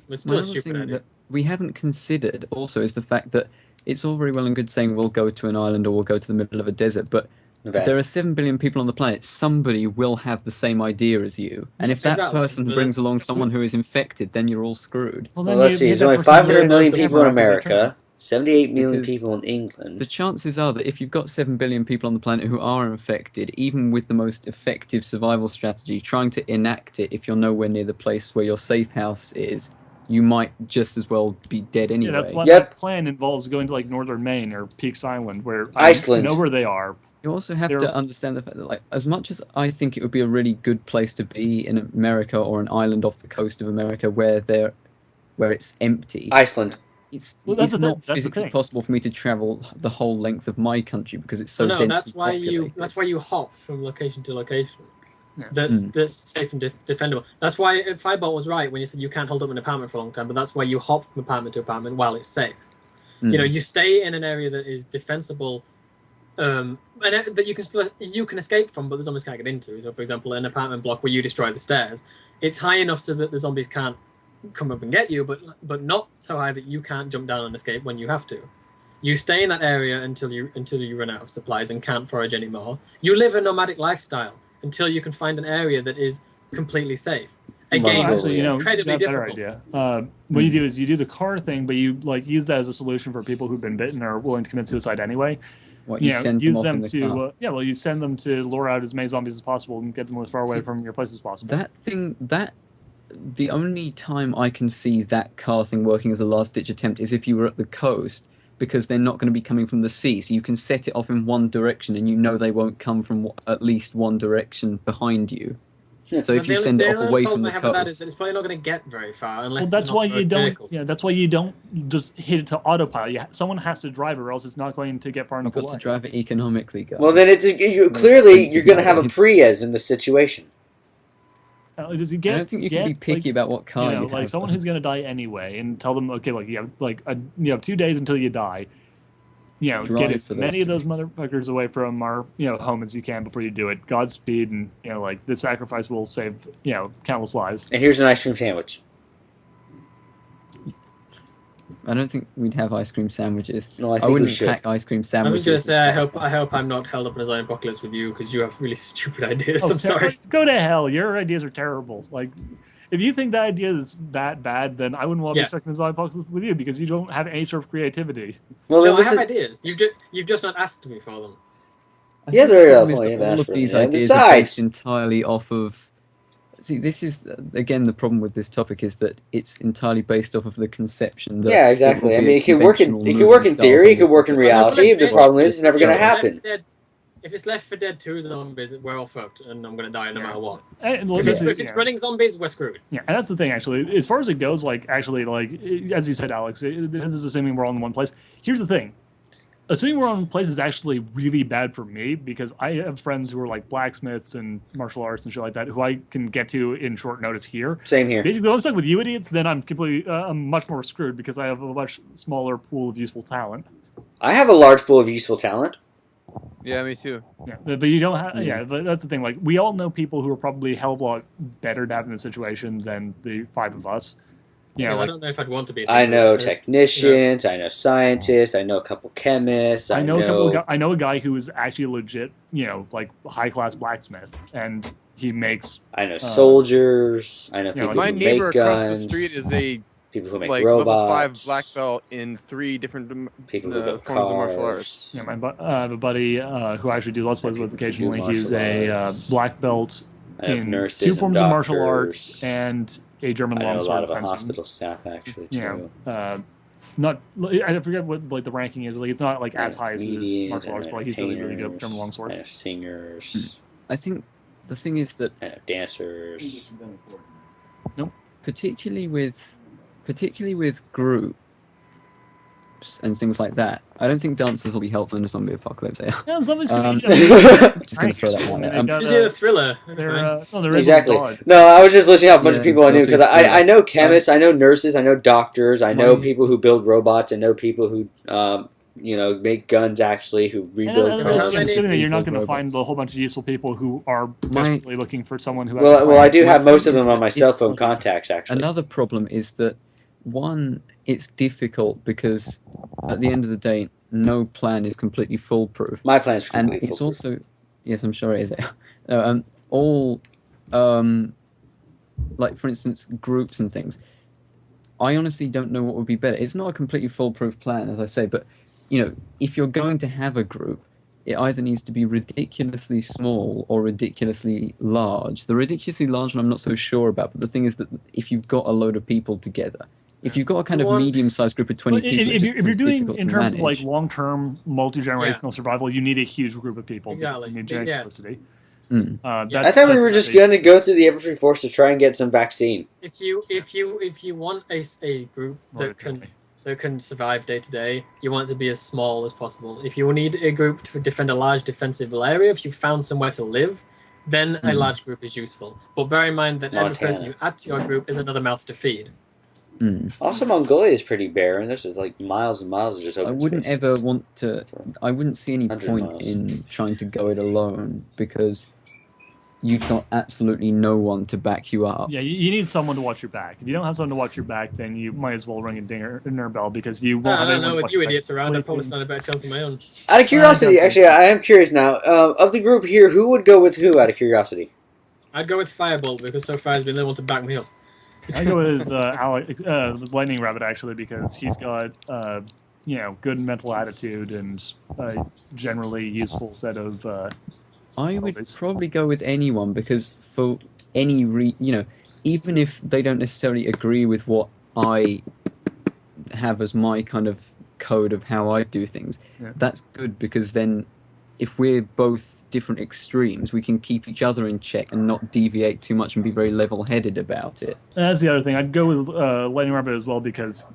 It's still a stupid idea. That we haven't considered also is the fact that it's all very well and good saying we'll go to an island or we'll go to the middle of a desert, but there are 7 billion people on the planet. Somebody will have the same idea as you, and if that person brings along someone who is infected, then you're all screwed. Well, let's see. There's only 500 million people in America. 78 million people in England. The chances are that if you've got 7 billion people on the planet who are infected, even with the most effective survival strategy, trying to enact it if you're nowhere near the place where your safe house is, you might just as well be dead anyway. Yeah, that's why that plan involves going to like northern Maine or Peaks Island, where Iceland. I know where they are. You also have to understand the fact that, like, as much as I think it would be a really good place to be in America or an island off the coast of America where it's empty. Iceland. It's not physically possible for me to travel the whole length of my country because it's so densely populated. That's why you hop from location to location. Yeah. That's safe and defendable. That's why Firebolt was right when you said you can't hold up an apartment for a long time, but that's why you hop from apartment to apartment while it's safe. You stay in an area that is defensible, and that you can escape from, but the zombies can't get into. So, for example, an apartment block where you destroy the stairs, it's high enough so that the zombies can't come up and get you, but not so high that you can't jump down and escape when you have to. You stay in that area until you run out of supplies and can't forage anymore. You live a nomadic lifestyle until you can find an area that is completely safe. Again, incredibly difficult. Idea. What you do is you do the car thing, but you use that as a solution for people who've been bitten or are willing to commit suicide anyway. You send use them to you send them to lure out as many zombies as possible and get them as far away from your place as possible. The only time I can see that car thing working as a last-ditch attempt is if you were at the coast, because they're not going to be coming from the sea, so you can set it off in one direction, and they won't come from at least one direction behind you. So if But you the send it only off away problem from I the have with that is coast, that it's probably not going to get very far unless Well, it's that's an why off-road you don't. vehicle. Yeah, that's why you don't just hit it to autopilot. Someone has to drive it, or else it's not going to get far you've enough got to away. drive it economically, guys. Well, then clearly you're going to have a Prius in this situation. Does he I get? don't think you can be get, picky like, about what car you like have. someone who's going to die anyway, and tell them, okay, like you have 2 days until you die. Get Drive as for those many of 2 those days. motherfuckers away from our home as you can before you do it. Godspeed, and like this sacrifice will save countless lives. And here's an ice cream sandwich. I don't think we'd have ice cream sandwiches. No, I I think we wouldn't should. pack ice cream I sandwiches. was going to say, I hope I'm not held up in a zombie apocalypse with you because you have really stupid ideas. Oh, I'm sorry. Go to hell. Your ideas are terrible. Like, if you think that idea is that bad, then I wouldn't want to Yes. be stuck in the zombie apocalypse with you because you don't have any sort of creativity. Well, No, then I have listen. ideas. You've just not asked me for them. I Yeah, think there the are problem is plenty that of all ash of for these it. And ideas are besides- based entirely off of. See, this is again the problem with this topic is that it's entirely based off of the conception that. Yeah, it exactly. will I be mean, a it can work in conventional theory, it movie-style could work in zombie reality. The Well, problem is, it's never going to So- happen. If it's Left 4 Dead 2 zombies, we're all fucked, and I'm gonna die no matter what. And, well, If that's it's, the- if it's running zombies, we're screwed. Yeah, and that's the thing, actually. As far as it goes, as you said, Alex, this is assuming we're all in one place. Here's the thing. Assuming we're all in one place is actually really bad for me because I have friends who are like blacksmiths and martial arts and shit like that who I can get to in short notice here. Same here. Basically, if I'm stuck with you idiots, then I'm much more screwed because I have a much smaller pool of useful talent. I have a large pool of useful talent. Yeah, me too. Yeah, but you don't have. Yeah, but that's the thing. Like, we all know people who are probably a hell of a lot better to have in this situation than the 5 of us. I Like, don't know if I'd want to be. I know technicians. I know scientists. I know a couple chemists. I know a guy who is actually a legit, like high class blacksmith, and he makes. I know soldiers. I know people My who neighbor make across guns. the street is a people who make like level 5 robots. black belt in 3 different People who build forms of martial arts. Yeah, I have a buddy who I actually do let's plays with occasionally. martial He's a black belt I have in nurses 2 forms and of martial doctors. arts and a German I know a lot longsword of fencing. hospital staff actually too. Not I forget what the ranking is. Like, it's not like I as know high as comedians, martial arts, I but know like he's really good at painters, German longsword. I know singers. I think the thing is that I know dancers. particularly with groups and things like that, I don't think dancers will be helpful in a zombie apocalypse. Yeah, zombies can be. Just gonna throw that one out. They You got, do a thriller. they're Exactly. God. No, I was just listing out a bunch of Yeah, people I knew they'll because do I know chemists, I know nurses, I know doctors, I know My- people who build robots, I know people who make guns actually, who rebuild And How cars. many- assuming that you're not Rebuild going to find robots. a whole bunch of useful people who are desperately looking for someone who. Well, I do have My most of thing them is on my that cell it's- phone contacts actually. Another problem is that one, it's difficult because at the end of the day, no plan is completely foolproof. My plan's And completely it's foolproof. also, yes, I'm sure it is. All, like for instance, groups and things. I honestly don't know what would be better. It's not a completely foolproof plan, as I say, but if you're going to have a group, it either needs to be ridiculously small or ridiculously large. The ridiculously large one I'm not so sure about, but the thing is that if you've got a load of people together, if you've got a kind of One- medium-sized group of 20 Well, people, if you're doing difficult in to terms of like manage. long-term multi-generational survival, you need a huge group of people because Exactly. you need genetic Yes. diversity. Mm. I thought we were just going to go through the every force to try and get some vaccine. If you want a group that can survive day to day, you want it to be as small as possible. If you need a group to defend a large defensible area, if you found somewhere to live, then a large group is useful. But bear in mind that every person you add to your group is another mouth to feed. Mm. Also, Mongolia is pretty barren. There's just like miles and miles of just open I wouldn't spaces. ever want to. I wouldn't see any 100 point miles. in trying to go it alone because you've got absolutely no one to back you up. Yeah, you need someone to watch your back. If you don't have someone to watch your back, then you might as well ring a dinner bell because you won't I have don't anyone know, to with watch you your back. idiots around, I'd probably Sleeping. stand a better chance on my own. Out of curiosity, actually, I am curious now. Of the group here, who would go with who? Out of curiosity. I'd go with Firebolt because so far he's been the one to back me up. I go with Lightning Rabbit actually because he's got good mental attitude and a generally useful set of. I would Always. probably go with anyone because for any even if they don't necessarily agree with what I have as my kind of code of how I do things, Yeah. that's good because then if we're both different extremes, we can keep each other in check and not deviate too much and be very level-headed about it. That's the other thing. I'd go with Lightning Rabbit as well because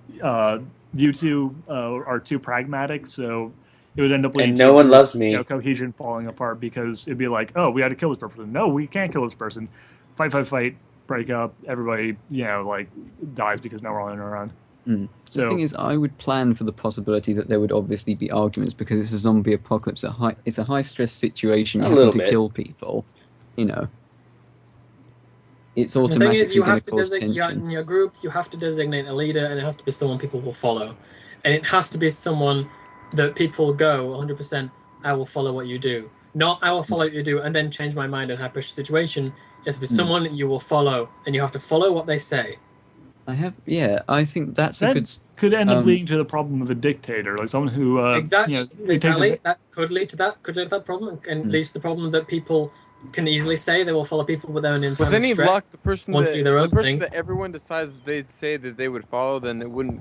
you two are too pragmatic, so it would end up leading And to no one loves me. cohesion falling apart because it'd be like, oh, we had to kill this person. No, we can't kill this person. Fight, break up. Everybody, like dies because now we're all in our own. So The thing is, I would plan for the possibility that there would obviously be arguments because it's a zombie apocalypse. It's a high-stress situation. You have to kill people. It's automatically going to cause tension. In your group, you have to designate a leader, and it has to be someone people will follow. And it has to be someone that people go 100%, I will follow what you do. Not, I will follow what you do and then change my mind in a high-pressure situation. It has to be someone that you will follow, and you have to follow what they say. I think that's a good... could end up leading to the problem of a dictator, like someone who exactly. That could lead to that. Could lead to that problem, and leads to the problem that people can easily say they will follow people without any time. With any luck, the person that everyone decides they'd say that they would follow, then it wouldn't.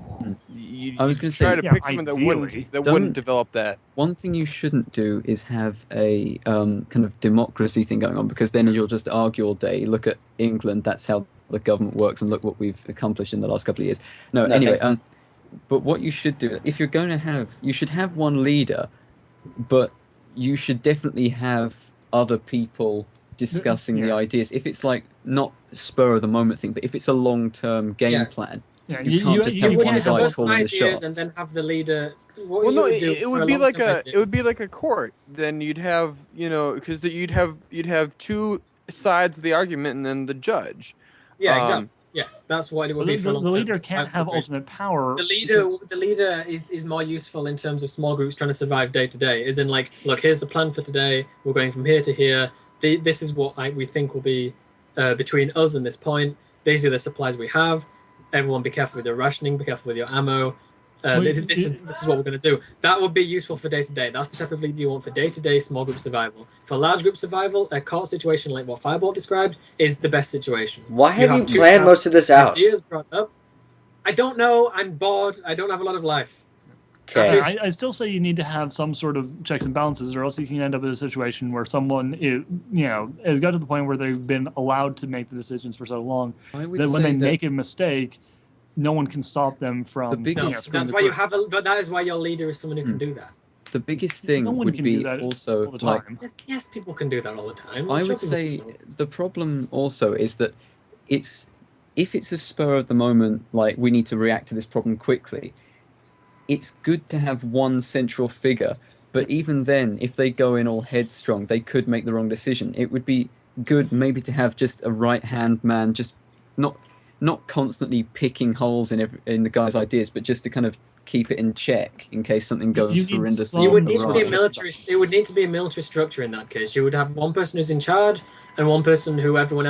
I was going to say, try to pick someone that wouldn't develop that. One thing you shouldn't do is have a kind of democracy thing going on, because then you'll just argue all day. Look at England, that's how the government works, and look what we've accomplished in the last couple of years. Anyway, but what you should do, if you're going to have, you should have one leader, but you should definitely have other people discussing the ideas. If it's like not spur of the moment thing, but if it's a long-term game plan, you can't just have one guy calling the shots. And then have the leader. It would be like a court. Then you'd have because you'd have two sides of the argument and then the judge. Yeah, exactly. Yes, that's what it would be for the leader can't have ultimate power. The leader is more useful in terms of small groups trying to survive day to day. Is in like, look, here's the plan for today. We're going from here to here. This is what we think will be between us and this point. These are the supplies we have. Everyone, be careful with your rationing. Be careful with your ammo. This is what we're going to do. That would be useful for day to day. That's the type of lead you want for day to day small group survival. For large group survival, a caught situation like what Firebolt described is the best situation. Why have you planned most of this out? Ideas brought up. I don't know. I'm bored. I don't have a lot of life. Okay. I still say you need to have some sort of checks and balances, or else you can end up in a situation where someone has got to the point where they've been allowed to make the decisions for so long that when they make a mistake, no one can stop them from. That's why you have but that is why your leader is someone who can do that. The biggest thing would be also like. Yes, people can do that all the time. I would say the problem also is that if it's a spur of the moment, like we need to react to this problem quickly, it's good to have one central figure. But even then, if they go in all headstrong, they could make the wrong decision. It would be good maybe to have just a right-hand man, just not constantly picking holes in the guy's ideas, but just to kind of keep it in check in case something goes horrendously wrong. It would need to be a military. It would need to be a military structure in that case. You would have one person who's in charge and one person who everyone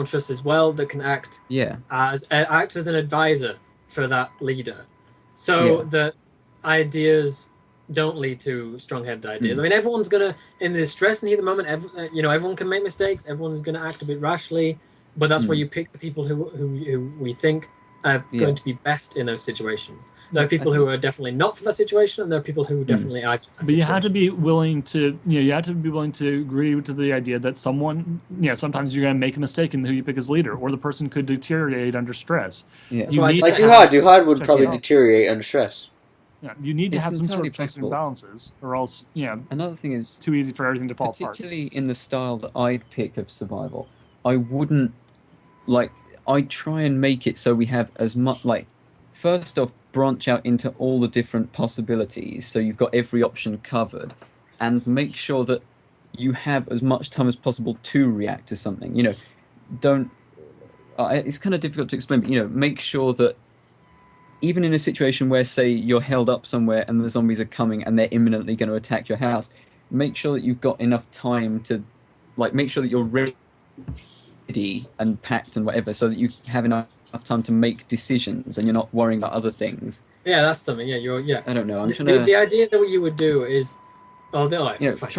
trusts as well that can act as an advisor for that leader, so that ideas don't lead to strong-headed ideas. I mean, everyone's gonna in the stress and heat of the moment. Everyone can make mistakes. Everyone's gonna act a bit rashly. But that's where you pick the people who we think are going to be best in those situations. There are people who are definitely not for that situation, and there are people who definitely are. But you have to be willing to, agree to the idea that someone, sometimes you're going to make a mistake in who you pick as leader, or the person could deteriorate under stress. Yeah. Like Duhad would probably deteriorate under stress. Yeah, you need to have some sort of checks and balances, or else, another thing is it's too easy for everything to fall apart. Particularly in the style that I'd pick of survival, I wouldn't. I try and make it so we have as much, first off, branch out into all the different possibilities, so you've got every option covered, and make sure that you have as much time as possible to react to something. It's kind of difficult to explain, but, make sure that even in a situation where, say, you're held up somewhere and the zombies are coming and they're imminently going to attack your house, make sure that you've got enough time to, make sure that you're ready and packed and whatever, so that you have enough time to make decisions and you're not worrying about other things. Yeah, that's something. Yeah, I don't know. I'm trying to. The idea that what you would do is, try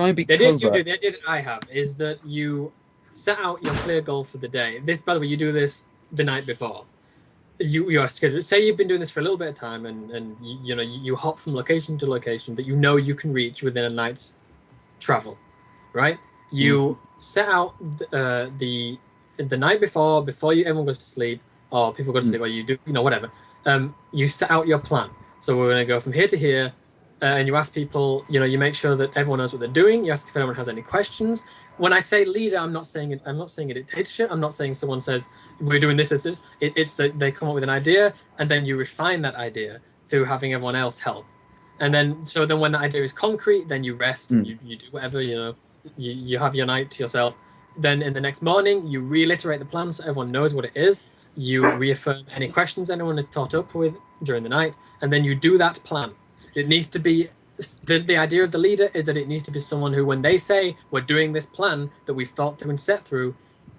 and be the idea that I have is that you set out your clear goal for the day. This, by the way, you do this the night before. You are scheduled. Say you've been doing this for a little bit of time, and you hop from location to location that you can reach within a night's travel, right? You set out the night before everyone goes to sleep, or people go to sleep, or you do, whatever. You set out your plan. So we're going to go from here to here, and you ask people, you make sure that everyone knows what they're doing. You ask if anyone has any questions. When I say leader, I'm not saying a dictatorship. I'm not saying someone says we're doing this. It's that they come up with an idea, and then you refine that idea through having everyone else help. And then when the idea is concrete, then you rest and you do whatever, you have your night to yourself. Then in the next morning, you reiterate the plan so everyone knows what it is. You reaffirm any questions anyone has thought up with during the night, and then you do that plan. It needs to be, the idea of the leader is that it needs to be someone who, when they say, we're doing this plan that we've thought through and set through,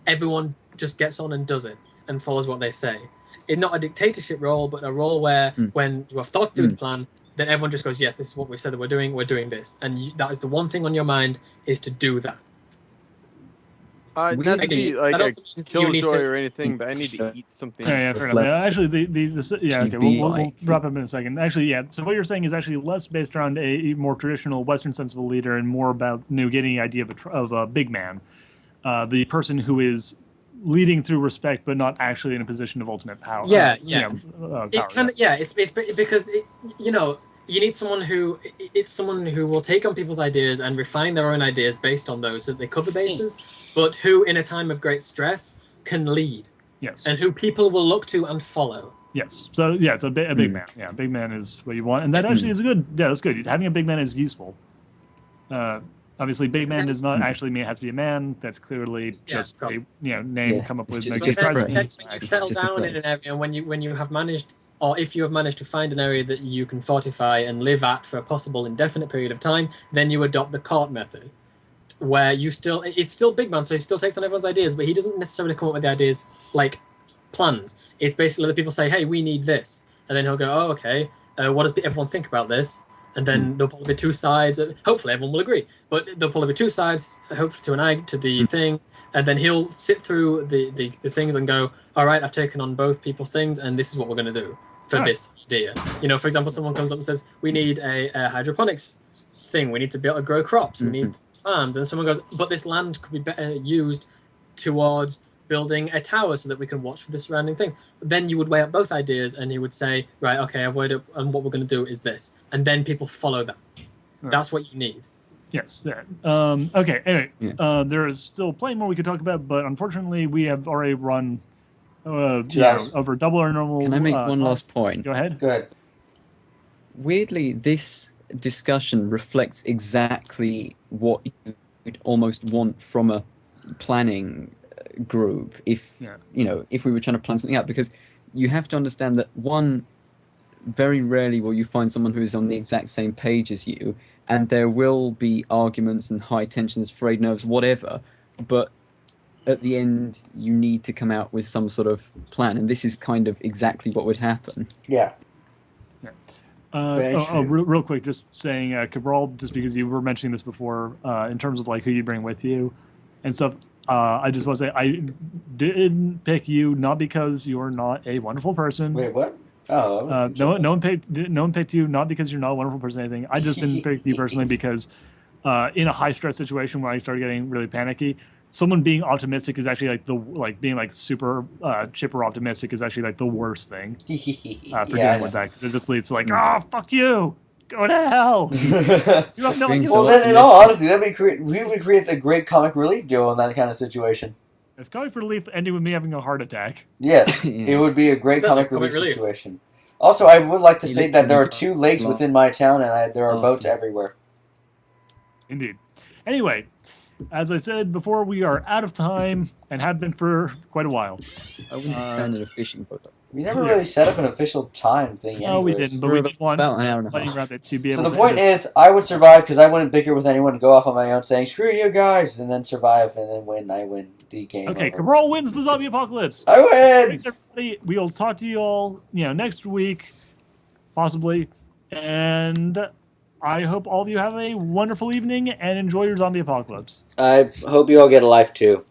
everyone just gets on and does it and follows what they say. It's not a dictatorship role, but a role where when you have thought through the plan, then everyone just goes, yes, this is what we've said that we're doing this. And that is the one thing on your mind, is to do that. Not to be like a killjoy or anything, but I need to eat something. Yeah, fair enough. Actually, okay, we'll wrap up in a second. Actually, yeah. So what you're saying is actually less based around a more traditional Western sense of a leader, and more about getting the idea of a big man, the person who is leading through respect, but not actually in a position of ultimate power. It's kind of it's because you need someone who will take on people's ideas and refine their own ideas based on those, so that they cover bases, but who in a time of great stress can lead. Yes. And who people will look to and follow. Yes. So it's a big man. Yeah, big man is what you want, and that actually is a good. Yeah, that's good. Having a big man is useful. Obviously, big man does not actually mean it has to be a man. That's clearly just a name come up with. When you settle down in an area, and when you have managed, or if you have managed to find an area that you can fortify and live at for a possible indefinite period of time, then you adopt the court method, where it's still big man, so he still takes on everyone's ideas, but he doesn't necessarily come up with the ideas like plans. It's basically the people say, hey, we need this, and then he'll go, oh, okay, what does everyone think about this? And then there'll probably be two sides. Hopefully everyone will agree, but there'll probably be two sides, hopefully to the thing, and then he'll sit through the things and go, all right, I've taken on both people's things, and this is what we're going to do for this idea. For example, someone comes up and says, we need a hydroponics thing. We need to be able to grow crops. We need farms. And someone goes, but this land could be better used towards building a tower so that we can watch for the surrounding things. Then you would weigh up both ideas, and he would say, right, okay, I've weighed up, and what we're going to do is this. And then people follow that. Right. That's what you need. Yes. Yeah. Okay. Anyway, there is still plenty more we could talk about, but unfortunately, we have already run over double our normal. Can I make one last point? Go ahead. Go ahead. Weirdly, this discussion reflects exactly what you'd almost want from a planning group if we were trying to plan something out, because you have to understand that very rarely will you find someone who is on the exact same page as you, and there will be arguments and high tensions, frayed nerves, whatever, but at the end you need to come out with some sort of plan, and this is kind of exactly what would happen. Real quick, just saying, Cabral, just because you were mentioning this before, in terms of like who you bring with you and stuff, I just want to say I didn't pick you not because you're not a wonderful person. Wait, what? Oh, no one picked you not because you're not a wonderful person or anything. I just didn't pick you personally because in a high stress situation where I started getting really panicky, someone being optimistic is actually like being like super chipper optimistic is actually like the worst thing for dealing with that, because it just leads to like, oh, fuck you, go to hell. You have no idea. Well, then in all honesty, we would create the great comic relief duo in that kind of situation. It's comic relief ending with me having a heart attack. Yes, it would be a great comic relief situation. Also, I would like to state that there are 2 lakes within my town, and there are boats everywhere. Indeed. Anyway, as I said before, we are out of time and have been for quite a while. I wouldn't stand in a fishing boat. We never really set up an official time thing. No, we didn't, but we did want about an hour and a Lightning half. Rabbit to be able So to... the point is, I would survive because I wouldn't bicker with anyone and go off on my own saying, screw you guys, and then survive, and then win. I win the game. Okay, over. Cabral wins the zombie apocalypse. I win! Thanks, everybody. We'll talk to you all, next week, possibly, and I hope all of you have a wonderful evening and enjoy your zombie apocalypse. I hope you all get a life, too.